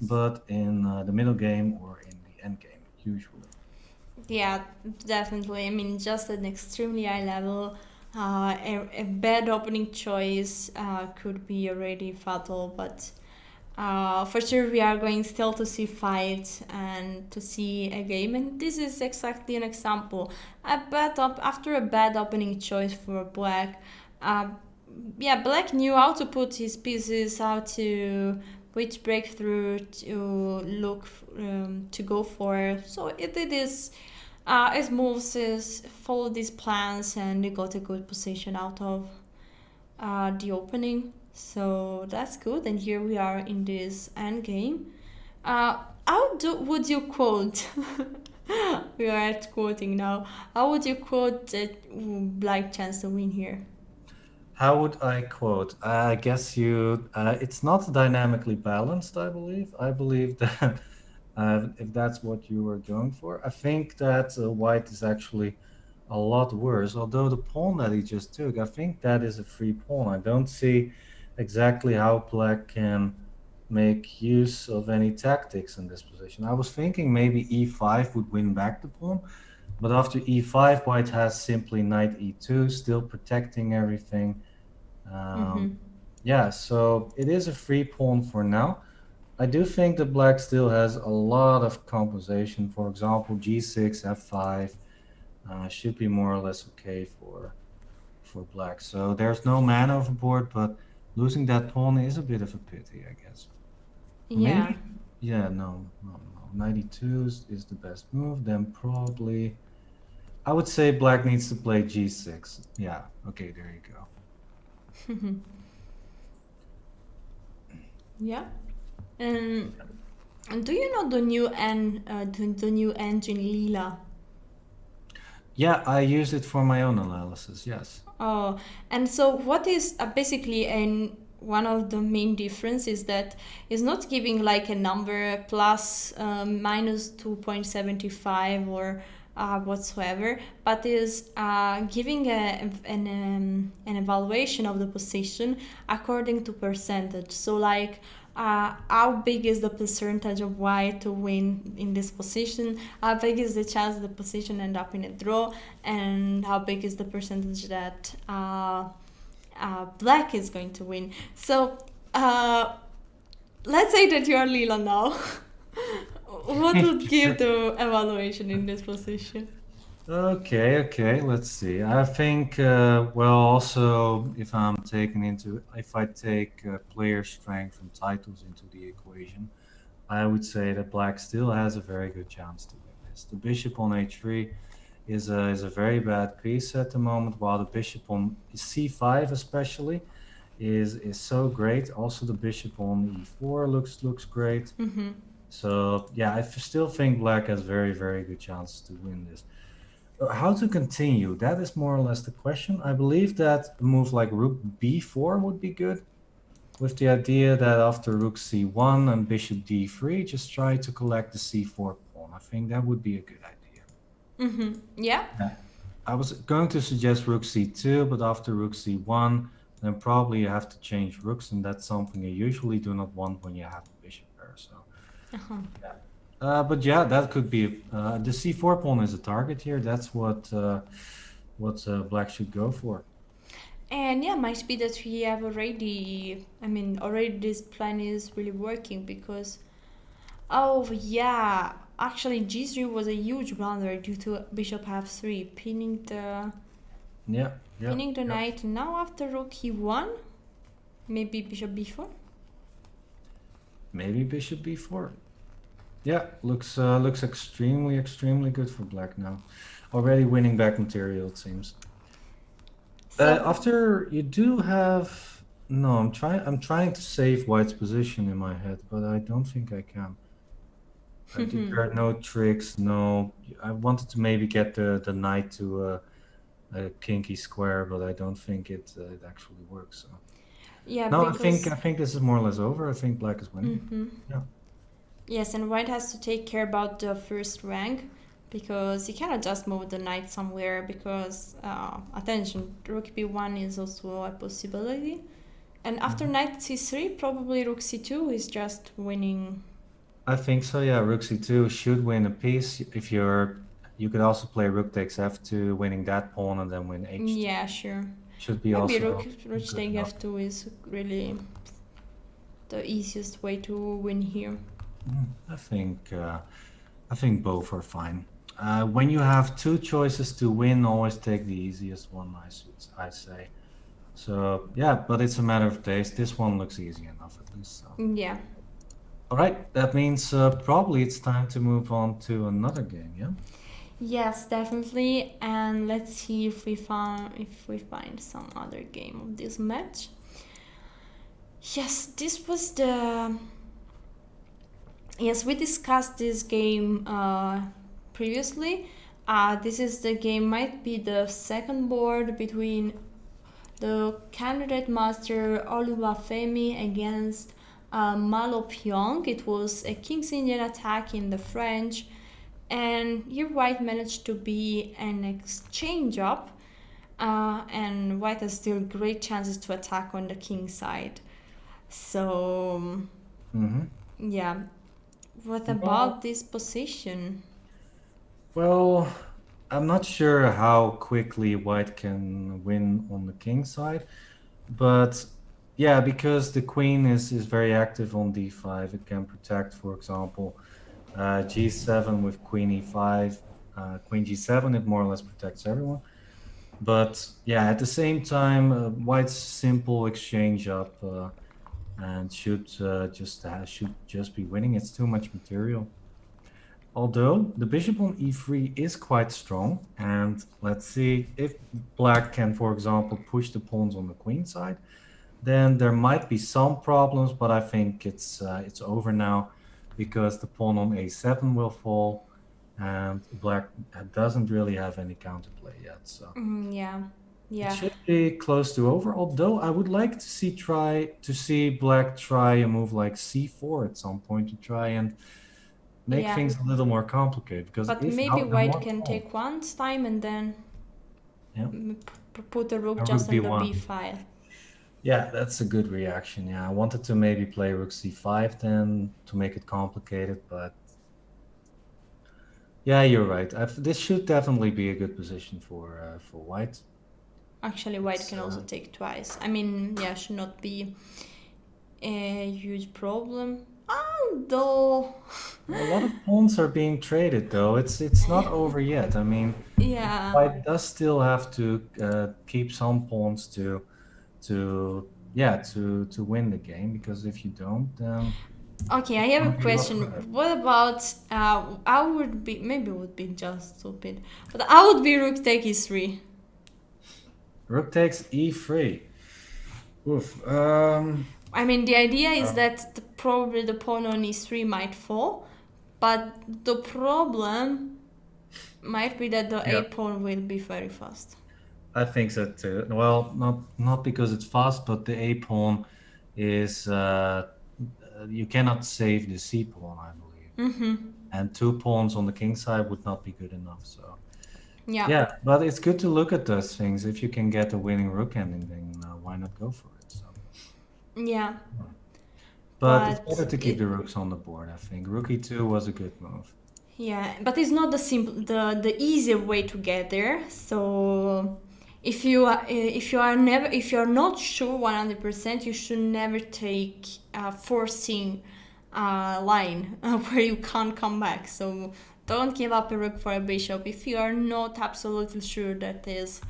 but in the middle game or in the end game usually. Yeah, definitely. I mean, just at an extremely high level, a bad opening choice could be already fatal, but for sure we are going still to see fights and to see a game, and this is exactly an example. After a bad opening choice for black, black knew how to put his pieces, how to which breakthrough to look to go for. So it did his moves, followed these plans, and they got a good position out of the opening. So that's good. And here we are in this end game. Would you quote? We are at quoting now. How would you quote black chance to win here? How would I quote? I guess it's not dynamically balanced, I believe. I believe that if that's what you were going for, I think that white is actually a lot worse. Although the pawn that he just took, I think that is a free pawn. I don't see exactly how black can make use of any tactics in this position. I was thinking maybe e5 would win back the pawn, but after e5, white has simply knight e2, still protecting everything. Yeah, so it is a free pawn for now. I do think that black still has a lot of compensation. For example, g6, f5 should be more or less okay for black. So there's no man overboard, but Losing that pawn is a bit of a pity, I guess. Yeah. Maybe, yeah, no. 92 is the best move. Then probably, I would say black needs to play g6. Yeah, okay, there you go. Yeah. And do you know the new engine Lila? Yeah, I use it for my own analysis, yes. Oh, and so what is basically an one of the main difference is that it's not giving like a number plus minus 2.75 or whatsoever, but is giving an evaluation of the position according to percentage. So like how big is the percentage of white to win in this position, how big is the chance the position end up in a draw, and how big is the percentage that black is going to win. So let's say that you are Lila now. What would give the evaluation in this position? Okay, let's see. I think, well, also, if I take player strength and titles into the equation, I would say that black still has a very good chance to win this. The bishop on h3 is a very bad piece at the moment, while the bishop on c5 especially is so great. Also, the bishop on e4 looks great. Mm-hmm. So yeah, still think black has very good chances to win this. How to continue? That is more or less the question. I believe that a move like rook b4 would be good, with the idea that after rook c1 and bishop d3, just try to collect the c4 pawn. I think that would be a good idea. Mm-hmm. Yeah. Yeah. I was going to suggest rook c2, but after rook c1, then probably you have to change rooks, and that's something you usually do not want when you have the bishop pair. So, Uh-huh. yeah. But yeah, that could be the c4 pawn is a target here. That's what black should go for. And yeah, might be that we have already, I mean, already this plan is really working because, oh yeah, actually g3 was a huge blunder due to bishop f3, Yeah, pinning the knight. Now after rook e1, maybe bishop b4. Maybe bishop b4. Yeah, looks extremely good for black now. Already winning back material, it seems. So After you do have no, I'm trying to save white's position in my head, but I don't think I can. There are no tricks, no. I wanted to maybe get the knight to a kinky square, but I don't think it actually works. So. yeah, No, because I think this is more or less over. I think black is winning. hmm Yeah. yes, and white has to take care about the first rank because he cannot just move the knight somewhere because attention, rook b1 is also a possibility. And after knight c3, probably rook c2 is just winning. I think so. Yeah, rook c2 should win a piece. You could also play rook takes f2, winning that pawn, and then win h2. Yeah, sure. Should be Maybe also rook good taking enough. f2 is really the easiest way to win here. I think both are fine. When you have two choices to win, always take the easiest one. I say. So yeah, but it's a matter of taste. This one looks easy enough at least. So. Yeah. All right, that means probably it's time to move on to another game. Yeah. Yes, definitely. And let's see if we find some other game of this match. Yes, this was the. Yes, we discussed this game previously. This is the game, might be the second board between the candidate master Olympiad against Malo Pyong. It was a King's Indian attack in the French, and here white managed to be an exchange up, and white has still great chances to attack on the king side. So, yeah. What about this position? Well, I'm not sure how quickly white can win on the king side, but yeah, because the queen is very active on d5, it can protect, for example, g7 with queen e5, queen g7, it more or less protects everyone. But yeah, at the same time, white's simple exchange up and should just be winning. It's too much material. Although the bishop on e3 is quite strong, and let's see if black can, for example, push the pawns on the queen side, then there might be some problems, but I think it's over now because the pawn on a7 will fall, and black doesn't really have any counterplay yet. So Yeah, it yeah, should be close to over. Although I would like to see black try a move like c4 at some point to try and make yeah. things a little more complicated. Because But if maybe now the white more can pawn, take one's time and then yeah, put the rook a rook just on the b1. b file. Yeah, that's a good reaction. Yeah, I wanted to maybe play rook c5 then to make it complicated, but yeah, you're right. This should definitely be a good position for white. Actually, white It's can also take twice. I mean, yeah, should not be a huge problem. Although, a lot of pawns are being traded though. It's not over yet. I mean, yeah. white does still have to keep some pawns to win the game, because if you don't, then Okay, I it's have gonna a be a lot question. harder. What about I would be maybe it would be just stupid, but I would be rook take e3. Rook takes e3. Oof. I mean, the idea is Um, that probably the pawn on e3 might fall, but the problem might be that the a yeah, pawn will be very fast. I think so too. Well, not because it's fast, but the a pawn is you cannot save the c pawn, I believe, and two pawns on the king side would not be good enough. So Yeah, yeah, but it's good to look at those things. If you can get a winning rook ending, then why not go for it? So, yeah, but it's better but to keep the rooks on the board. I think rook e2 was a good move. yeah, but it's not the simple, the easier way to get there. So if you're not sure 100%, you should never take forcing line where you can't come back. So don't give up a rook for a bishop if you are not absolutely sure that is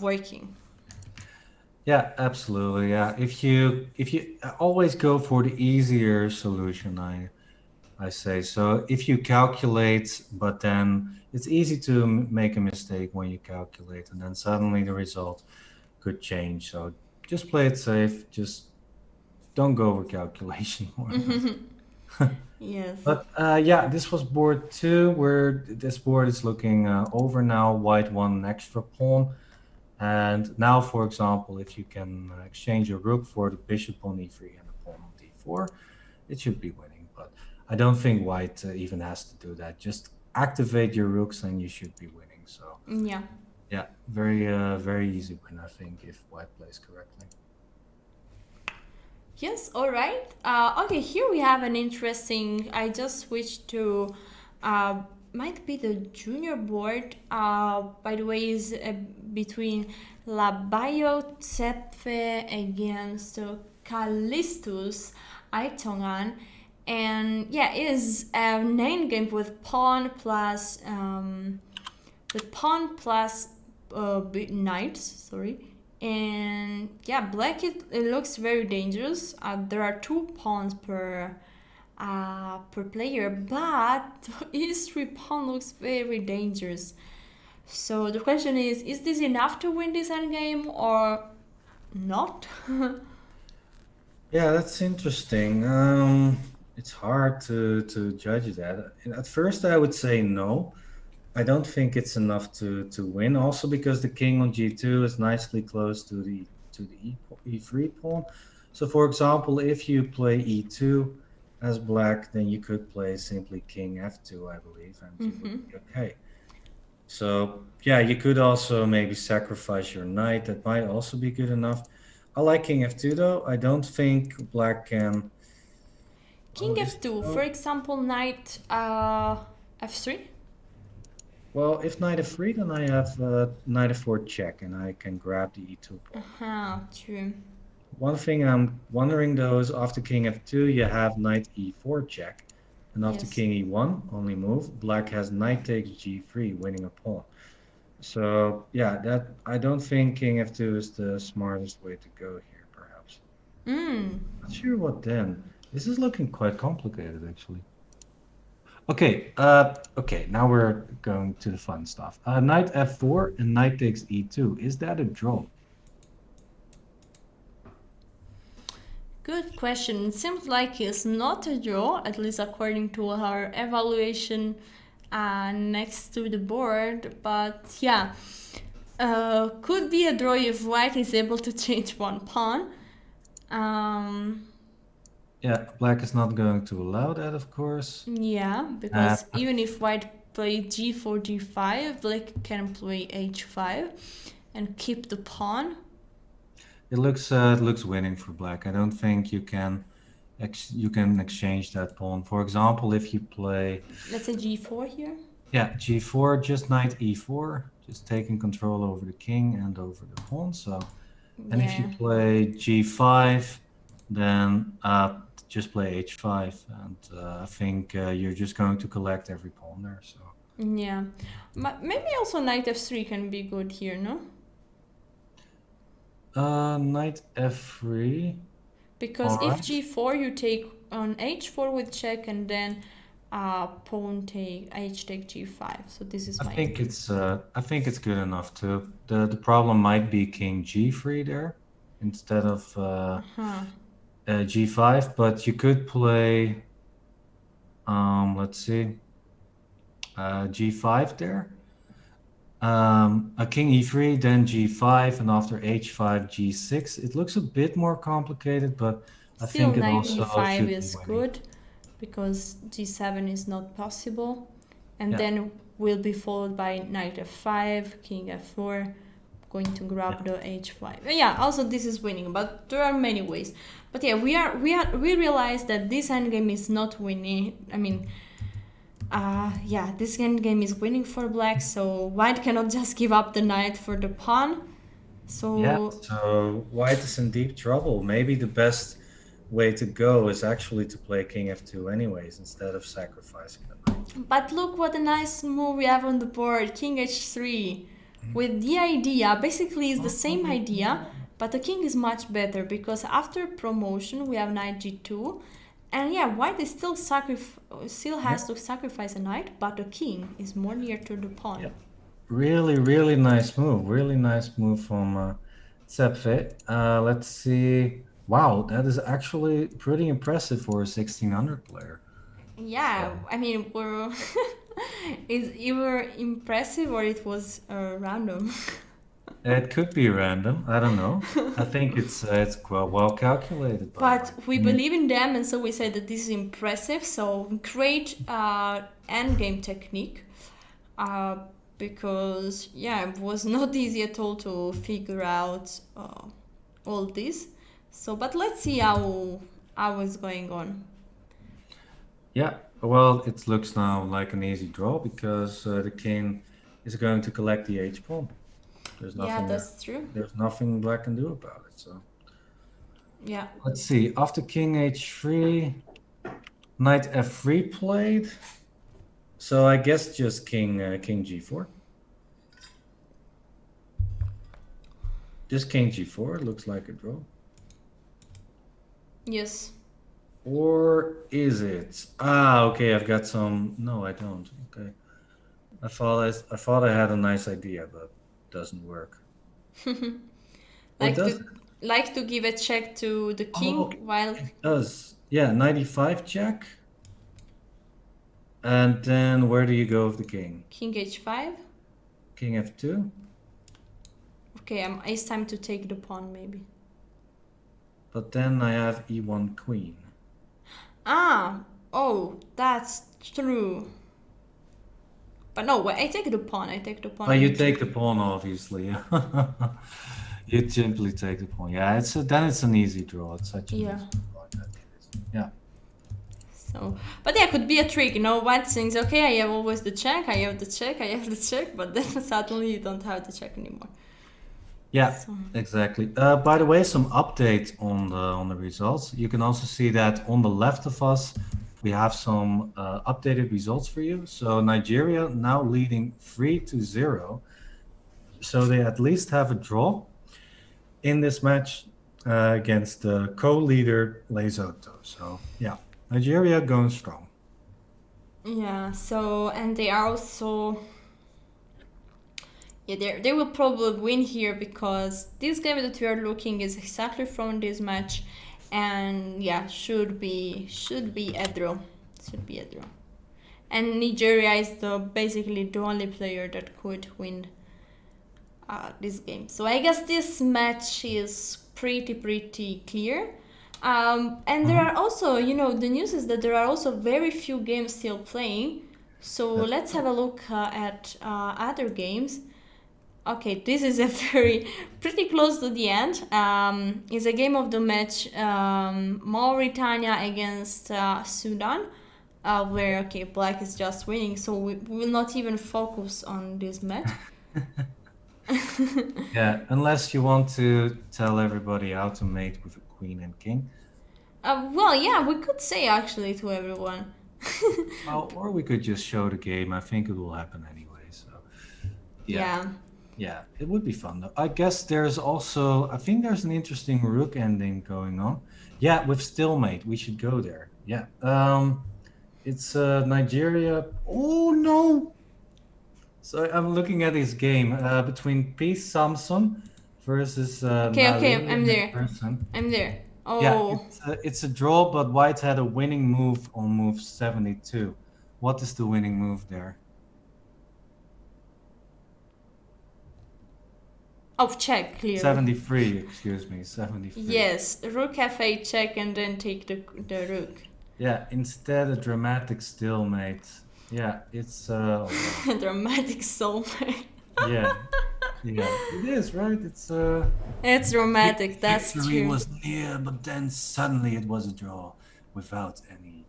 working. Yeah, absolutely. Yeah, if you always go for the easier solution, I say. So if you calculate, but then it's easy to make a mistake when you calculate, and then suddenly the result could change. So just play it safe. Just don't go over calculation more or less. Yes. But yeah, this was board two, where this board is looking over now. White won an extra pawn. And now, for example, if you can exchange your rook for the bishop on e3 and the pawn on d4, it should be winning. But I don't think white even has to do that. Just activate your rooks and you should be winning. So Yeah. yeah, very easy win, I think, if white plays correctly. Yes, all right. Okay, here we have an interesting. I just switched to, might be the junior board. By the way, is between Labayo Tsepe against Callistus Aitongan. And yeah, it is a name game with pawn plus knight. Sorry. And yeah, black it looks very dangerous. There are two pawns per player, but e3 pawn looks very dangerous. So the question is this enough to win this endgame or not? Yeah, that's interesting. It's hard to judge that. At first, I would say no. I don't think it's enough to win. Also because the king on g2 is nicely close to the e3 pawn. So for example, if you play e2 as black, then you could play simply king f2, I believe, and you would be okay. So yeah, you could also maybe sacrifice your knight. That might also be good enough. I like king f2 though. I don't think black can. King Is it f2, for so? example, knight f3. Well, if knight f3, then I have knight f4 check, and I can grab the e2 pawn. True. One thing I'm wondering though is after king f2, you have knight e4 check, and after Yes. king e1, only move, black has knight takes g3, winning a pawn. So yeah, that I don't think king f2 is the smartest way to go here, perhaps. Not sure what then. This is looking quite complicated, actually. Okay, okay, now we're going to the fun stuff. Knight f4 and knight takes e2. Is that a draw? Good question. It seems like it's not a draw, at least according to our evaluation next to the board. But yeah, could be a draw if white is able to change one pawn. Yeah, black is not going to allow that, of course. Yeah, because even if white play g4, g5, black can play h5 and keep the pawn. It looks winning for black. I don't think you can exchange that pawn. For example, if you play, let's say g4 here. Yeah, g4, just knight e4, just taking control over the king and over the pawn. So, and if you play g5, then just play h5, and I think you're just going to collect every pawn there. So yeah, but maybe also knight f3 can be good here, no? Knight f3. Because if g4, you take on h4 with check, and then pawn take h take g5. So this is my. I think it's good enough too. The problem might be king g3 there instead of g5, but you could play. Let's see. G5 there. A king e3, then g5, and after h5, g6. It looks a bit more complicated, but I think it also e5 is good because g7 is not possible, and then will be followed by knight f5, king f4, going to grab the h5. Yeah, also this is winning, but there are many ways. But yeah, we realize that this endgame is not winning. I mean, yeah, this endgame is winning for black, so white cannot just give up the knight for the pawn. So so white is in deep trouble. Maybe the best way to go is actually to play king f2 anyways, instead of sacrificing the knight. But look what a nice move we have on the board, king h3. With the idea, basically is the same idea, but the king is much better, because after promotion we have knight g2, and yeah, white is still has to sacrifice a knight, but the king is more near to the pawn. Really, really nice move. Really nice move from Zepfe. Let's see. Wow, that is actually pretty impressive for a 1600 player. Yeah, I mean, it's either impressive or it was random. It could be random. I don't know. I think it's well calculated. But we believe in them, and so we say that this is impressive. So great endgame technique, because yeah, it was not easy at all to figure out all this. So, but let's see how it's going on. Yeah, well, it looks now like an easy draw because the king is going to collect the h pawn. There's nothing. Yeah, that's true. There's nothing black can do about it. So yeah. Let's see. After king h3, knight f3 played. So I guess just king g4. Just king g4 looks like a draw. Yes. Or is it? Ah, okay. I've got some. No, I don't. Okay. I thought I had a nice idea, but doesn't work. like to give a check to the king while it does. Yeah, 95 check. And then where do you go with the king? King h5. King f2. Okay, it's time to take the pawn maybe. But then I have e1 queen. Oh, that's true. But no, I take the pawn. Oh, you take the pawn, obviously. You simply take the pawn. Yeah, then it's an easy draw. It's such an easy draw. Yeah. So, but yeah, could be a trick. White thinks, okay, I have always the check. I have the check, but then suddenly you don't have the check anymore. Yeah, exactly. By the way, some update on the results. You can also see that on the left of us, we have some updated results for you. So Nigeria now leading 3-0. so they at least have a draw in this match against the co-leader Lesotho. So yeah, Nigeria going strong. Yeah, so, and they are also, yeah, they will probably win here because this game that we are looking is exactly from this match, and yeah, should be a draw. Should be a draw. And Nigeria is basically the only player that could win this game. So I guess this match is pretty clear. And there are also, the news is that there are also very few games still playing. So let's have a look at other games. Okay, this is a pretty close to the end. It's a game of the match, Mauritania against Sudan, where, okay, Black is just winning, so we will not even focus on this match. Yeah, unless you want to tell everybody how to mate with a queen and king. Well, yeah, we could say actually to everyone. Well, or we could just show the game. I think it will happen anyway. So yeah, it would be fun though. I guess there's also, I think there's an interesting rook ending going on. Yeah, with stalemate, we should go there. Yeah. It's Nigeria. Oh no! So I'm looking at this game between Peace Samson versus Okay, I'm there. Person. I'm there. Oh. Yeah, it's a draw, but White had a winning move on move 72. What is the winning move there? Oh, check, clearly. 73, excuse me, 73. Yes, rook f8 check and then take the rook. Yeah, instead a dramatic stalemate. Yeah, it's dramatic stalemate. yeah, it is, right? It's dramatic. That's victory true. was near, but then suddenly it was a draw without any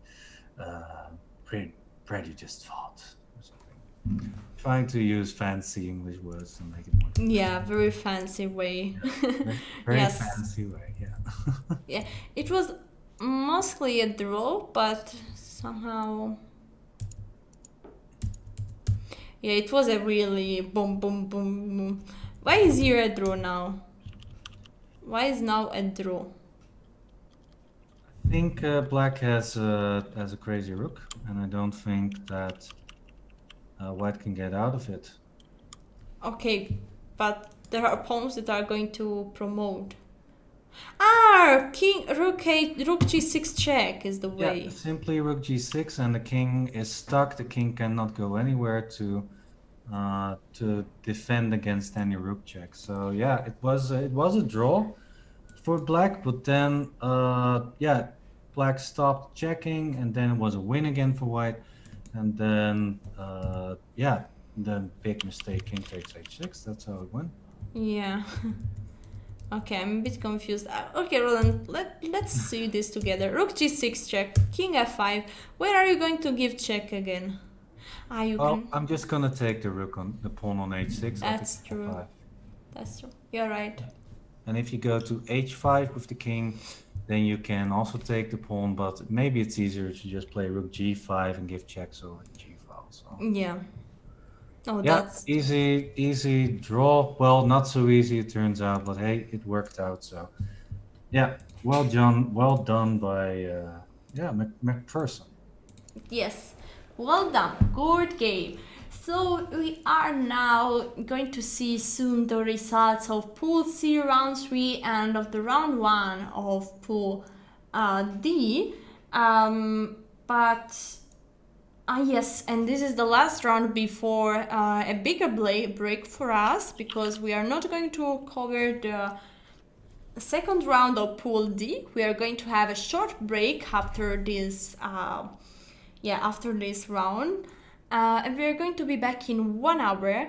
prejudiced thought or something. Trying to use fancy English words to make it more. Yeah, very fancy way. Very Yes. fancy way. Yeah. Yeah, it was mostly a draw, but somehow. Yeah, it was a really boom, boom, boom, boom. Why is here a draw now? Why is now a draw? I think Black has a crazy rook, and I don't think that White can get out of it. Okay, but there are pawns that are going to promote. King rook g6 check is the way. Yeah, simply rook g6, and the king is stuck. The king cannot go anywhere to defend against any rook check. So yeah, it was a draw for Black, but then yeah, Black stopped checking, and then it was a win again for White, and then yeah, then big mistake, king takes h6. That's how it went. Yeah. Okay, I'm a bit confused. Okay, Roland, let's see this together. Rook g6 check, king f5. Where are you going to give check again? I'm just gonna take the rook on the pawn on h6. That's true. F5. That's true. You're right. And if you go to h5 with the king, then you can also take the pawn, but maybe it's easier to just play rook g5 and give checks over the g file. So Yeah. Oh, yeah, that's easy draw. Well, not so easy it turns out, but hey, it worked out. So yeah, well done by yeah, McPherson. yes. Well done. Good game. So we are now going to see soon the results of Pool C round 3 and of the round 1 of Pool D. But yes, and this is the last round before a bigger break for us, because we are not going to cover the second round of Pool D. We are going to have a short break after this after this round. And we're going to be back in 1 hour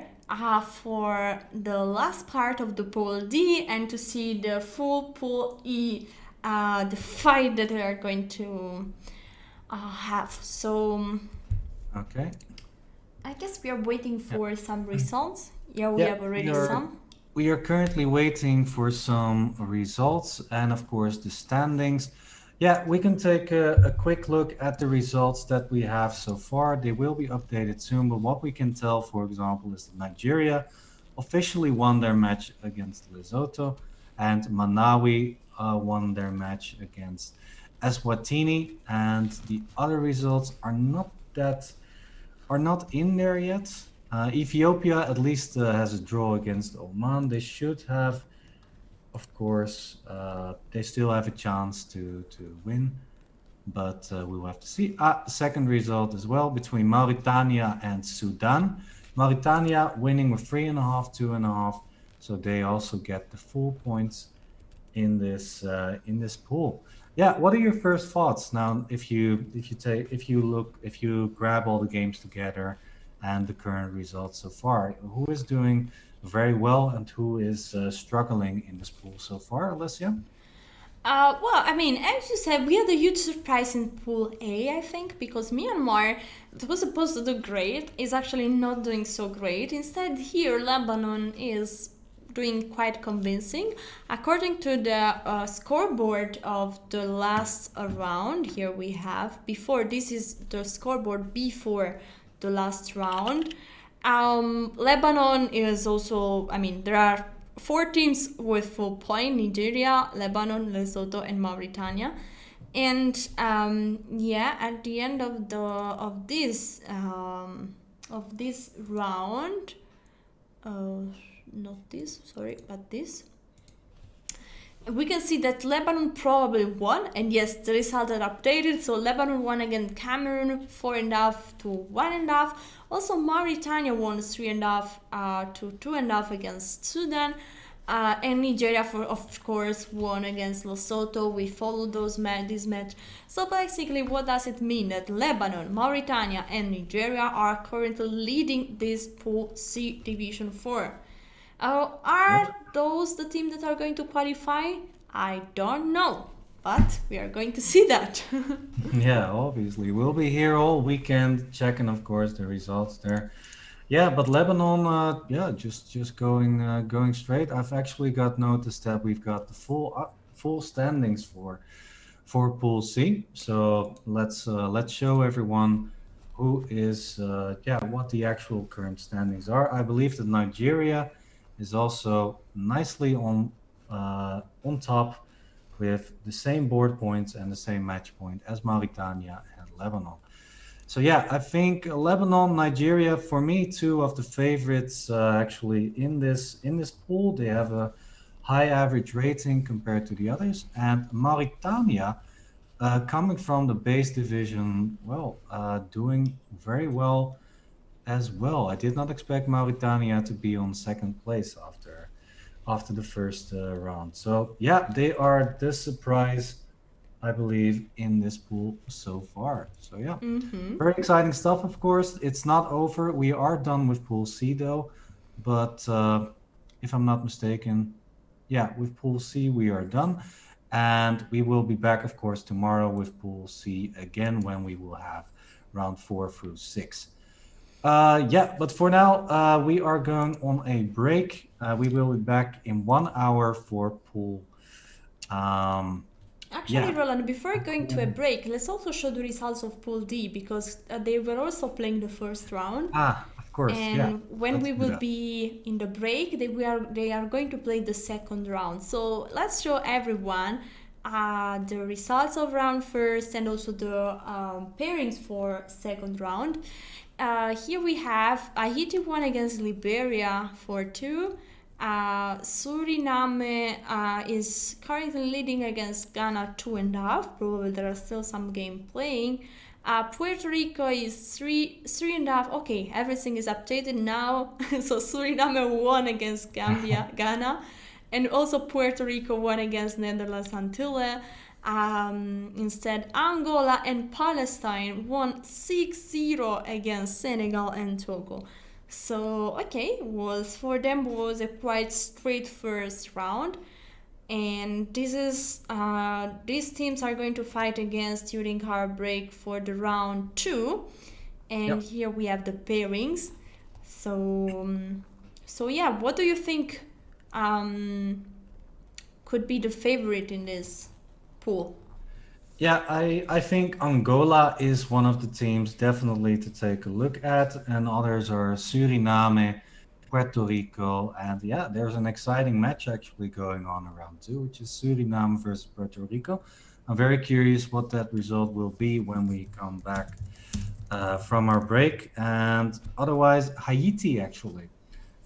for the last part of the Pool D and to see the full Pool E, the fight that we are going to have. So, okay. I guess we are waiting for some results. Yeah, we have already some. We are currently waiting for some results and, of course, the standings. Yeah, we can take a quick look at the results that we have so far. They will be updated soon, but what we can tell, for example, is that Nigeria officially won their match against Lesotho, and Malawi won their match against Eswatini, and the other results are not in there yet. Ethiopia at least has a draw against Oman. They should have, of course, they still have a chance to win, but we'll have to see. Second result as well between Mauritania and Sudan. Mauritania winning with 3.5, 2.5, so they also get the full points in this pool. Yeah, what are your first thoughts now if you grab all the games together and the current results so far? Who is doing very well and who is struggling in this pool so far, Alessia? Well, I mean, as you said, we had a huge surprise in Pool A, I think, because Myanmar, that was supposed to do great, is actually not doing so great. Instead, here, Lebanon is doing quite convincing. According to the scoreboard of the last round, here we have, this is the scoreboard before the last round. Lebanon is also, I mean, there are 4 teams with full point: Nigeria, Lebanon, Lesotho, and Mauritania. And at the end of this round, not this, sorry, but this, we can see that Lebanon probably won, and yes, the results are updated. So Lebanon won against Cameroon 4.5 to 1.5. Also, Mauritania won 3.5 to 2.5 against Sudan. And Nigeria, of course, won against Lesotho. We followed this match. So basically, what does it mean? That Lebanon, Mauritania, and Nigeria are currently leading this Pool C Division 4. Are those the teams that are going to qualify? I don't know, but we are going to see that. Yeah, obviously. We'll be here all weekend checking, of course, the results there. Yeah, but Lebanon, just going straight. I've actually got noticed that we've got the full standings for Pool C. So let's show everyone who is what the actual current standings are. I believe that Nigeria is also nicely on top with the same board points and the same match point as Mauritania and Lebanon. So yeah, I think Lebanon, Nigeria, for me, 2 of the favorites actually in this pool. They have a high average rating compared to the others, and Mauritania, coming from the base division, doing very well as well. I did not expect Mauritania to be on second place after the first round. So yeah, they are the surprise, I believe, in this pool so far. So yeah, very exciting stuff. Of course, it's not over. We are done with Pool C though, but if I'm not mistaken, with Pool C we are done, and we will be back, of course, tomorrow with Pool C again when we will have round 4 through 6. But for now, we are going on a break. We will be back in 1 hour for Pool. Actually, Roland, before going to a break, let's also show the results of Pool D, because they were also playing the first round. Of course. And when we will be in the break, they are going to play the second round. So let's show everyone the results of round first and also the pairings for second round. Here we have Haiti won against Liberia 4-2. Suriname is currently leading against Ghana 2.5. Probably there are still some game playing. Puerto Rico is 3.5. Okay, everything is updated now. So Suriname won against Ghana, and also Puerto Rico won against Netherlands Antilles. Instead, Angola and Palestine won 6-0 against Senegal and Togo. So for them was a quite straight first round, and these teams are going to fight against during our break for the round 2, and here we have the pairings. So what do you think could be the favorite in this pool? Yeah, I think Angola is one of the teams definitely to take a look at, and others are Suriname, Puerto Rico. And yeah, there's an exciting match actually going on in round 2, which is Suriname versus Puerto Rico. I'm very curious what that result will be when we come back from our break. And otherwise, Haiti actually.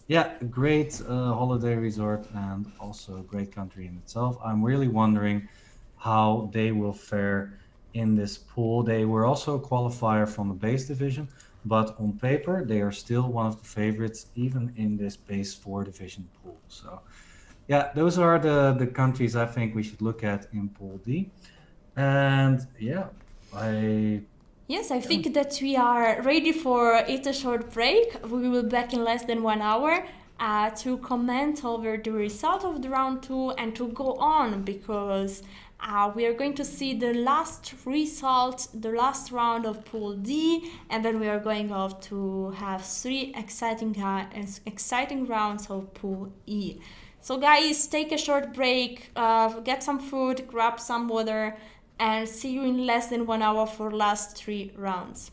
Yeah, a great holiday resort and also a great country in itself. I'm really wondering how they will fare in this pool. They were also a qualifier from the base division, but on paper, they are still one of the favorites, even in this base 4 division pool. So, yeah, those are the countries I think we should look at in Pool D. And yeah, I Yes, I think that we are ready for it a short break. We will be back in less than 1 hour to comment over the result of the round 2 and to go on because we are going to see the last result, the last round of Pool D, and then we are going off to have 3 exciting rounds of Pool E. So guys, take a short break, get some food, grab some water, and see you in less than 1 hour for last 3 rounds.